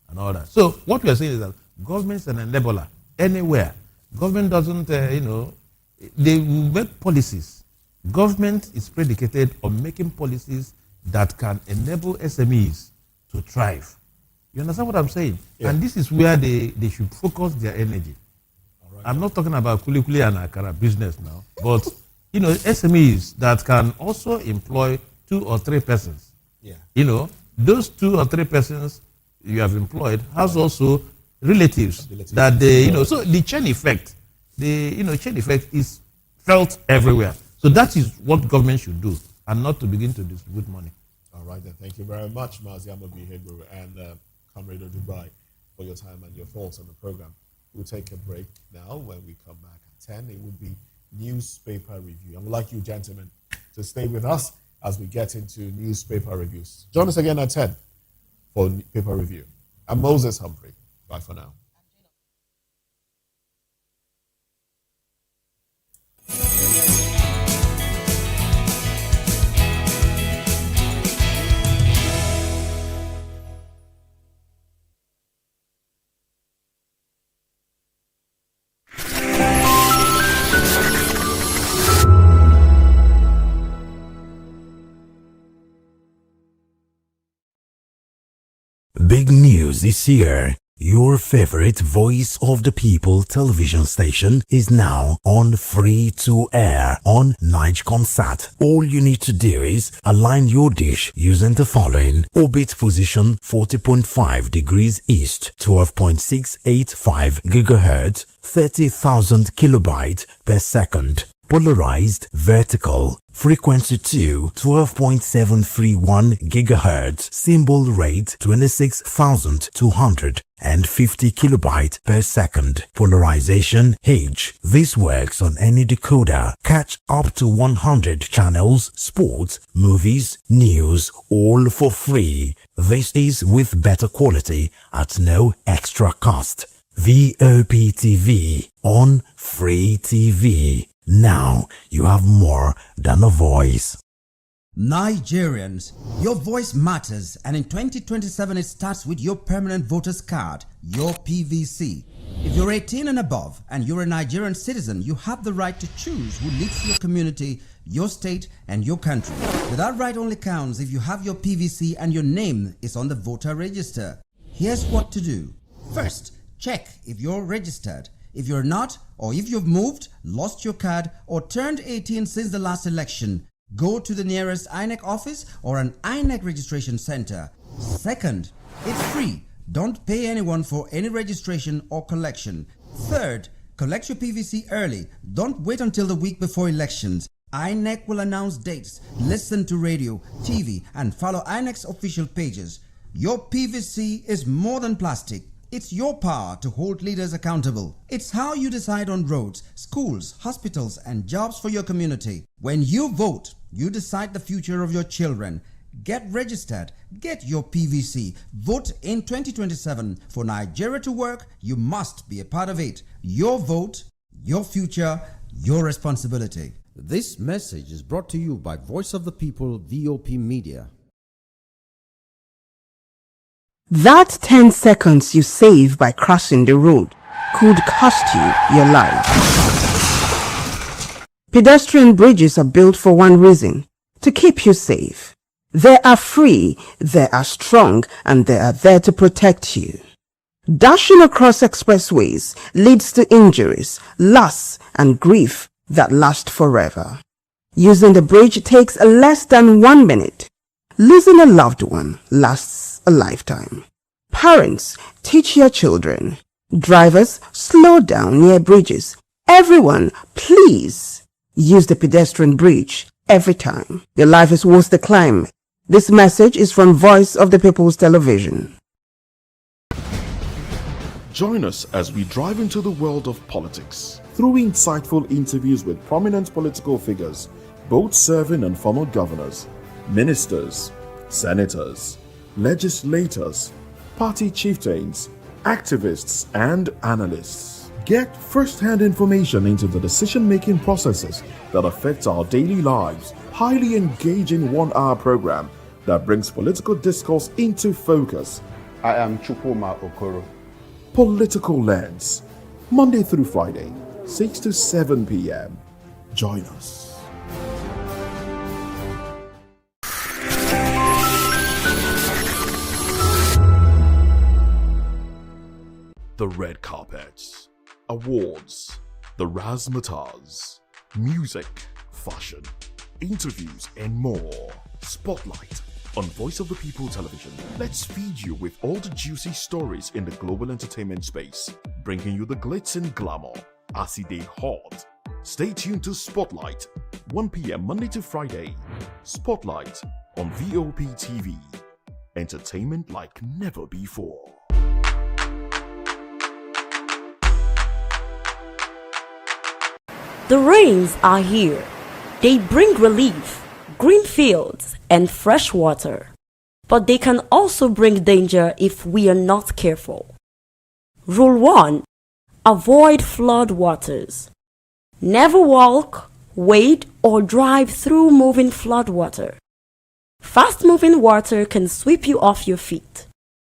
and all that. So what we are saying is that government is an enabler anywhere. Government doesn't, they will make policies. Government is predicated on making policies that can enable SMEs to thrive. You understand what I'm saying? Yeah. And this is where they should focus their energy. Right. I'm not talking about kuli and akara business now, but SMEs that can also employ 2 or 3 persons. Yeah. Those 2 or 3 persons you have employed has also relatives that they, so the chain effect, chain effect is felt everywhere. So that is what government should do, and not to begin to distribute money. All right, then. Thank you very much, Mazi Amobi-Heguru and Comrade Dubai, for your time and your thoughts on the program. We'll take a break now. When we come back at 10, it would be newspaper review. I would like you gentlemen to stay with us as we get into newspaper reviews. Join us again at 10 for paper review. I'm Moses Humphrey. Bye for now. Big news is here. Your favorite Voice of the People television station is now on free to air on Nigecomsat. All you need to do is align your dish using the following: orbit position 40.5 degrees east, 12.685 gigahertz, 30,000 kilobytes per second. Polarized vertical, frequency 2, 12.731 gigahertz, symbol rate 26,250 kilobytes per second. Polarization H. This works on any decoder. Catch up to 100 channels, sports, movies, news, all for free. This is with better quality at no extra cost. Voptv on Free TV. Now you have more than a voice. Nigerians, your voice matters, and in 2027 it starts with your permanent voter's card, your PVC. If you're 18 and above and you're a Nigerian citizen, you have the right to choose who leads your community, your state, and your country. But that right only counts if you have your PVC and your name is on the voter register. Here's what to do. First, check if you're registered. If you're not, or if you've moved, lost your card, or turned 18 since the last election, go to the nearest INEC office or an INEC registration center. Second, it's free. Don't pay anyone for any registration or collection. Third, collect your PVC early. Don't wait until the week before elections. INEC will announce dates. Listen to radio, TV, and follow INEC's official pages. Your PVC is more than plastic. It's your power to hold leaders accountable. It's how you decide on roads, schools, hospitals, and jobs for your community. When you vote, you decide the future of your children. Get registered. Get your PVC. Vote in 2027. For Nigeria to work, you must be a part of it. Your vote, your future, your responsibility. This message is brought to you by Voice of the People, VOP Media. That 10 seconds you save by crossing the road could cost you your life. Pedestrian bridges are built for one reason: to keep you safe. They are free, they are strong, and they are there to protect you. Dashing across expressways leads to injuries, loss, and grief that last forever. Using the bridge takes less than 1 minute. Losing a loved one lasts a lifetime. Parents, teach your children. Drivers, slow down near bridges. Everyone, please use the pedestrian bridge every time. Your life is worth the climb. This message is from Voice of the People's Television. Join us as we drive into the world of politics through insightful interviews with prominent political figures, both serving and former governors, ministers, senators, legislators, party chieftains, activists, and analysts. Get first-hand information into the decision-making processes that affect our daily lives. Highly engaging 1-hour program that brings political discourse into focus. I am Chukwuma Okoro. Political Lens, Monday through Friday, 6 to 7 p.m. Join us. The red carpets, awards, the razzmatazz, music, fashion, interviews, and more. Spotlight on Voice of the People Television. Let's feed you with all the juicy stories in the global entertainment space, bringing you the glitz and glamour as they hot. Stay tuned to Spotlight, 1 p.m. Monday to Friday. Spotlight on Voptv. Entertainment like never before. The rains are here. They bring relief, green fields, and fresh water. But they can also bring danger if we are not careful. Rule 1. Avoid flood waters. Never walk, wade, or drive through moving flood water. Fast-moving water can sweep you off your feet,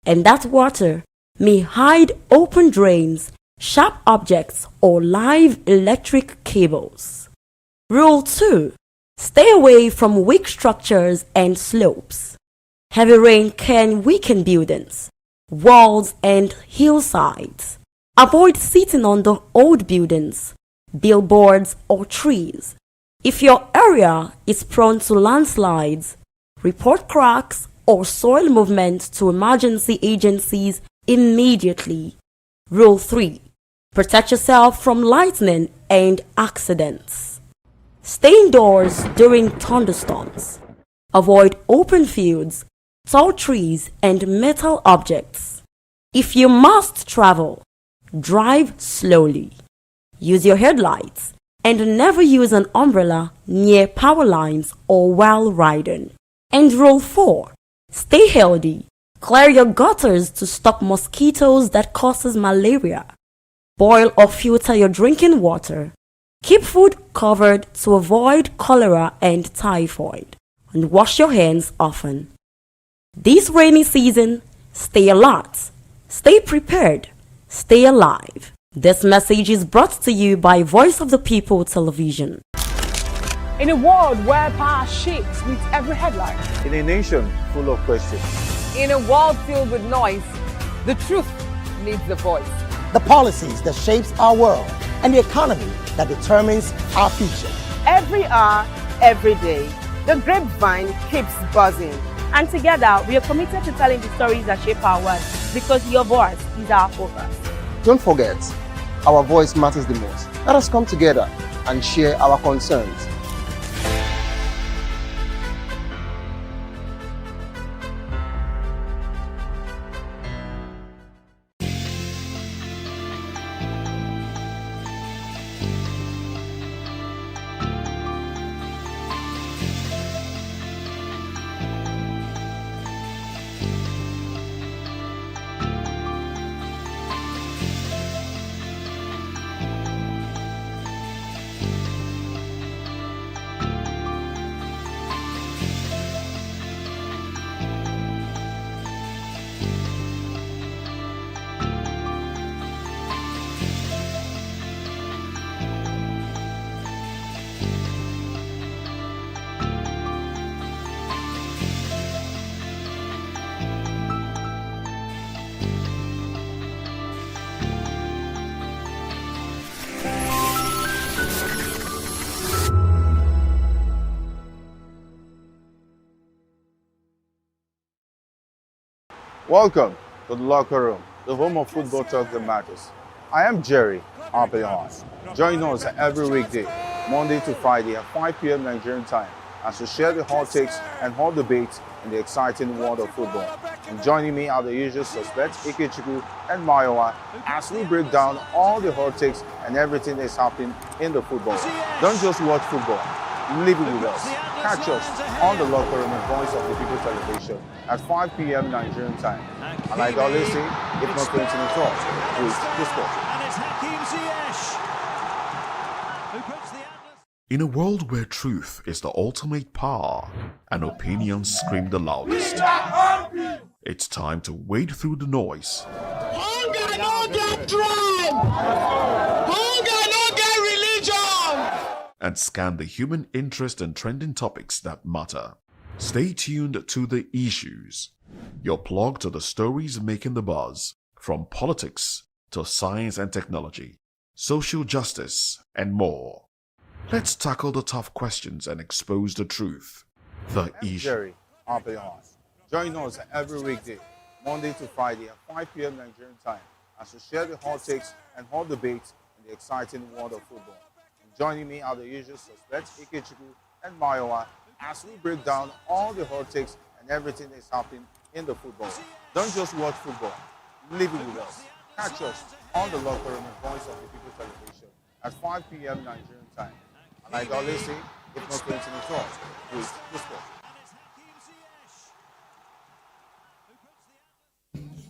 and that water may hide open drains, sharp objects, or live electric cables. Rule 2. Stay away from weak structures and slopes. Heavy rain can weaken buildings, walls, and hillsides. Avoid sitting on the old buildings, billboards, or trees. If your area is prone to landslides, report cracks or soil movement to emergency agencies immediately. Rule 3. Protect yourself from lightning and accidents. Stay indoors during thunderstorms. Avoid open fields, tall trees, and metal objects. If you must travel, drive slowly. Use your headlights and never use an umbrella near power lines or while riding. And Rule 4. Stay healthy. Clear your gutters to stop mosquitoes that causes malaria. Boil or filter your drinking water. Keep food covered to avoid cholera and typhoid. And wash your hands often. This rainy season, stay alert, stay prepared, stay alive. This message is brought to you by Voice of the People Television. In a world where power shakes with every headline. In a nation full of questions. In a world filled with noise, the truth needs a voice. The policies that shapes our world and the economy that determines our future. Every hour, every day, the grapevine keeps buzzing. And together, we are committed to telling the stories that shape our world, because your voice is our focus. Don't forget, our voice matters the most. Let us come together and share our concerns. Welcome to the locker room, the home of football talk that matters. I am Jerry Arpillon. Join us every weekday, Monday to Friday at 5 p.m. Nigerian time, as we share the hot takes and hot debates in the exciting world of football. And joining me are the usual suspects, Ikechukwu and Mayowa, as we break down all the hot takes and everything that's happening in the football. Don't just watch football, live it with us. Catch us on the locker room and Voice of the People television at 5 p.m. Nigerian time. And like I always say, if not going to the talk, please discuss. In a world where truth is the ultimate power and opinions scream the loudest, it's time to wade through the noise. Hunger no get tribe! Hunger no get religion! And scan the human interest and trending topics that matter. Stay tuned to The Issues, your plug to the stories making the buzz, from politics to science and technology, social justice, and more. Let's tackle the tough questions and expose the truth. The Issue. Jerry Arpillon. Join us every weekday, Monday to Friday at 5 p.m. Nigerian time, as we share the hot takes and hot debates in the exciting world of football. And joining me are the usual suspects, Ikechukwu and Mayowa, as we break down all the hot takes and everything that's happening in the football. Don't just watch football, live it with us. Catch us on the locker room and Voice of the People television at 5 p.m. Nigerian time. And like I always say, if not going to the talk, please discuss.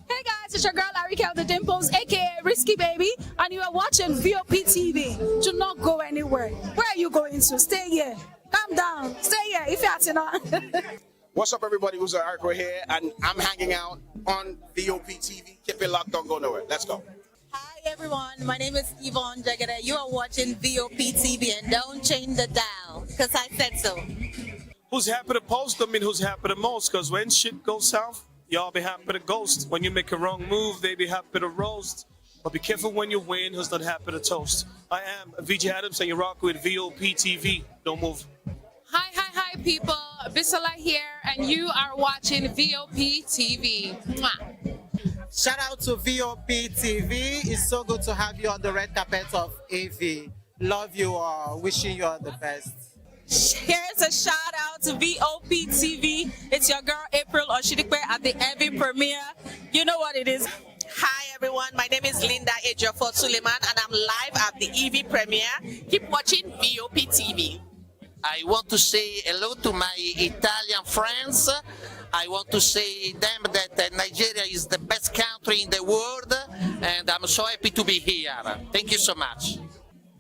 Hey guys, it's your girl Arika of the Dimples, aka Risky Baby, and you are watching Voptv. Do not go anywhere. Where are you going to? Stay here. Calm down. Stay here if you're not. What's up, everybody? Who's Arco here, and I'm hanging out on Voptv. Keep it locked, don't go nowhere. Let's go. Hi everyone, my name is Yvonne Jagade. You are watching Voptv, and don't change the dial, because I said so. Who's happy to post? I mean, who's happy the most? Because when shit goes south, y'all be happy to ghost. When you make a wrong move, they be happy to roast. But be careful when you win, who's not happy to toast. I am VJ Adams, and you rock with Voptv. Don't move. Hi people, Bisola here, and you are watching Voptv. Mwah. Shout out to Voptv. It's so good to have you on the red carpet of AV. Love you all. Wishing you all the best. Here's a shout out to Voptv. It's your girl April Oshidikwe at the AV premiere. You know what it is. Hi everyone, my name is Linda Ejiofor Suleiman, and I'm live at the EV premiere. Keep watching Voptv. I want to say hello to my Italian friends. I want to say them that Nigeria is the best country in the world, and I'm so happy to be here. Thank you so much.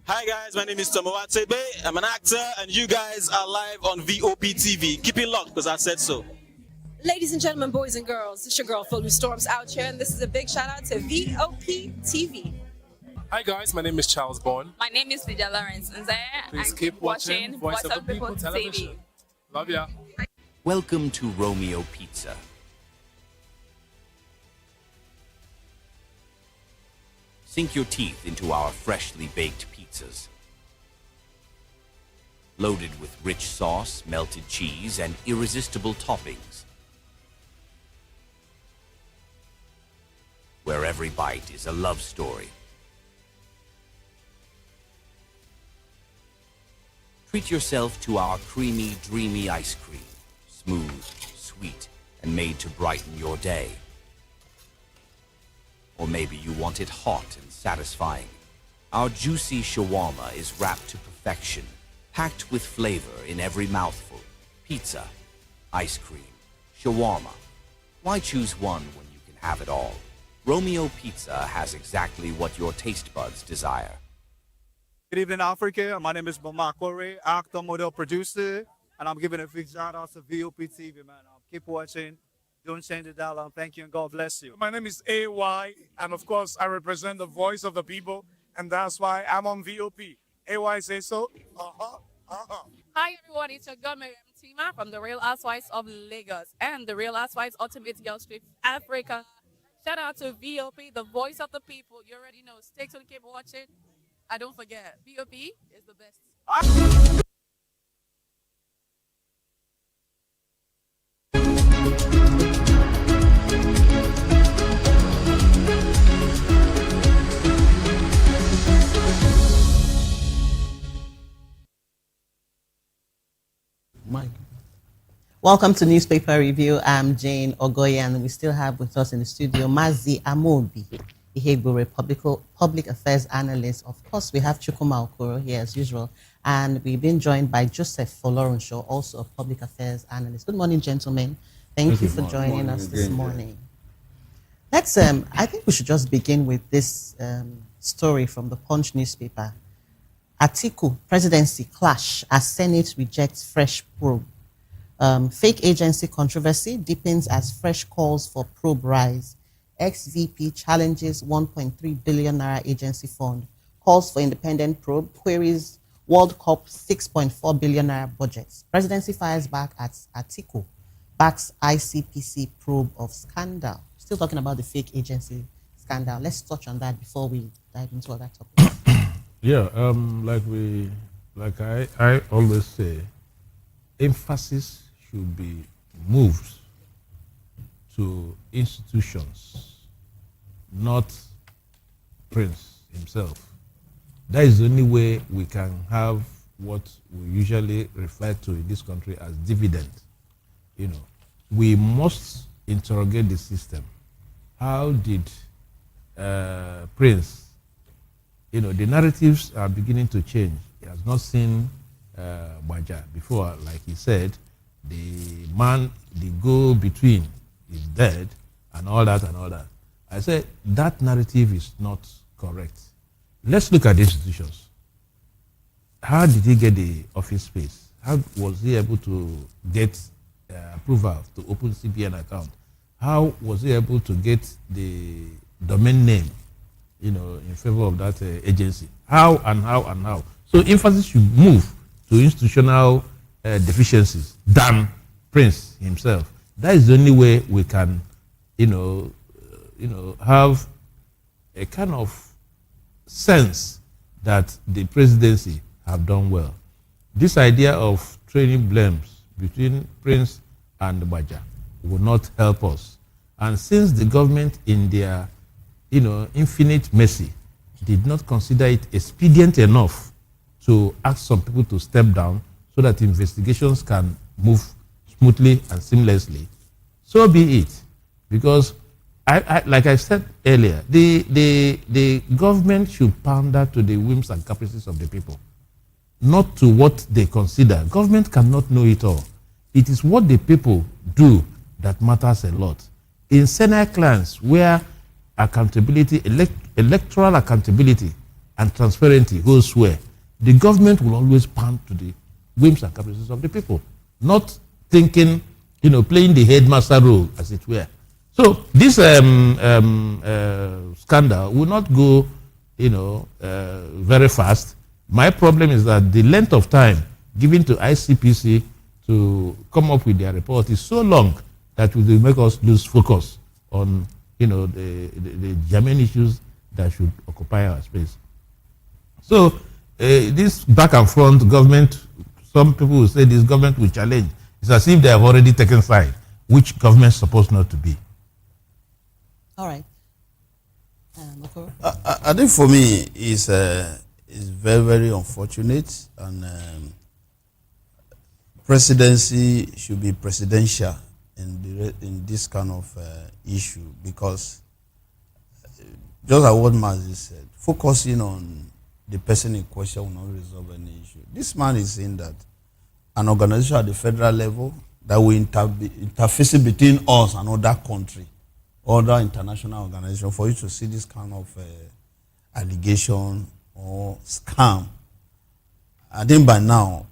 Hi guys, my name is Tomowatebe. I'm an actor, and you guys are live on Voptv. Keep it locked, because I said so. Ladies and gentlemen, boys and girls, it's your girl Philly Storms out here, and this is a big shout out to Voptv. Hi guys, my name is Charles Bourne. My name is Lydia Lawrence Nze, Please and keep watching Voice of the People television. Love ya. Welcome to Romeo Pizza. Sink your teeth into our freshly baked pizzas. Loaded with rich sauce, melted cheese, and irresistible toppings. Where every bite is a love story. Treat yourself to our creamy, dreamy ice cream. Smooth, sweet, and made to brighten your day. Or maybe you want it hot and satisfying. Our juicy shawarma is wrapped to perfection, packed with flavor in every mouthful. Pizza, ice cream, shawarma. Why choose one when you can have it all? Romeo Pizza has exactly what your taste buds desire. Good evening, Africa. My name is Mama Kore, actor, model, producer, and I'm giving a big shout out to Voptv, man. Keep watching. Don't change the dial. Thank you, and God bless you. My name is AY, and of course, I represent the voice of the people, and that's why I'm on VOP. AY say so. Hi everyone, it's your girl Miriam Tima from the Real Housewives of Lagos and the Real Housewives Ultimate Girl Trip Africa. Shout out to VOP, the voice of the people. You already know. Stay tuned, keep watching. And don't forget, VOP is the best. Welcome to Newspaper Review. I'm Jane Ogoye, and we still have with us in the studio Mazi Amobi, Ihebure, Public Affairs Analyst. Of course, we have Chukuma Okoro here as usual, and we've been joined by Joseph Folorunsho, also a Public Affairs Analyst. Good morning, gentlemen. Thank you for joining us this morning. Let's, I think we should just begin with this story from the Punch newspaper. Atiku presidency clash as Senate rejects fresh probe. Fake agency controversy deepens as fresh calls for probe rise. Ex-VP challenges 1.3 billion naira agency fund. Calls for independent probe. Queries World Cup 6.4 billion naira budgets. Presidency fires back at Atiku. Backs ICPC probe of scandal. Still talking about the fake agency scandal. Let's touch on that before we dive into other topics. Yeah, like I always say, emphasis should be moved to institutions, not Prince himself. That is the only way we can have what we usually refer to in this country as dividend. You know, we must interrogate the system. How did Prince, you know, the narratives are beginning to change. He has not seen Baja before, like he said, the man, the go-between is dead, and all that and all that. I said that narrative is not correct. Let's look at the institutions. How did he get the office space? How was he able to get approval to open CBN account? How was he able to get the domain name, you know, in favor of that agency? How and how and how? So emphasis should move to institutional deficiencies than Prince himself. That is the only way we can, have a kind of sense that the presidency have done well. This idea of trading blames between Prince and Baja will not help us. And since the government in their, infinite mercy did not consider it expedient enough to ask some people to step down so that investigations can move smoothly and seamlessly, so be it. Because, like I said earlier, the government should pander to the whims and caprices of the people, not to what they consider. Government cannot know it all. It is what the people do that matters a lot. In Senate clans, where accountability, electoral accountability and transparency goes where, the government will always pander to the whims and caprices of the people, not thinking, playing the headmaster role, as it were. So this scandal will not go, very fast. My problem is that the length of time given to ICPC to come up with their report is so long that will make us lose focus on, the germane issues that should occupy our space. So this back and front government, some people will say this government will challenge. It's as if they have already taken side, which government is supposed not to be. All right. I think for me, it's very, very unfortunate, and presidency should be presidential in this kind of issue, because just like what Mazi said, focusing on the person in question will not resolve any issue. This man is saying that an organization at the federal level that will interface between us and other country, other international organization, for you to see this kind of allegation or scam. I think by now,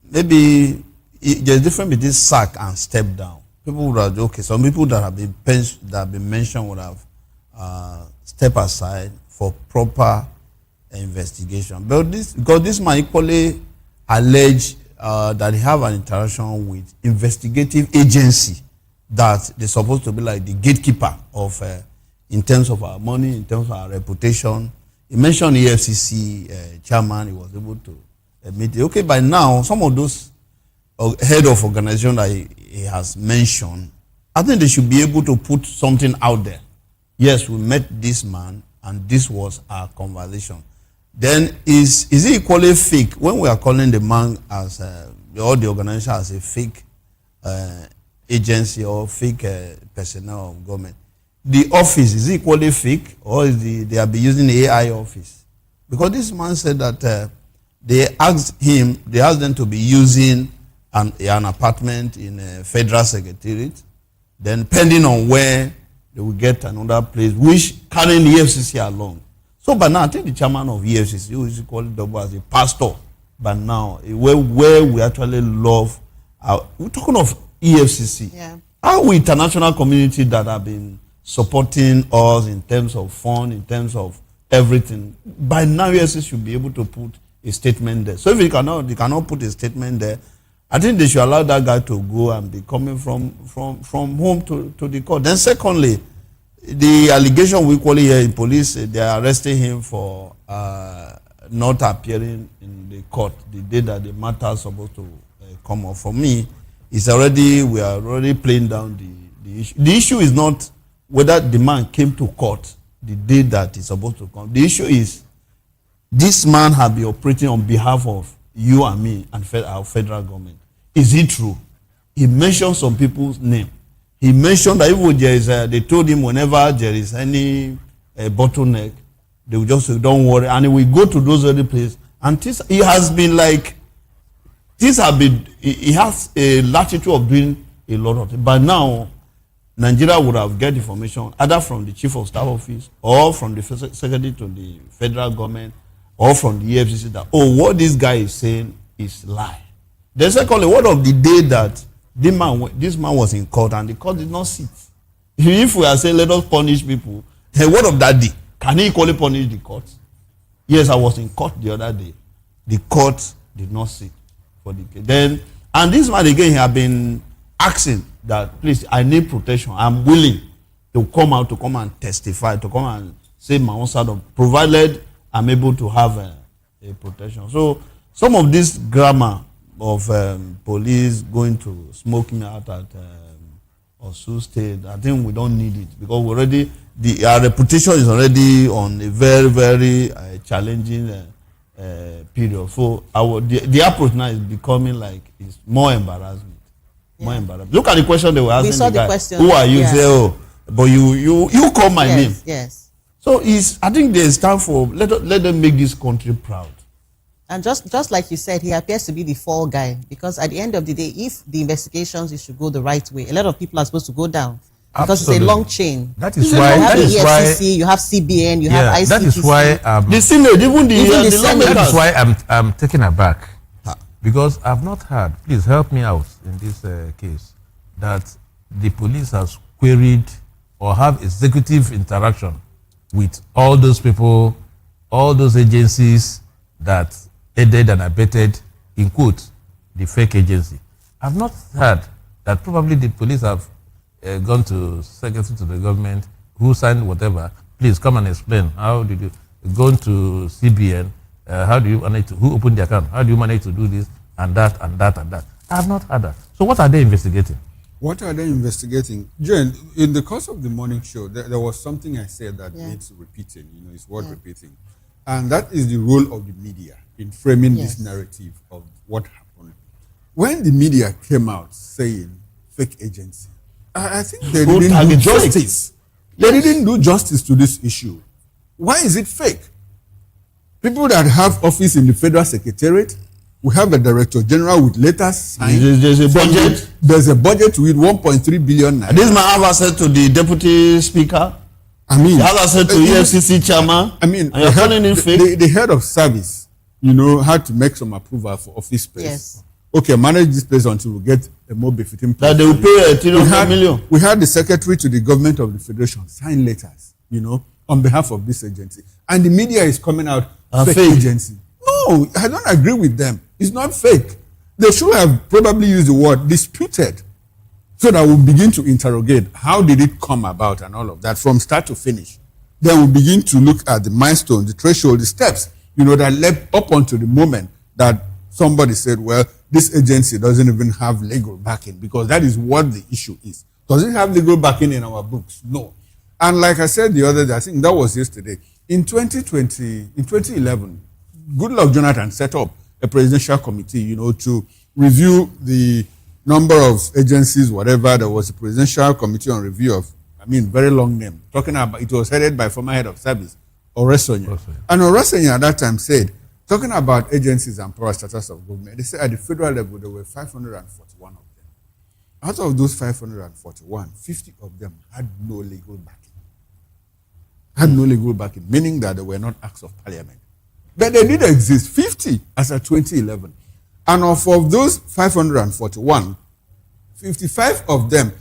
maybe there's a difference between sack and step down. People would have, okay, some people that have been mentioned would have step aside for proper investigation. But because this man equally alleged that he have an interaction with investigative agency that they're supposed to be like the gatekeeper of, in terms of our money, in terms of our reputation. He mentioned the EFCC chairman. He was able to admit it. Okay, by now, some of those head of organization that he has mentioned, I think they should be able to put something out there. Yes, we met this man, and this was our conversation. Then is it equally fake when we are calling the man as or the organization as a fake agency or fake personnel of government. The office is equally fake, or is they have been using the AI office? Because this man said that they asked them to be using an apartment in a federal secretariat, then depending on where they will get another place, which carrying the EFCC along. So, but now I think the chairman of EFCC, who is called double as a pastor, but now where we actually love, we're talking of EFCC. Yeah. Our international community that have been supporting us in terms of fund, in terms of everything, by now EFCC should be able to put a statement there. So if they cannot put a statement there, I think they should allow that guy to go and be coming from home to the court. Then secondly, the allegation we equally hear in police, they are arresting him for not appearing in the court the day that the matter is supposed to come up. For me, we are already playing down the issue. The issue is not whether the man came to court the day that he's supposed to come. The issue is this man has been operating on behalf of you and me and our federal government. Is it true? He mentioned some people's name. He mentioned that even there is they told him whenever there is any bottleneck, they will just say, don't worry. And he will go to those other places. And he has a latitude of doing a lot of things. But now, Nigeria would have get information either from the chief of staff office or from the secretary to the federal government or from the EFCC that, what this guy is saying is lie. Then secondly, what of the day that this man was in court and the court did not sit? If we are saying let us punish people, hey, what of that day? Can he equally punish the court? Yes, I was in court the other day. The court did not sit for the case. Then, and this man again, he have been asking that, please, I need protection. I'm willing to come and testify, to come and say my own side of, provided I'm able to have a protection. So some of this grammar of police going to smoke me out at Osun State, I think we don't need it because our reputation is already on a very, very challenging period. So the approach now is becoming like it's more embarrassment. Yeah. More embarrassment. Look at the question they were asking. We saw the question. Who are you? Yes. Say, but you call my name. Yes. So I think there's time for let them make this country proud. And just like you said, he appears to be the fall guy because at the end of the day, if the investigations should go the right way, a lot of people are supposed to go down because Absolutely. It's a long chain. That is why. You have the EFCC, you have CBN, you have ICTC. That is why the Senate, even the Senate. That is why I'm taken aback because I've not heard. Please help me out in this case that the police has queried or have executive interaction with all those people, all those agencies that aided and abetted, in quotes, the fake agency. I've not heard that probably the police have gone to secretary to the government who signed whatever. Please come and explain. How did you go to CBN? How do you manage to, who opened the account? How do you manage to do this and that and that and that? I have not heard that. So what are they investigating? What are they investigating? Jane, in the course of the morning show, there was something I said that needs repeating, it's worth repeating. And that is the role of the media in framing this narrative of what happened. When the media came out saying fake agency, I think they didn't do justice. They didn't do justice to this issue. Why is it fake? People that have office in the federal secretariat, we have a director general with letters signed. There's a budget. There's a budget with 1.3 billion. This man have access to the deputy speaker. I mean, he has access to EFCC chairman. I mean, and you're calling him fake. The head of service, had to make some approval for office space. Yes. Okay, manage this place until we get a more befitting place. That they will pay 300 million. We had the secretary to the government of the federation sign letters, on behalf of this agency, and the media is coming out fake agency. No, I don't agree with them. It's not fake. They should have probably used the word disputed, so that we'll begin to interrogate how did it come about and all of that from start to finish. Then we'll begin to look at the milestones, the threshold, the steps, that led up until the moment that somebody said, well, this agency doesn't even have legal backing, because that is what the issue is. Does it have legal backing in our books? No. And like I said the other day, I think that was yesterday, in 2011, Goodluck Jonathan set up a presidential committee, to review the number of agencies, whatever. There was a presidential committee on review of, very long name, talking about, it was headed by former head of service, Oresonye. And Oresonye at that time said, talking about agencies and parastatals of government, they said at the federal level, there were 541 of them. Out of those 541, 50 of them had no legal backing. Meaning that they were not acts of parliament. But they did exist, 50 as of 2011. And of those 541, 55 of them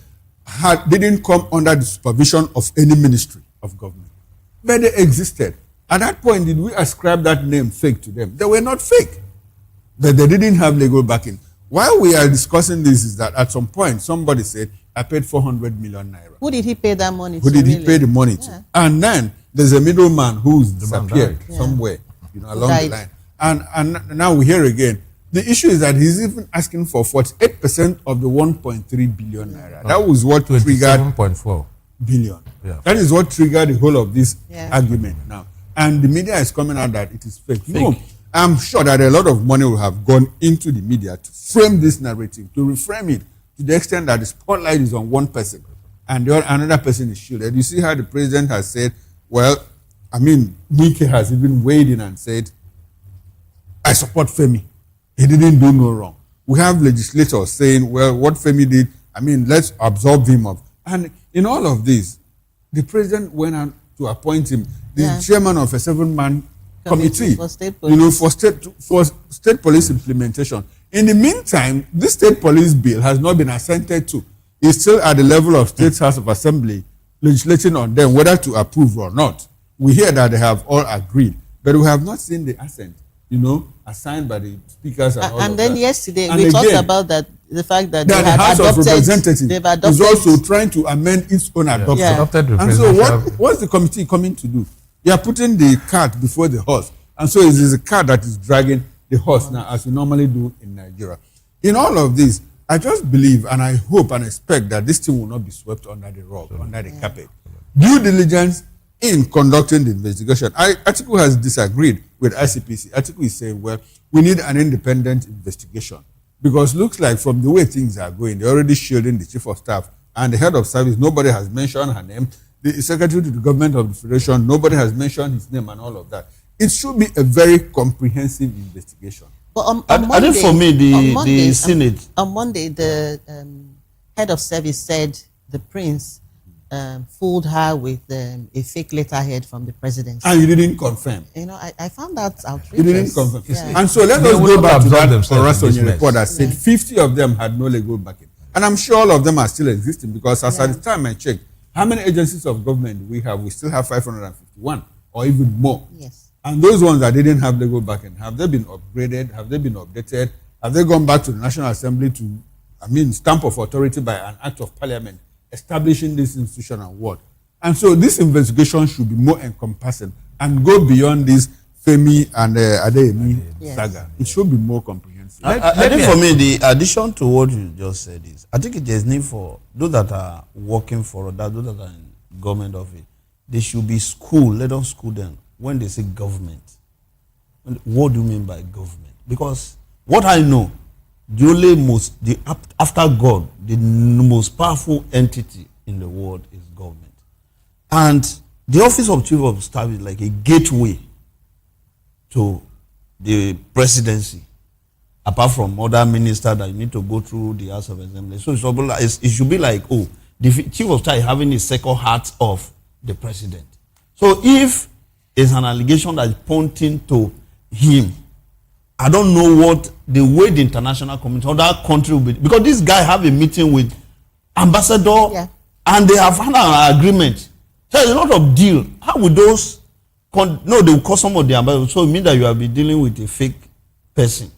didn't come under the supervision of any ministry of government. But they existed. At that point, did we ascribe that name fake to them? They were not fake. But they didn't have legal backing. While we are discussing this is that at some point, somebody said, I paid 400 million naira. Who did he pay that money to? Who did he pay the money to? And then there's a middleman who's disappeared somewhere, along the line. And now we hear again. The issue is that he's even asking for 48% of the 1.3 billion naira. That was what triggered 7.4 billion. Yeah. That is what triggered the whole of this argument now. And the media is coming out that it is fake. No, I'm sure that a lot of money will have gone into the media to frame this narrative, to reframe it to the extent that the spotlight is on one person and another person is shielded. You see how the president has said, well, Nike has even weighed in and said, I support Femi. He didn't do no wrong. We have legislators saying, well, what Femi did, let's absolve him of. And in all of this, the president went on to appoint him the chairman of a 7-man committee for state police. For state police implementation. In the meantime, this state police bill has not been assented to. It's still at the level of State House of Assembly, legislating on them whether to approve or not. We hear that they have all agreed, but we have not seen the assent, assigned by the speakers and all and of then that. yesterday And we again, talked about that, the fact that the House of Representatives is also trying to amend its own adoption. And so what's the committee coming to do? You are putting the cart before the horse. And so it is the cart that is dragging the horse now, as we normally do in Nigeria. In all of this, I just believe and I hope and expect that this thing will not be swept under the rug, under the carpet. Due diligence in conducting the investigation. Atiku has disagreed with ICPC. Atiku is saying, well, we need an independent investigation. Because looks like from the way things are going, they're already shielding the chief of staff and the head of service. Nobody has mentioned her name. The secretary to the government of the federation, nobody has mentioned his name and all of that. It should be a very comprehensive investigation. But on Monday, I think for me, the Senate. On Monday, the head of service said the prince fooled her with a fake letterhead from the presidency. And you didn't confirm. I found that outrageous. You didn't confirm. Yeah. And so let us go back to that Oresonye report that said 50 of them had no legal backing. And I'm sure all of them are still existing because as at the time I checked, how many agencies of government do we have? We still have 551 or even more. Yes. And those ones that didn't have legal backing, have they been upgraded? Have they been updated? Have they gone back to the National Assembly to, stamp of authority by an act of parliament establishing this institution and what? And so this investigation should be more encompassing and go beyond this Femi and Adeyemi saga. It should be more comprehensive. I think for me, the addition to what you just said is, I think there's need for those that are working for that, those that are in government office, they should be schooled. Let them school them when they say government. What do you mean by government? Because what I know, after God, the most powerful entity in the world is government. And the office of chief of staff is like a gateway to the presidency, apart from other ministers that you need to go through the House of Assembly. So it should be like, the chief of staff is having the second heart of the president. So if it's an allegation that is pointing to him, I don't know what the way the international community or that country will be, because this guy have a meeting with ambassador and they have had an agreement. So there's a lot of deal. How would those they will call some of the ambassador. So it means that you have been dealing with a fake person.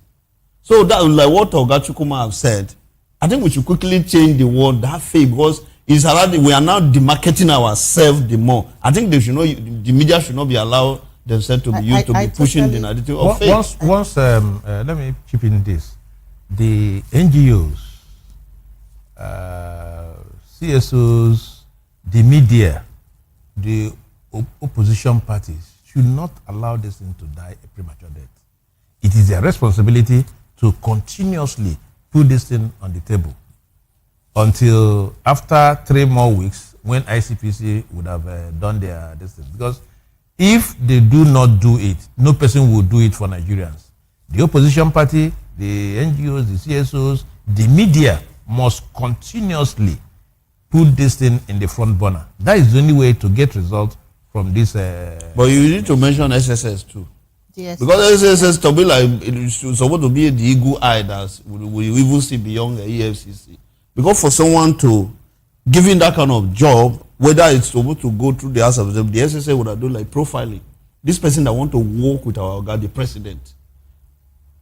So that like what Oga Chukwuma have said, I think we should quickly change the word that fake, because it's allowed, we are now demarketing ourselves the more. I think they should the media should not be allowed themselves to be used to be pushing the narrative of fake. Once let me chip in this. The NGOs, CSOs, the media, the opposition parties should not allow this thing to die a premature death. It is their responsibility to continuously put this thing on the table until after 3 more weeks when ICPC would have done their this thing. Because if they do not do it, no person will do it for Nigerians. The opposition party, the NGOs, the CSOs, the media must continuously put this thing in the front burner. That is the only way to get results from this. But you need to mention SSS too. Yes. Because SSS to be like, it's supposed to be the eagle eye that we even see beyond the EFCC. Because for someone to giving that kind of job, whether it's supposed to go through the House of Assembly, the SSS would have done like profiling. This person that want to work with our God, the president,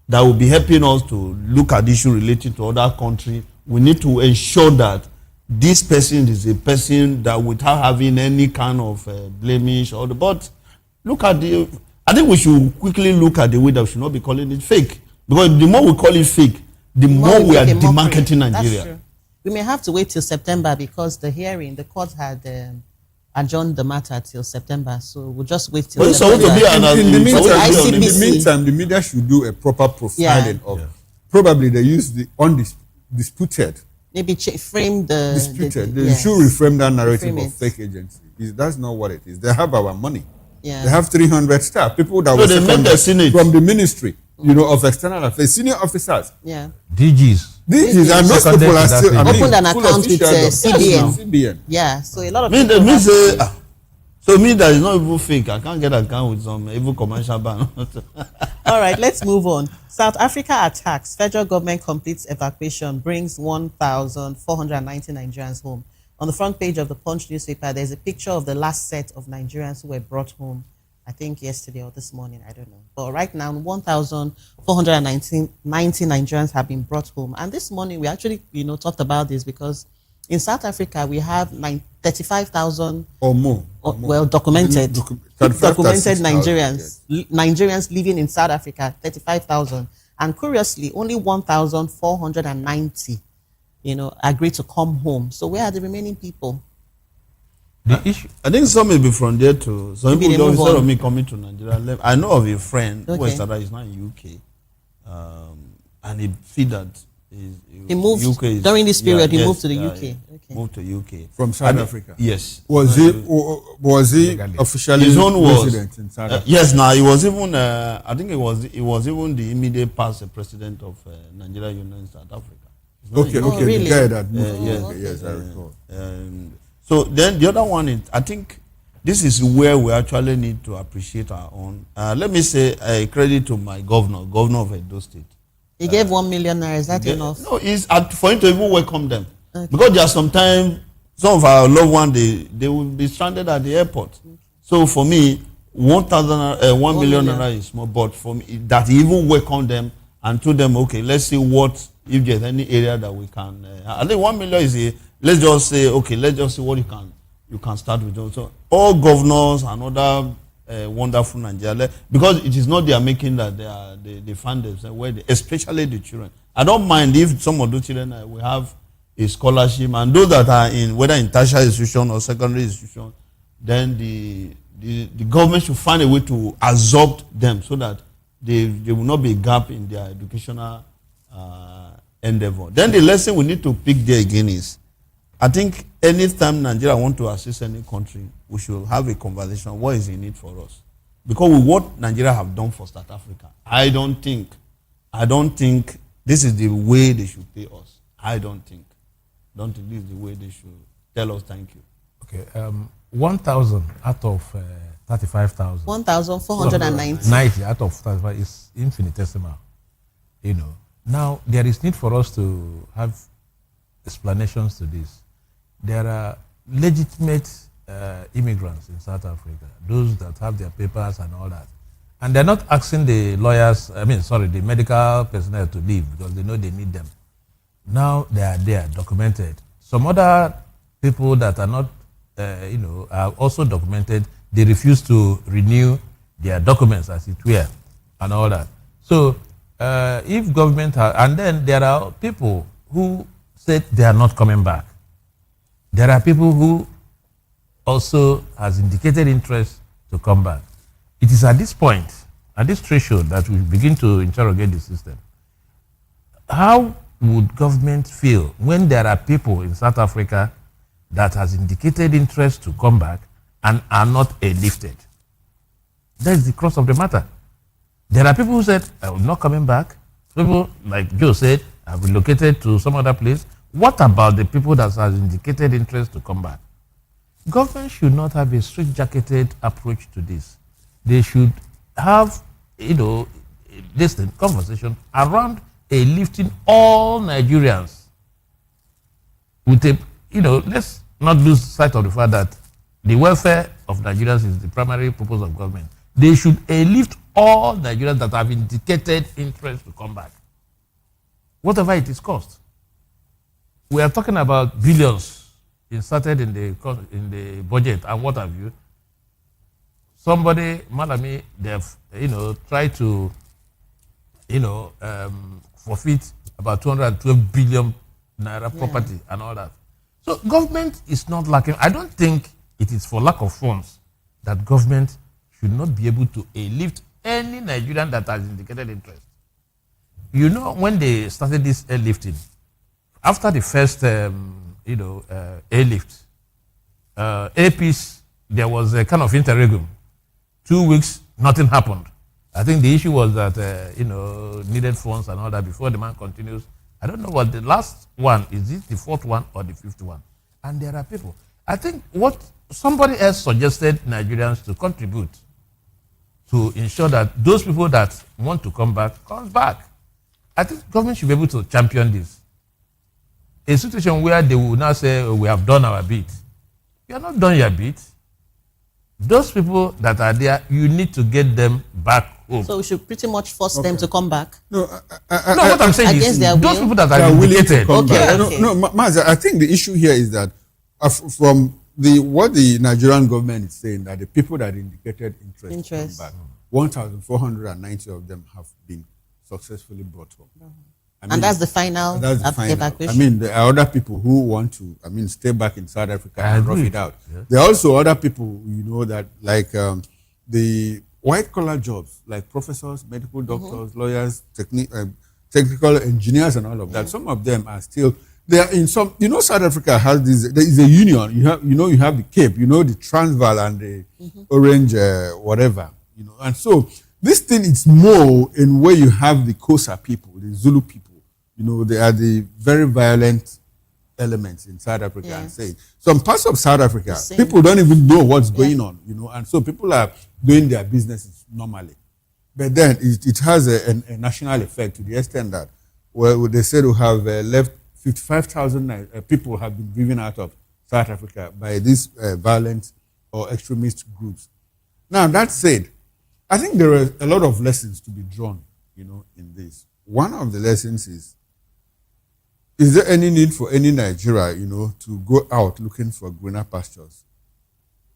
that will be helping us to look at issue related to other countries. We need to ensure that this person is a person that without having any kind of blemish or the, but look at the, I think we should quickly look at the way that we should not be calling it fake. Because the more we call it fake, the more we are demarketing Nigeria. We may have to wait till September because the hearing, the court had adjourned the matter till September. So we'll just wait till September. In the meantime, the media should do a proper profiling of. Probably they use the undisputed. Maybe frame the disputed. They should reframe that narrative of fake agency. That's not what it is. They have our money. Yeah. They have 300 staff, people that were from the ministry, of external affairs, senior officers. Yeah. DGs. And those people are still opened an account with CBN. Yeah. So a lot of people. So me that is not even fake. I can't get an account with some evil commercial bank. All right, let's move on. South Africa attacks. Federal government completes evacuation, brings 1,490 Nigerians home. On the front page of the Punch newspaper, there's a picture of the last set of Nigerians who were brought home, I think yesterday or this morning, I don't know. But right now, 1,490 Nigerians have been brought home. And this morning, we actually, talked about this because in South Africa, we have 35,000 or more. Documented Nigerians. Yes. Nigerians living in South Africa, 35,000. And curiously, only 1,490, agreed to come home. So where are the remaining people? The issue, I think some may be from there too. Some people, instead of me coming to Nigeria, I know of a friend who is now in UK, and he feel that he moved UK during this period. He moved to the UK. Okay. Moved to UK from South Africa. Yes. Was he officially his own resident in South Africa? Yes. Now he was even. I think it was even the immediate past president of Nigeria Union in South Africa. Okay. Really? The guy that moved. Yes, I recall. So then the other one is, I think this is where we actually need to appreciate our own. Let me say credit to my governor of Edo State. He gave 1 million naira. Is that enough? No, it's for him to even welcome them. Okay. Because there are sometimes some of our loved ones they will be stranded at the airport. Okay. So for me, 1 million naira is small, but for me that he even welcomed them and told them, okay, let's see what if there's any area that we can. I think 1 million is a. Let's just say, okay, let's just see what you can start with. So all governors and other wonderful Nigeria, because it is not their making that they find themselves, especially the children. I don't mind if some of those children will have a scholarship, and those that are in whether in tertiary institution or secondary institution, then the government should find a way to absorb them so that there will not be a gap in their educational endeavor. Then the lesson we need to pick there again is, I think anytime Nigeria want to assist any country, we should have a conversation. What is in it for us? Because with what Nigeria have done for South Africa, I don't think this is the way they should pay us. I don't think this is the way they should tell us thank you. Okay, 1,000 out of 35,000. 1,490. 90 out of 35 is infinitesimal. Now there is need for us to have explanations to this. There are legitimate immigrants in South Africa, those that have their papers and all that. And they're not asking the the medical personnel to leave because they know they need them. Now they are there, documented. Some other people that are not, are also documented, they refuse to renew their documents as it were and all that. So if government, and then there are people who said they are not coming back. There are people who also has indicated interest to come back. It is at this point, at this threshold, that we begin to interrogate the system. How would government feel when there are people in South Africa that has indicated interest to come back and are not airlifted? That's the crux of the matter. There are people who said, I'm not coming back. People, like Joe said, have relocated to some other place. What about the people that has indicated interest to come back? Government should not have a strict-jacketed approach to this. They should have, this conversation around lifting all Nigerians with a, let's not lose sight of the fact that the welfare of Nigerians is the primary purpose of government. They should lift all Nigerians that have indicated interest to come back, whatever it is cost. We are talking about billions inserted in the budget and what have you. Somebody, Malami, they've tried to forfeit about 212 billion naira property and all that. So government is not lacking. I don't think it is for lack of funds that government should not be able to lift any Nigerian that has indicated interest. When they started this airlifting, after the first airlift, APs, there was a kind of interregnum. 2 weeks, nothing happened. I think the issue was that, needed funds and all that before the man continues. I don't know what the last one, is it the fourth one or the fifth one? And there are people. I think what somebody else suggested Nigerians to contribute to ensure that those people that want to come back, comes back. I think government should be able to champion this. A situation where they will now say, we have done our bit. You have not done your bit. Those people that are there, you need to get them back home. So we should pretty much force them to come back. No, what I'm saying is those people that are willing to come back. Okay. No, Maza, I think the issue here is that from what the Nigerian government is saying, that the people that indicated interest to come back, 1,490 of them have been successfully brought home. And that's the final evacuation. I mean, there are other people who want to, stay back in South Africa and rough it out. Yeah. There are also other people, that like the white-collar jobs, like professors, medical doctors, lawyers, technical engineers and all of that. Some of them are still, they are in some, South Africa has this, there is a union. You have the Cape, the Transvaal and the Orange, whatever, And so this thing is more in where you have the Xhosa people, the Zulu people. They are the very violent elements in South Africa. And saying some parts of South Africa, people don't even know what's going on, and so people are doing their businesses normally. But then it has a national effect to the extent that, they said we have left 55,000 people have been driven out of South Africa by these violent or extremist groups. Now, that said, I think there are a lot of lessons to be drawn, in this. One of the lessons is there any need for any Nigeria, to go out looking for greener pastures?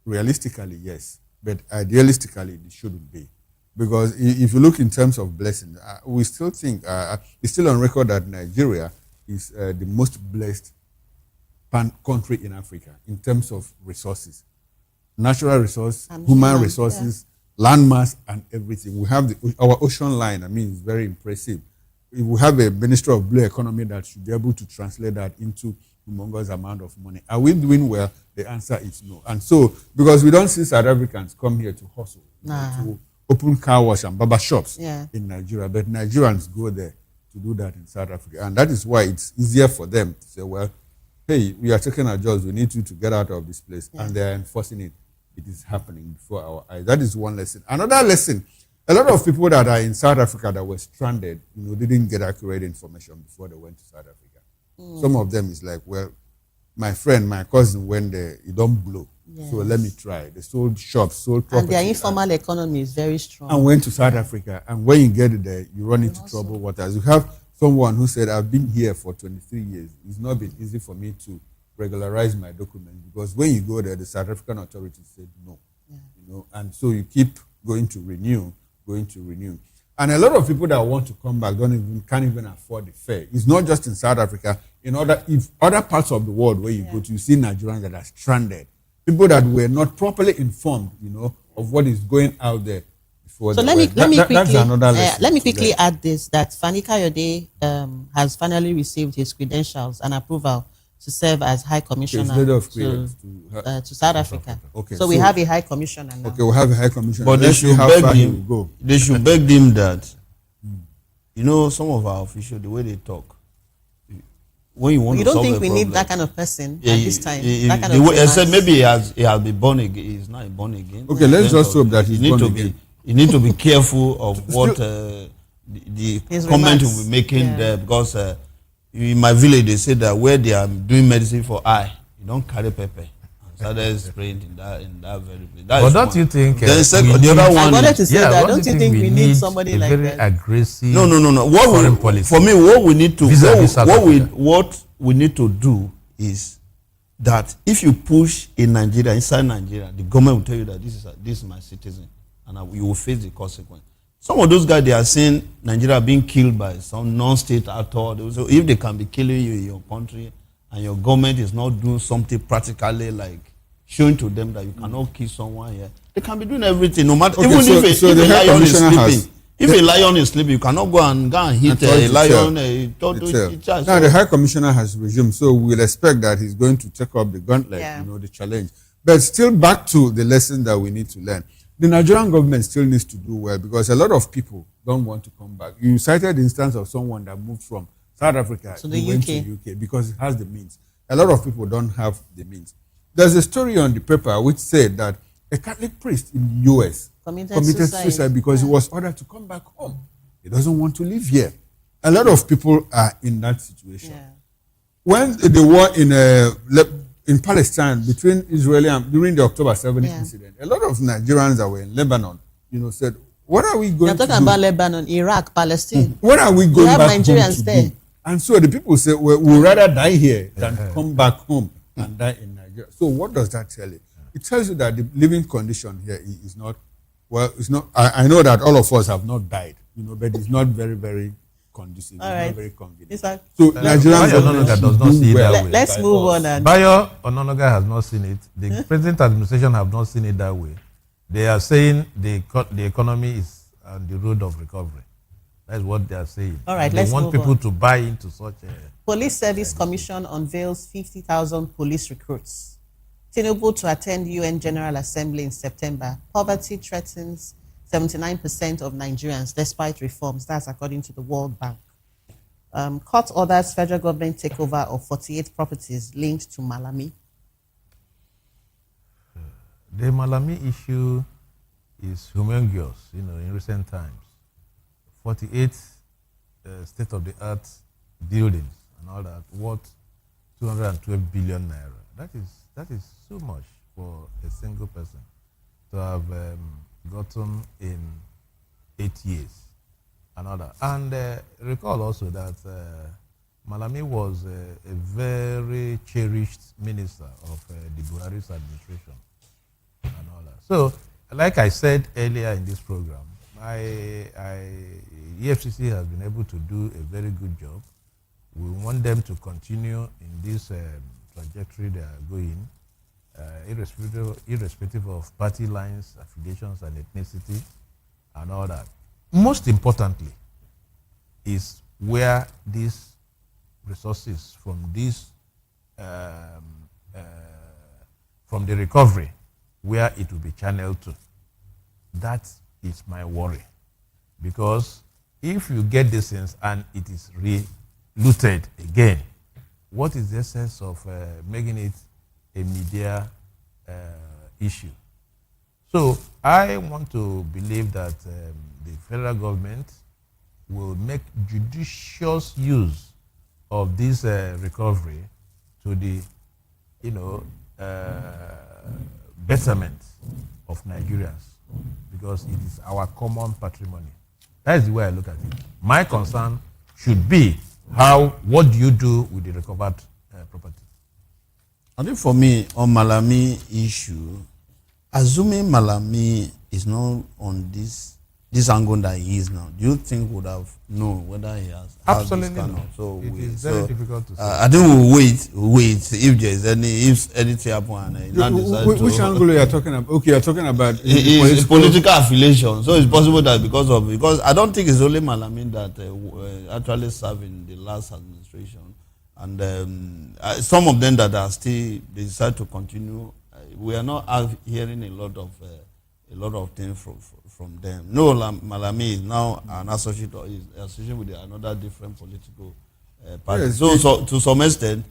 Realistically, yes. But idealistically, it shouldn't be. Because if you look in terms of blessings, we still think, it's still on record that Nigeria is the most blessed country in Africa in terms of resources. Natural resources, human resources, landmass, and everything. We have our ocean line, it's very impressive. We have a Minister of Blue Economy that should be able to translate that into humongous amount of money. Are we doing well? The answer is no. And so, because we don't see South Africans come here to hustle, to open car wash and barber shops in Nigeria, but Nigerians go there to do that in South Africa. And that is why it's easier for them to say, well, hey, we are taking our jobs, we need you to get out of this place. And they are enforcing it. It is happening before our eyes. That is one lesson. Another lesson, a lot of people that are in South Africa that were stranded, didn't get accurate information before they went to South Africa. Some of them is like, well, my friend, my cousin went there, it don't blow. So let me try. They sold shops, sold property. And their informal economy is very strong. And went to South Africa. And when you get there, you run into troubled waters. You have someone who said, I've been here for 23 years. It's not been easy for me to regularize my documents, because when you go there, the South African authorities said no. And so you keep going to renew. And a lot of people that want to come back can't even afford the fare. It's not just in South Africa. If other parts of the world where you go to, you see Nigerians that are stranded. People that were not properly informed, of what is going out there before. So let me quickly add this, that Fani Kayode has finally received his credentials and approval to serve as High Commissioner to South Africa. Okay, so we have a High Commissioner now. Okay, we have a High Commissioner. But they should beg him. They should beg him that, you know, some of our officials, the way they talk, when you want you to don't solve think a we problem, need that kind of person yeah, at this time? That kind the of way, except maybe he has been born again. He's not born again. Okay, let's just hope that he's born again. You need to be careful of what the comment will be making there, because in my village they say that where they are doing medicine for eye, you don't carry pepper. So that's sprayed in that very place. But don't you think? The other one. I wanted to say that. Don't you think we need somebody like very that? Aggressive. No. Foreign policy. For me, what we need to what we need to do is that if you push in Nigeria, inside Nigeria, the government will tell you that this is my citizen, and you will face the consequence. Some of those guys, they are saying Nigeria being killed by some non-state actor. So if they can be killing you in your country, and your government is not doing something practically, like showing to them that you cannot kill someone here, they can be doing everything, no matter. Okay, even if a lion is sleeping, if a lion is sleeping, you cannot go and hit a lion. Now the High Commissioner has resumed, so we'll expect that he's going to take up the gauntlet, the challenge. But still, back to the lesson that we need to learn. The Nigerian government still needs to do well, because a lot of people don't want to come back. You cited the instance of someone that moved from South Africa to the UK because it has the means. A lot of people don't have the means. There's a story on the paper which said that a Catholic priest in the US committed suicide because he was ordered to come back home. He doesn't want to live here. A lot of people are in that situation. Yeah. When the war in Palestine between Israel and during the October 7th incident, a lot of Nigerians that were in Lebanon, said, "What are we going to do?" You're talking about Lebanon, Iraq, Palestine. What are we going back Nigerians home to there. do? And so the people say, we'd rather die here than come back home and die in Nigeria. So what does that tell you? It tells you that the living condition here is not, it's not, I know that all of us have not died, but it's not very, very conducive. All right. Not very convenient. So Nigerian government does not see it that way. Let's move on. Bayo Ononoga has not seen it. The present administration have not seen it that way. They are saying the economy is on the road of recovery. That's what they are saying. All right, they want people to buy into such a... Police Service Commission unveils 50,000 police recruits. Tinubu to attend UN General Assembly in September. Poverty threatens 79% of Nigerians despite reforms. That's according to the World Bank. Court orders federal government takeover of 48 properties linked to Malami. The Malami issue is humongous, in recent times. 48 state-of-the-art buildings and all that, worth 212 billion naira. That is so much for a single person to have gotten in 8 years and all that. And recall also that Malami was a very cherished minister of the Buhari's administration and all that. So, like I said earlier in this program, EFCC has been able to do a very good job. We want them to continue in this trajectory they are going, irrespective of party lines, affiliations, and ethnicity, and all that. Most importantly, is where these resources from this from the recovery, where it will be channeled to. That is my worry, because if you get this things and it is re-looted again, what is the essence of making it a media issue? So I want to believe that the federal government will make judicious use of this recovery to the, betterment of Nigerians, because it is our common patrimony. That is the way I look at it. My concern should be what do you do with the recovered property? I think for me, on Malami issue, assuming Malami is not on this this angle that he is now, do you think would have known whether he has absolutely this kind not? of, so it is very difficult to say. I think we'll wait if there is anything happen and which angle are you talking about? Okay, you're talking about political affiliation. So it's possible that because I don't think it's only Malamin that actually served in the last administration, and some of them that are still they decide to continue. We are not hearing a lot of things from them. No, Malami is now an associate or is associated with another different political party. Yes, so to some extent,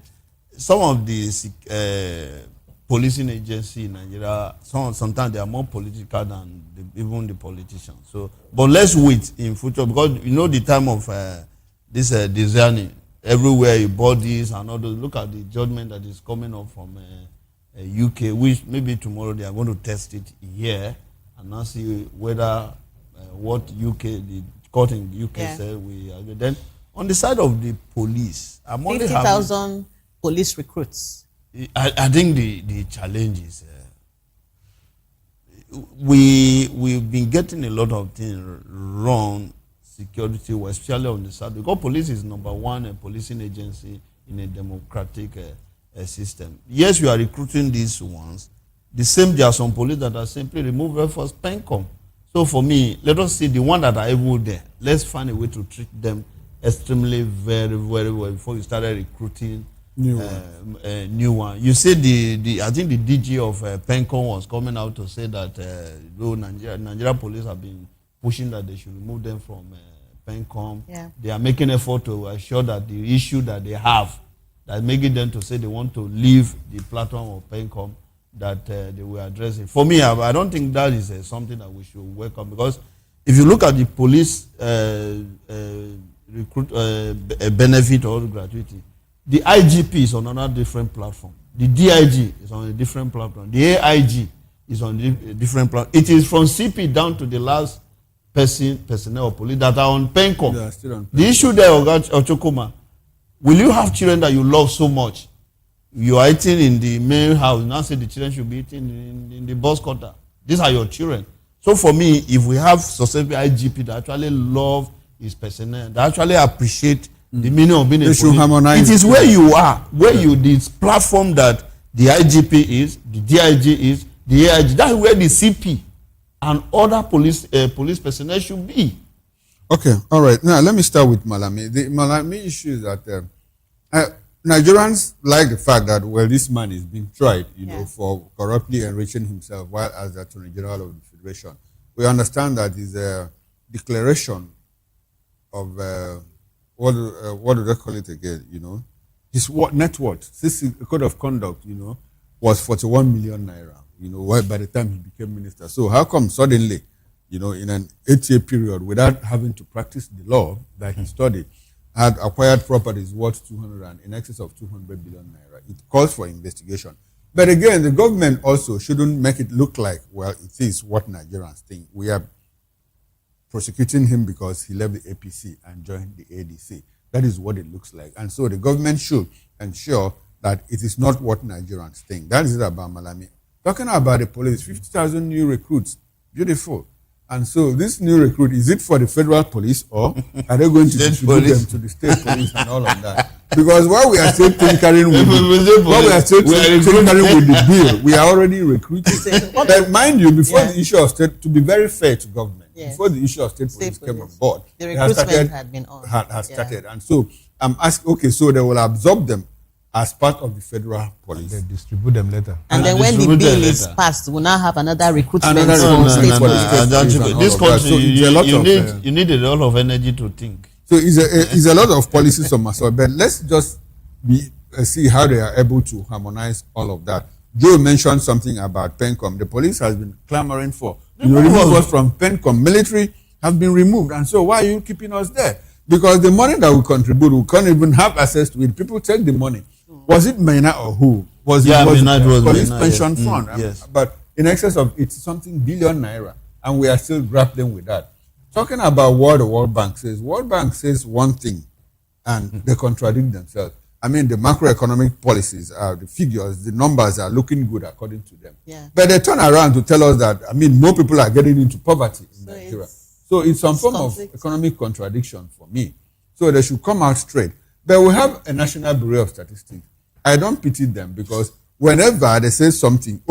some of the policing agency in Nigeria, sometimes they are more political than even the politicians. So, but let's wait in future, because you know the time of this designing everywhere, you bodies and all those. Look at the judgment that is coming up from UK, which maybe tomorrow they are going to test it here and now see whether what the court in the UK said we agree. Then on the side of the police, 50,000 police recruits. I think the challenge is we've been getting a lot of things wrong security, especially on the side, because police is number one policing agency in a democratic system. Yes, we are recruiting these ones. The same, there are some police that are simply removed for PENCOM. So for me, let us see the one that are able there. Let's find a way to treat them extremely very, very well before we started recruiting new one. You say I think the DG of PENCOM was coming out to say that though Nigeria police have been pushing that they should remove them from PENCOM. Yeah. They are making effort to assure that the issue that they have, that making them to say they want to leave the platform of PENCOM, that they will address it. For me, I don't think that is something that we should welcome, because if you look at the police recruit benefit or gratuity, the IGP is on another different platform. The DIG is on a different platform. The AIG is on a different platform. It is from CP down to the last personnel or police that are on PENCOM. They are still on PENCOM. The issue there, Ochokoma, will you have children that you love so much? You are eating in the main house, now say the children should be eating in the bus quarter. These are your children. So for me, if we have successful IGP that actually love his personnel, that actually appreciate the meaning of being a police, it is where you are, this platform that the IGP is, the DIG is, the AIG, that's where the CP and other police personnel should be. Okay, all right. Now let me start with Malami. The Malami issue is that Nigerians like the fact that, well, this man is being tried, you know, for corruptly enriching himself while as the Attorney General of the Federation. We understand that his declaration of what do they call it again? You know, his net worth, this code of conduct, you know, was 41 million naira. You know, by the time he became minister. So how come suddenly, you know, in an 8-year period, without having to practice the law that he studied, had acquired properties worth in excess of 200 billion naira? It calls for investigation. But again, the government also shouldn't make it look like, well, it is what Nigerians think. We are prosecuting him because he left the APC and joined the ADC. That is what it looks like. And so the government should ensure that it is not what Nigerians think. That is it about Malami. Talking about the police, 50,000 new recruits. Beautiful. And so this new recruit, is it for the federal police, or are they going to distribute them to the state police and all of that? Because while we are still tinkering with the bill, we are already recruiting. But mind you, before the issue of state, to be very fair to government, before the issue of state police came on board, the recruitment had been on. Had started. And so I'm asking, okay, so they will absorb them as part of the federal police. They distribute them later. And then when the bill is passed, we'll now have another recruitment from state police. This country, you need a lot of energy to think. So it's a lot of policies on myself, but let's just see how they are able to harmonize all of that. Joe mentioned something about PENCOM. The police has been clamoring for, remove us from PENCOM. Military have been removed. And so why are you keeping us there? Because the money that we contribute, we can't even have access to it. People take the money. Was it Mena or who? Was it police pension fund? Yes. But in excess of it's something billion naira, and we are still grappling with that. Talking about what the World Bank says one thing, and they contradict themselves. I mean, the macroeconomic policies, the figures, the numbers are looking good according to them. Yeah. But they turn around to tell us that, I mean, more people are getting into poverty in Nigeria. So it's some form of economic contradiction for me. So they should come out straight. But we have a National Bureau of Statistics. I don't pity them because whenever they say something,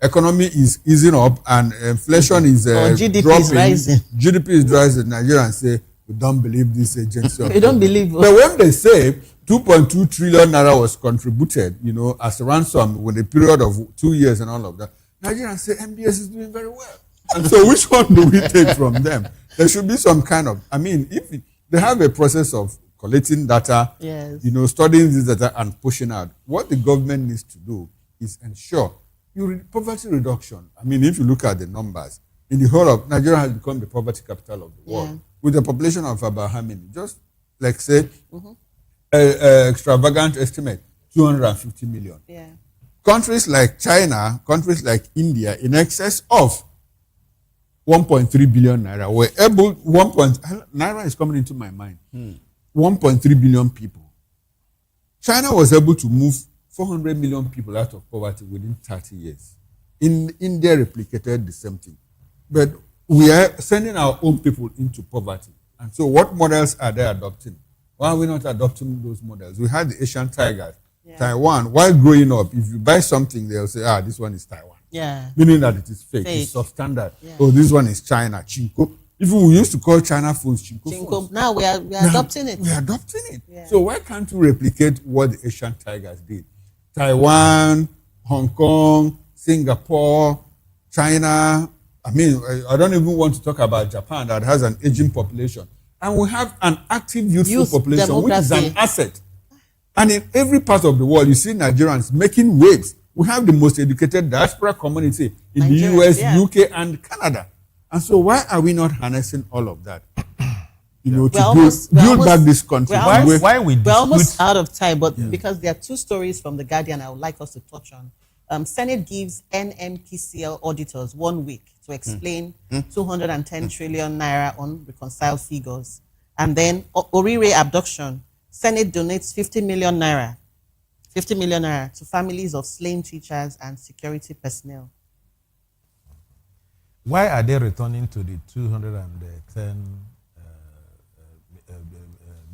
economy is easing up and inflation is GDP dropping. is rising. GDP is rising. Nigerians say, we don't believe this agency. We don't believe. But when they say 2.2 trillion naira was contributed, as a ransom with a period of 2 years and all of that, Nigerians say MBS is doing very well. And so which one do we take from them? There should be some kind of, if they have a process of collecting data, yes, studying this data and pushing out. What the government needs to do is ensure poverty reduction. If you look at the numbers, in the whole of Nigeria has become the poverty capital of the world, with a population of about how many? Just like say, extravagant estimate, 250 million. Yeah. Countries like China, countries like India, in excess of 1.3 billion naira were able. Naira is coming into my mind. 1.3 billion people. China was able to move 400 million people out of poverty within 30 years. India replicated the same thing. But we are sending our own people into poverty. And so what models are they adopting? Why are we not adopting those models? We had the Asian tigers. Yeah. Taiwan, while growing up, if you buy something, they'll say, this one is Taiwan. Yeah. Meaning that it is fake. It's substandard. Yeah. This one is China, Chinko. Even we used to call China phones Chinko phones. Now we are adopting it. We are adopting it. Yeah. So why can't we replicate what the Asian tigers did? Taiwan, Hong Kong, Singapore, China. I don't even want to talk about Japan that has an aging population. And we have an active youthful population, demography, which is an asset. And in every part of the world, you see Nigerians making waves. We have the most educated diaspora community in the US, UK, and Canada. And so why are we not harnessing all of that? To build back this country. We're almost out of time, but because there are two stories from The Guardian I would like us to touch on. Senate gives NMPCL auditors 1 week to explain 210 trillion naira unreconciled figures. And then Orire abduction. Senate donates 50 million naira to families of slain teachers and security personnel. Why are they returning to the 210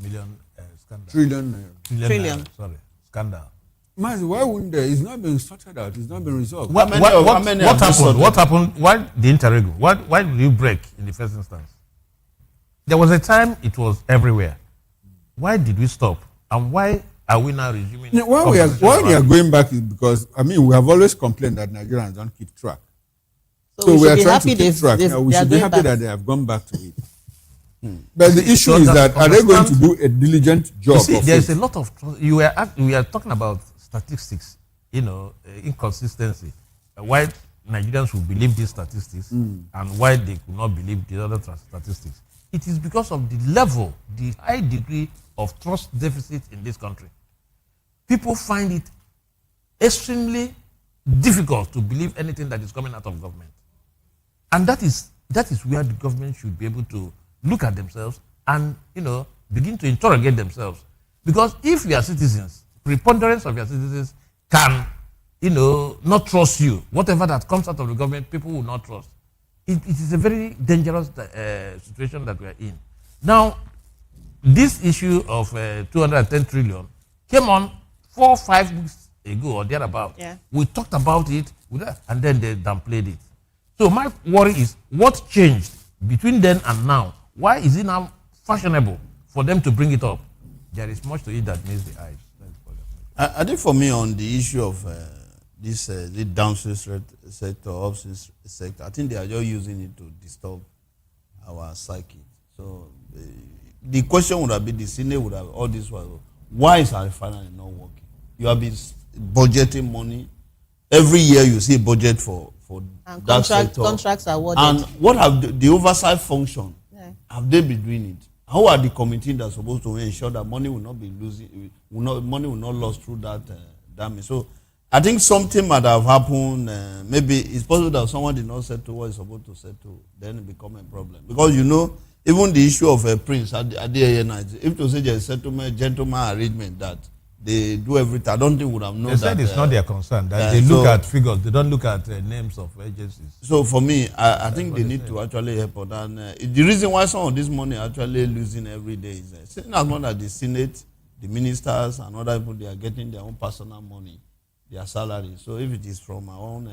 million scandal? Trillion. Sorry, scandal. Mazi, why wouldn't they? It's not been sorted out. It's not been resolved. What happened? What happened? Why the interrego? Why did you break in the first instance? There was a time it was everywhere. Why did we stop? And why are we now resuming? Why we are going back is because we have always complained that Nigerians don't keep track. So we are trying to keep track. We should be happy that they have gone back to it. But the issue is that are they going to do a diligent job? You see, there's a lot of we are talking about statistics, inconsistency. Why Nigerians will believe these statistics and why they could not believe the other statistics. It is because of the level, the high degree of trust deficit in this country. People find it extremely difficult to believe anything that is coming out of government. And that is where the government should be able to look at themselves and, begin to interrogate themselves. Because if your citizens, preponderance of your citizens can, not trust you, whatever that comes out of the government, people will not trust. It is a very dangerous situation that we are in. Now, this issue of 210 trillion came on 4 or 5 weeks ago or thereabout. Yeah. We talked about it, and then they downplayed it. So my worry is, what changed between then and now? Why is it now fashionable for them to bring it up? There is much to it that meets the eyes. I think for me on the issue of the downstream sector, upstream sector, I think they are just using it to disturb our psyche. So the question would have been, the Senate would have, all this while, why is our refinery not working? You have been budgeting money. Every year you see a budget for and that sector. Contracts are awarded. And what have the oversight function? Yeah. Have they been doing it? How are the committee that are supposed to ensure that money will not be losing, money will not lost through that damage? So I think something might have happened. Maybe it's possible that someone did not settle what is supposed to settle, then it become a problem. Because even the issue of a prince at the night, if to say there's a settlement, gentleman arrangement that they do everything. I don't think we would have known they said that. It's not their concern. That they look at figures. They don't look at names of agencies. So for me, I think they need to actually help out. And the reason why some of this money actually losing every day is sitting as much as the Senate, the ministers, and other people, they are getting their own personal money, their salary. So if it is from our own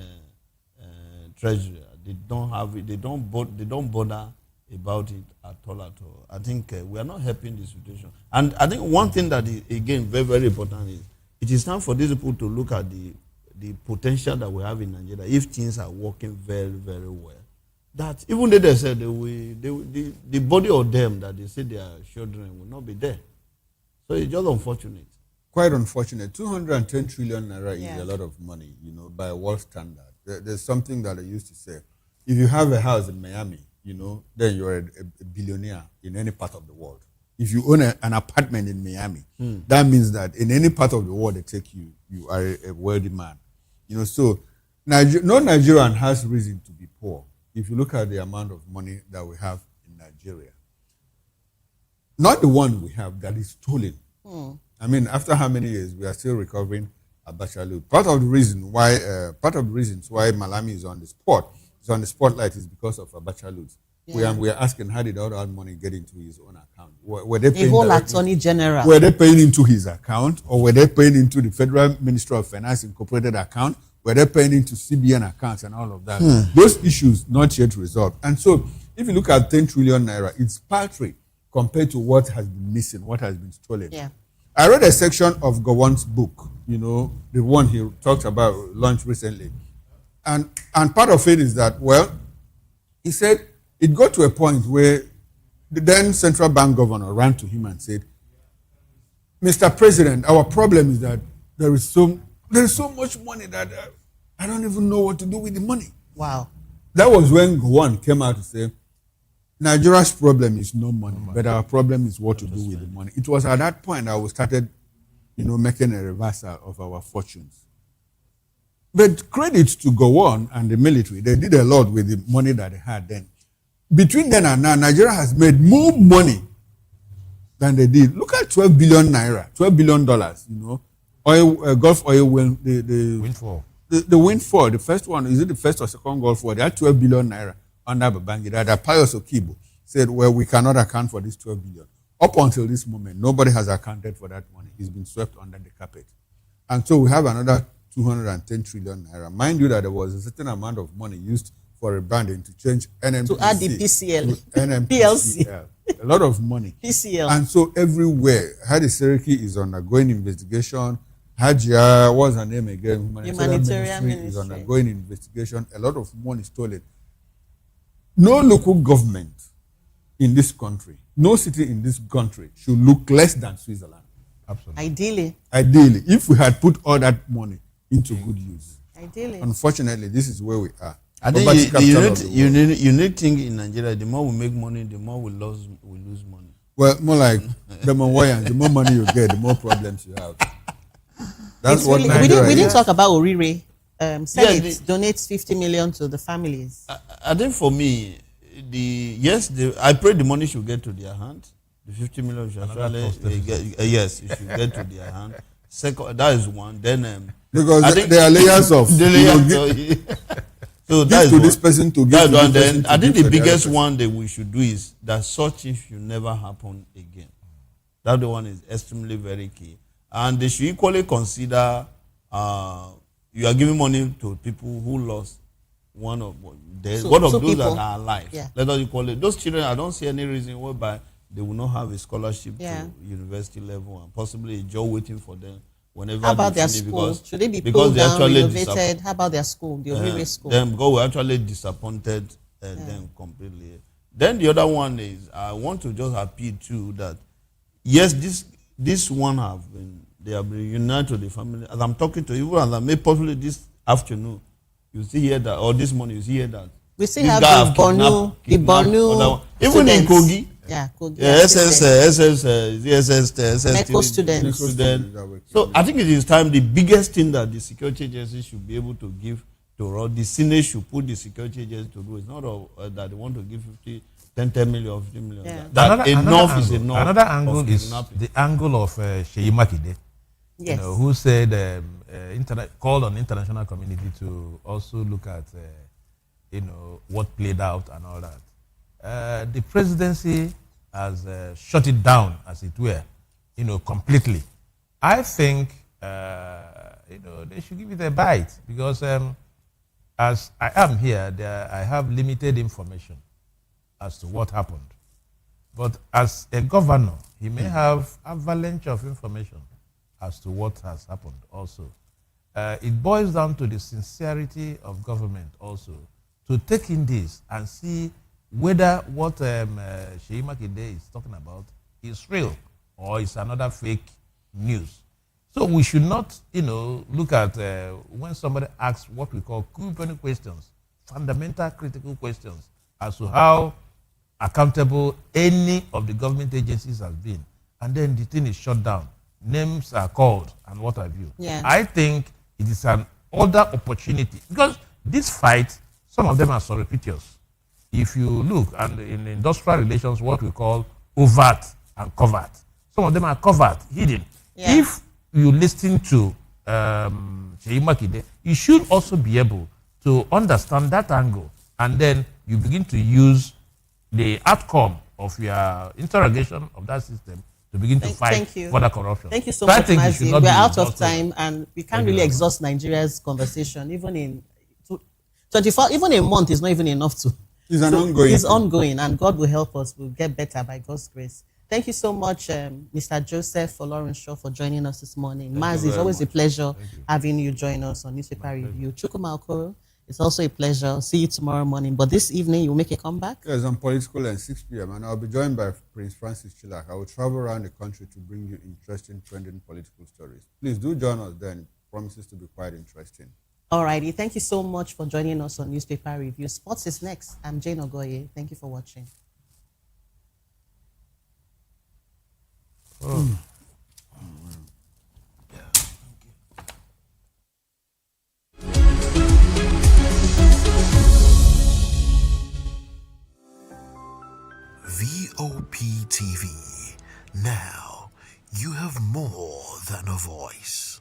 treasury, they don't have it. They don't bother about it at all. I think we are not helping the situation. And I think one thing that is, again, very, very important is it is time for these people to look at the potential that we have in Nigeria if things are working very, very well. That even though they said the body of them that they say they are children will not be there. So it's just unfortunate. Quite unfortunate. 210 trillion naira is a lot of money, by world standard. There's something that I used to say. If you have a house in Miami, then you're a billionaire in any part of the world. If you own an apartment in Miami, that means that in any part of the world they take you, you are a wealthy man. So no Nigerian has reason to be poor if you look at the amount of money that we have in Nigeria. Not the one we have that is stolen. I mean, after how many years we are still recovering Abacha loot. Part of the reasons why Malami is on the spotlight is because of Abacha loot. Yeah. We are asking, how did all that money get into his own account? Were they paying the whole Attorney General? Were they paying into his account, or were they paying into the Federal Ministry of Finance Incorporated account? Were they paying into CBN accounts and all of that? Those issues not yet resolved. And so, if you look at 10 trillion naira, it's paltry compared to what has been missing, what has been stolen. Yeah. I read a section of Gowon's book, the one he talked about, launched recently. And part of it is that, he said it got to a point where the then central bank governor ran to him and said, Mr. President, our problem is that there is so much money that I don't even know what to do with the money. Wow. That was when Gowon came out to say, Nigeria's problem is no money, but our problem is what to do with the money. It was at that point that we started, making a reversal of our fortunes. But credit to Gowon and the military, they did a lot with the money that they had then. Between then and now, Nigeria has made more money than they did. Look at 12 billion naira, $12 billion, oil, Gulf oil, the windfall. The windfall, the first one, is it the first or second Gulf war? They had 12 billion naira under Babangida. That Pius Okibo said, we cannot account for this 12 billion. Up until this moment, nobody has accounted for that money. It's been swept under the carpet. And so we have another 210 trillion naira. Mind you that there was a certain amount of money used for rebranding to change NMPC. To add the PCL. To NMPC. PLC. A lot of money. PCL. And so everywhere, Hadi Seriki is undergoing investigation. Hajia, what's her name again? Humanitarian Ministry is undergoing investigation. A lot of money stolen. No local government in this country, no city in this country should look less than Switzerland. Absolutely. Ideally, if we had put all that money into good use. Ideally. Unfortunately, this is where we are. I think the unique thing in Nigeria, the more we make money, the more we lose money. Well, more like the more money you get, the more problems you have. That's what Nigeria we didn't talk about Orire. Senate donates 50 million to the families. I think for me, I pray the money should get to their hand. The 50 million should actually it should get to their hand. Second, that is one. Then because I think there are layers of so that is to this person to give. That one. Then I think the biggest one that we should do is that such things should never happen again. That the one is extremely very key, and they should equally consider. You are giving money to people who lost one of those people that are alive. Yeah. Let us call it those children. I don't see any reason whereby they will not have a scholarship to university level and possibly a job waiting for them whenever. How about their school? Should they be pulled down, renovated? How about their school, the Orire school? Then because we actually disappointed them completely. Then the other one is I want to just appeal to that. Yes, this one they have been united to the family. As I'm talking to you, even as I may possibly this afternoon, you see here that, or this morning, you see here that. We still have the Bornu even in Kogi. Yeah, Kogi. Medical students. So I think it is time, the biggest thing that the security agency should be able to give to the Senate should put the security agency to do. It's not that they want to give 10 million or 50 million. Yeah. That enough is enough. Another angle is the angle of Sheyi Makinde. Yes. Who said called on the international community to also look at what played out and all that. The presidency has shut it down, as it were, completely. I think they should give it a bite, because as I am here, I have limited information as to what happened. But as a governor, he may have avalanche of information as to what has happened also. It boils down to the sincerity of government also to take in this and see whether what Sheyi Makinde is talking about is real or is another fake news. So we should not, look at when somebody asks what we call open questions, fundamental critical questions as to how accountable any of the government agencies has been, and then the thing is shut down. Names are called and what have you. Yeah. I think it is an other opportunity, because this fight, some of them are surreptitious. If you look and in industrial relations, what we call overt and covert, some of them are covert, hidden. Yeah. If you listen to Sheyi Makinde, you should also be able to understand that angle, and then you begin to use the outcome of your interrogation of that system to begin to fight further corruption. Thank you so I much, think Mazi. We're out of time, and we can't really exhaust Nigeria's conversation. Even in 24, even a month is not even enough to. It's ongoing. It's ongoing, and God will help us. We'll get better by God's grace. Thank you so much, Mr. Joseph Olarunsho, for joining us this morning. Mazi, it's always a pleasure having you join us on Newspaper Review. Chukwuma Okoro, it's also a pleasure. See you tomorrow morning. But this evening, you'll make a comeback? Yes, on Political at 6 p.m. And I'll be joined by Prince Francis Chilak. I will travel around the country to bring you interesting, trending political stories. Please do join us then. It promises to be quite interesting. Alrighty. Thank you so much for joining us on Newspaper Review. Sports is next. I'm Jane Ogoye. Thank you for watching. Oh. Voptv. Now, you have more than a voice.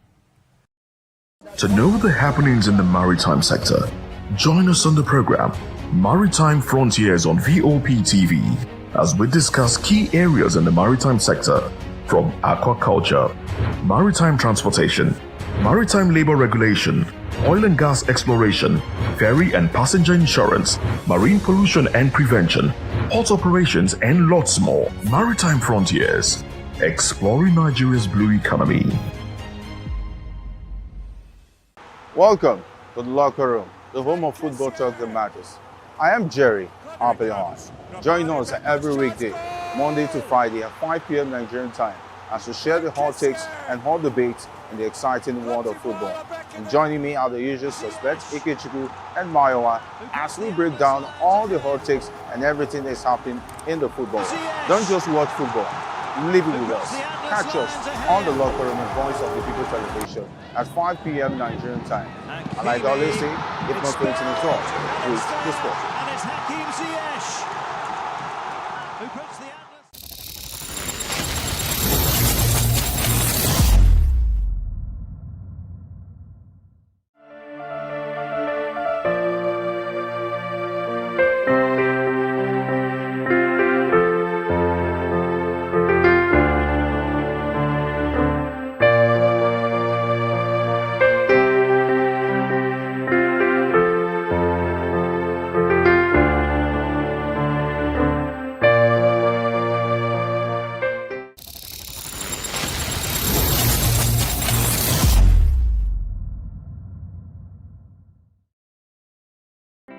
To know the happenings in the maritime sector, join us on the program Maritime Frontiers on VOPTV as we discuss key areas in the maritime sector, from aquaculture, maritime transportation, maritime labor regulation, oil and gas exploration, ferry and passenger insurance, marine pollution and prevention, port operations, and lots more. Maritime Frontiers, exploring Nigeria's blue economy. Welcome to the locker room, the home of football talk that matters. I am Jerry Arpelion. Join us every weekday, Monday to Friday at 5 p.m. Nigerian time, as we share the hot takes and hot debates in the exciting world of football. And joining me are the usual suspects, Ikechukwu and Mayowa, as we break down all the hot takes and everything that's happening in the football. Don't just watch football, live it with us. Catch us on the locker room and Voice of the People television at 5 p.m. Nigerian time. And like I always say, if not going to the talk, please the sport. And it's Hakim Ziyech who puts the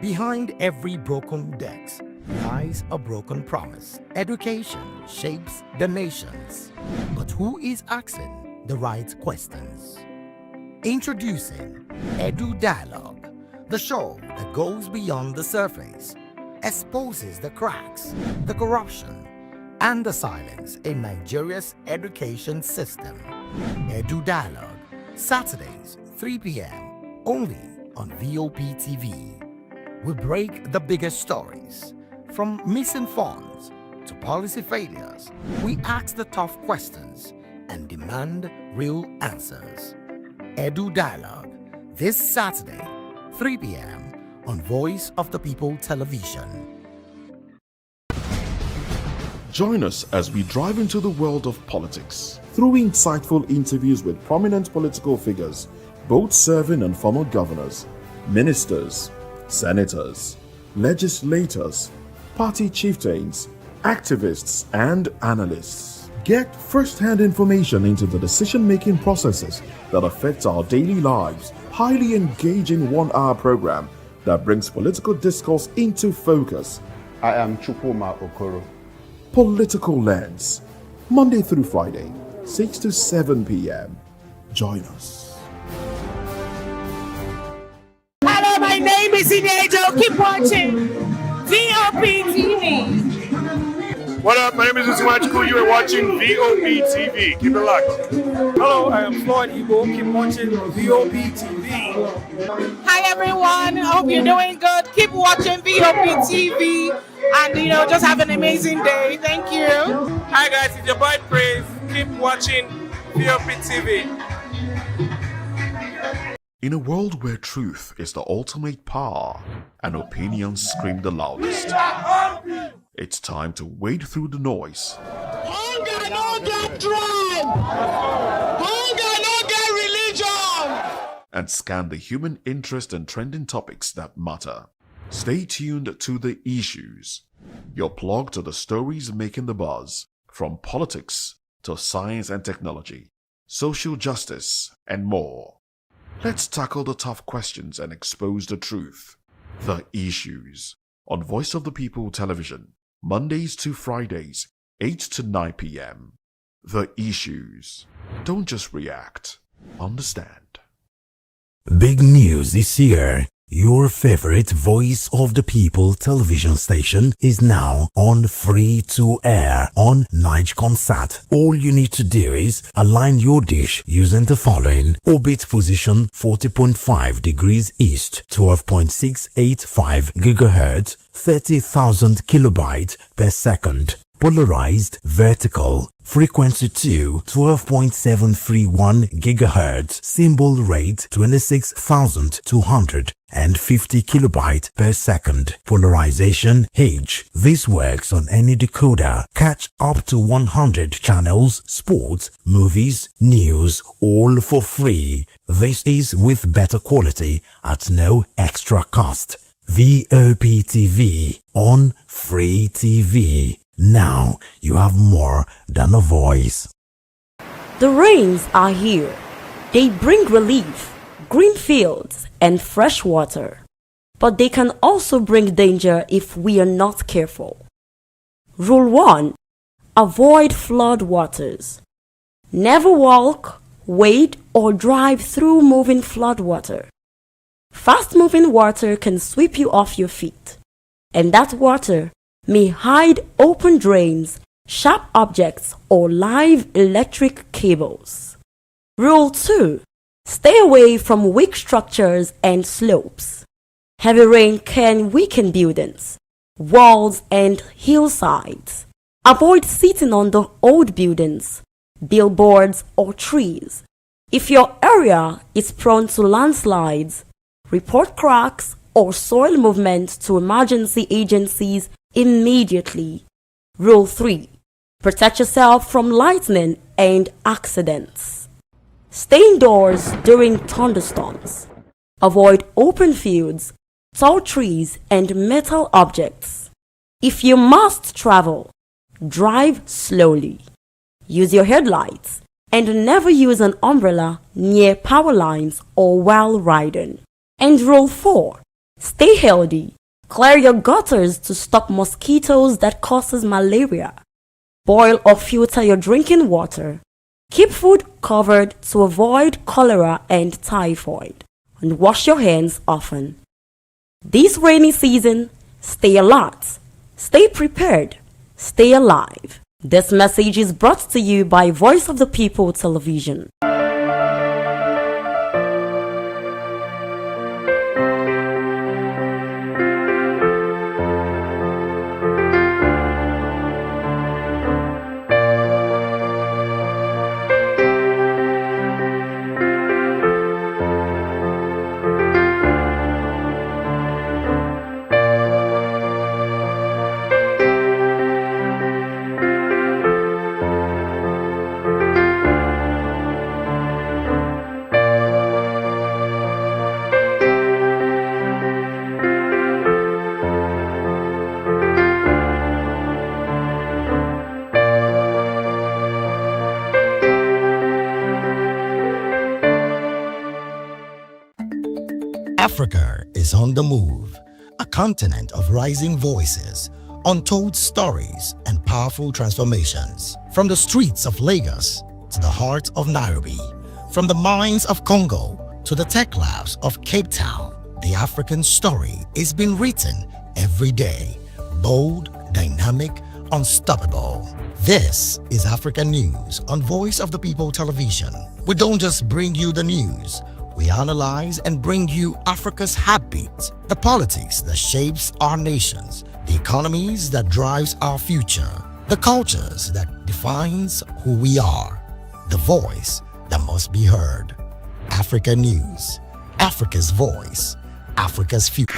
Behind every broken debt lies a broken promise. Education shapes the nations. But who is asking the right questions? Introducing Edu Dialogue, the show that goes beyond the surface, exposes the cracks, the corruption, and the silence in Nigeria's education system. Edu Dialogue, Saturdays, 3 p.m., only on VOPTV. We break the biggest stories, from missing funds to policy failures. We ask the tough questions and demand real answers. Edu Dialogue, this Saturday, 3 p.m. on Voice of the People Television. Join us as we drive into the world of politics through insightful interviews with prominent political figures, both serving and former governors, ministers, senators, legislators, party chieftains, activists, and analysts. Get first-hand information into the decision-making processes that affect our daily lives. Highly engaging one-hour program that brings political discourse into focus. I am Chukwuma Okoro. Political Lens, Monday through Friday, 6 to 7 p.m. Join us. Hello, my name is Inejo. Keep watching VOP TV. What up? My name is Usimachiku. You are watching VOP TV. Keep it locked. Hello, I am Floyd Igbo. Keep watching VOP TV. Hi, everyone. I hope you're doing good. Keep watching VOP TV. And, just have an amazing day. Thank you. Hi, guys. It's your boy Praise. Keep watching VOP TV. In a world where truth is the ultimate power and opinions scream the loudest, it's time to wade through the noise. Hunger no get drive. Hunger no get religion. And scan the human interest and trending topics that matter. Stay tuned to The Issues, your plug to the stories making the buzz, from politics to science and technology, social justice, and more. Let's tackle the tough questions and expose the truth. The Issues, on Voice of the People Television, Mondays to Fridays, 8 to 9 p.m. The Issues. Don't just react, understand. Big news this year. Your favorite Voice of the People television station is now on free to air on Nigecomsat. All you need to do is align your dish using the following: orbit position 40.5 degrees east, 12.685 GHz, 30,000 kilobytes per second. Polarized vertical, frequency 2, 12.731 GHz, symbol rate 26,250 kilobytes per second. Polarization H. This works on any decoder. Catch up to 100 channels, sports, movies, news, all for free. This is with better quality at no extra cost. VOP TV on Free TV. Now you have more than a voice. The rains are here. They bring relief, green fields, and fresh water. But they can also bring danger if we are not careful. Rule 1. Avoid flood waters. Never walk, wade, or drive through moving flood water. Fast-moving water can sweep you off your feet, and that water may hide open drains, sharp objects, or live electric cables. Rule 2. Stay away from weak structures and slopes. Heavy rain can weaken buildings, walls, and hillsides. Avoid sitting on the old buildings, billboards, or trees. If your area is prone to landslides, report cracks or soil movement to emergency agencies immediately. Rule 3. Protect yourself from lightning and accidents. Stay indoors during thunderstorms. Avoid open fields, tall trees, and metal objects. If you must travel, drive slowly. Use your headlights and never use an umbrella near power lines or while riding. And Rule 4. Stay healthy. Clear your gutters to stop mosquitoes that causes malaria. Boil or filter your drinking water. Keep food covered to avoid cholera and typhoid. And wash your hands often. This rainy season, stay alert, stay prepared, stay alive. This message is brought to you by Voice of the People Television. Africa is on the move, a continent of rising voices, untold stories, and powerful transformations. From the streets of Lagos to the heart of Nairobi, from the mines of Congo to the tech labs of Cape Town, the African story is being written every day. Bold, dynamic, unstoppable. This is Africa News on Voice of the People Television. We don't just bring you the news. We analyze and bring you Africa's heartbeat, the politics that shapes our nations, the economies that drives our future, the cultures that defines who we are, the voice that must be heard. Africa News, Africa's voice, Africa's future.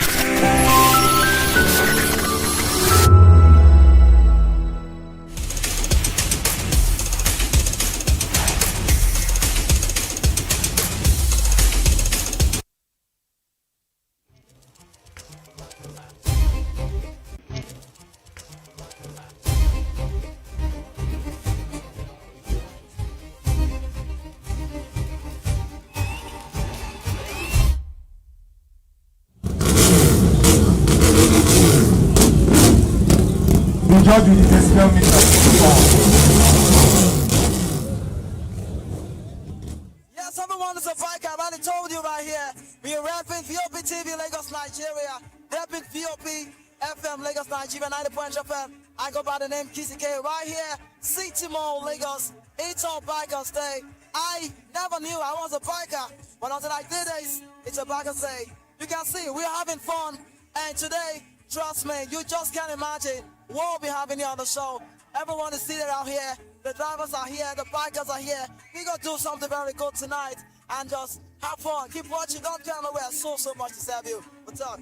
Judge with the decibel meter. Yes, everyone is a biker. I already told you right here. We are rapping Voptv Lagos, Nigeria. Rapping VOP FM Lagos, Nigeria, 90.0 FM. I go by the name Kissy K right here. City Mall, Lagos. It's all Bikers Day. I never knew I was a biker, but until I did this, it's a Bikers Day. You can see we're having fun, and today, trust me, you just can't imagine what we'll be having here on the show. Everyone is seated out here. The drivers are here. The bikers are here. We're going to do something very good tonight and just have fun. Keep watching. Don't go nowhere. So much to serve you. What's up?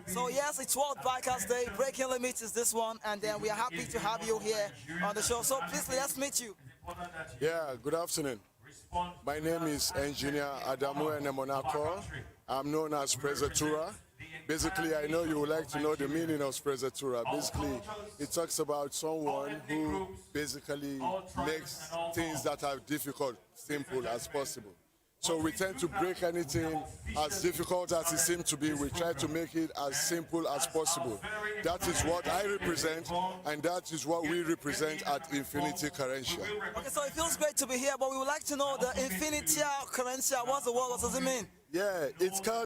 So yes, it's World Bikers Day. Breaking Limits is this one, and then we are happy to have you here on the show. So please, let's meet you. Yeah, good afternoon. My name is Engineer Adamu Enemonako. I'm known as Prezatura. Basically, I know you would like to know the meaning of Prezatura. Basically, it talks about someone who basically makes things that are difficult simple as possible. So we tend to break anything as difficult as it seems to be. We try to make it as simple as possible. That is what I represent, and that is what we represent at Infinity Currentia. Okay, so it feels great to be here, but we would like to know the Infinity Currentia. What's the word? What does it mean? Yeah, it's called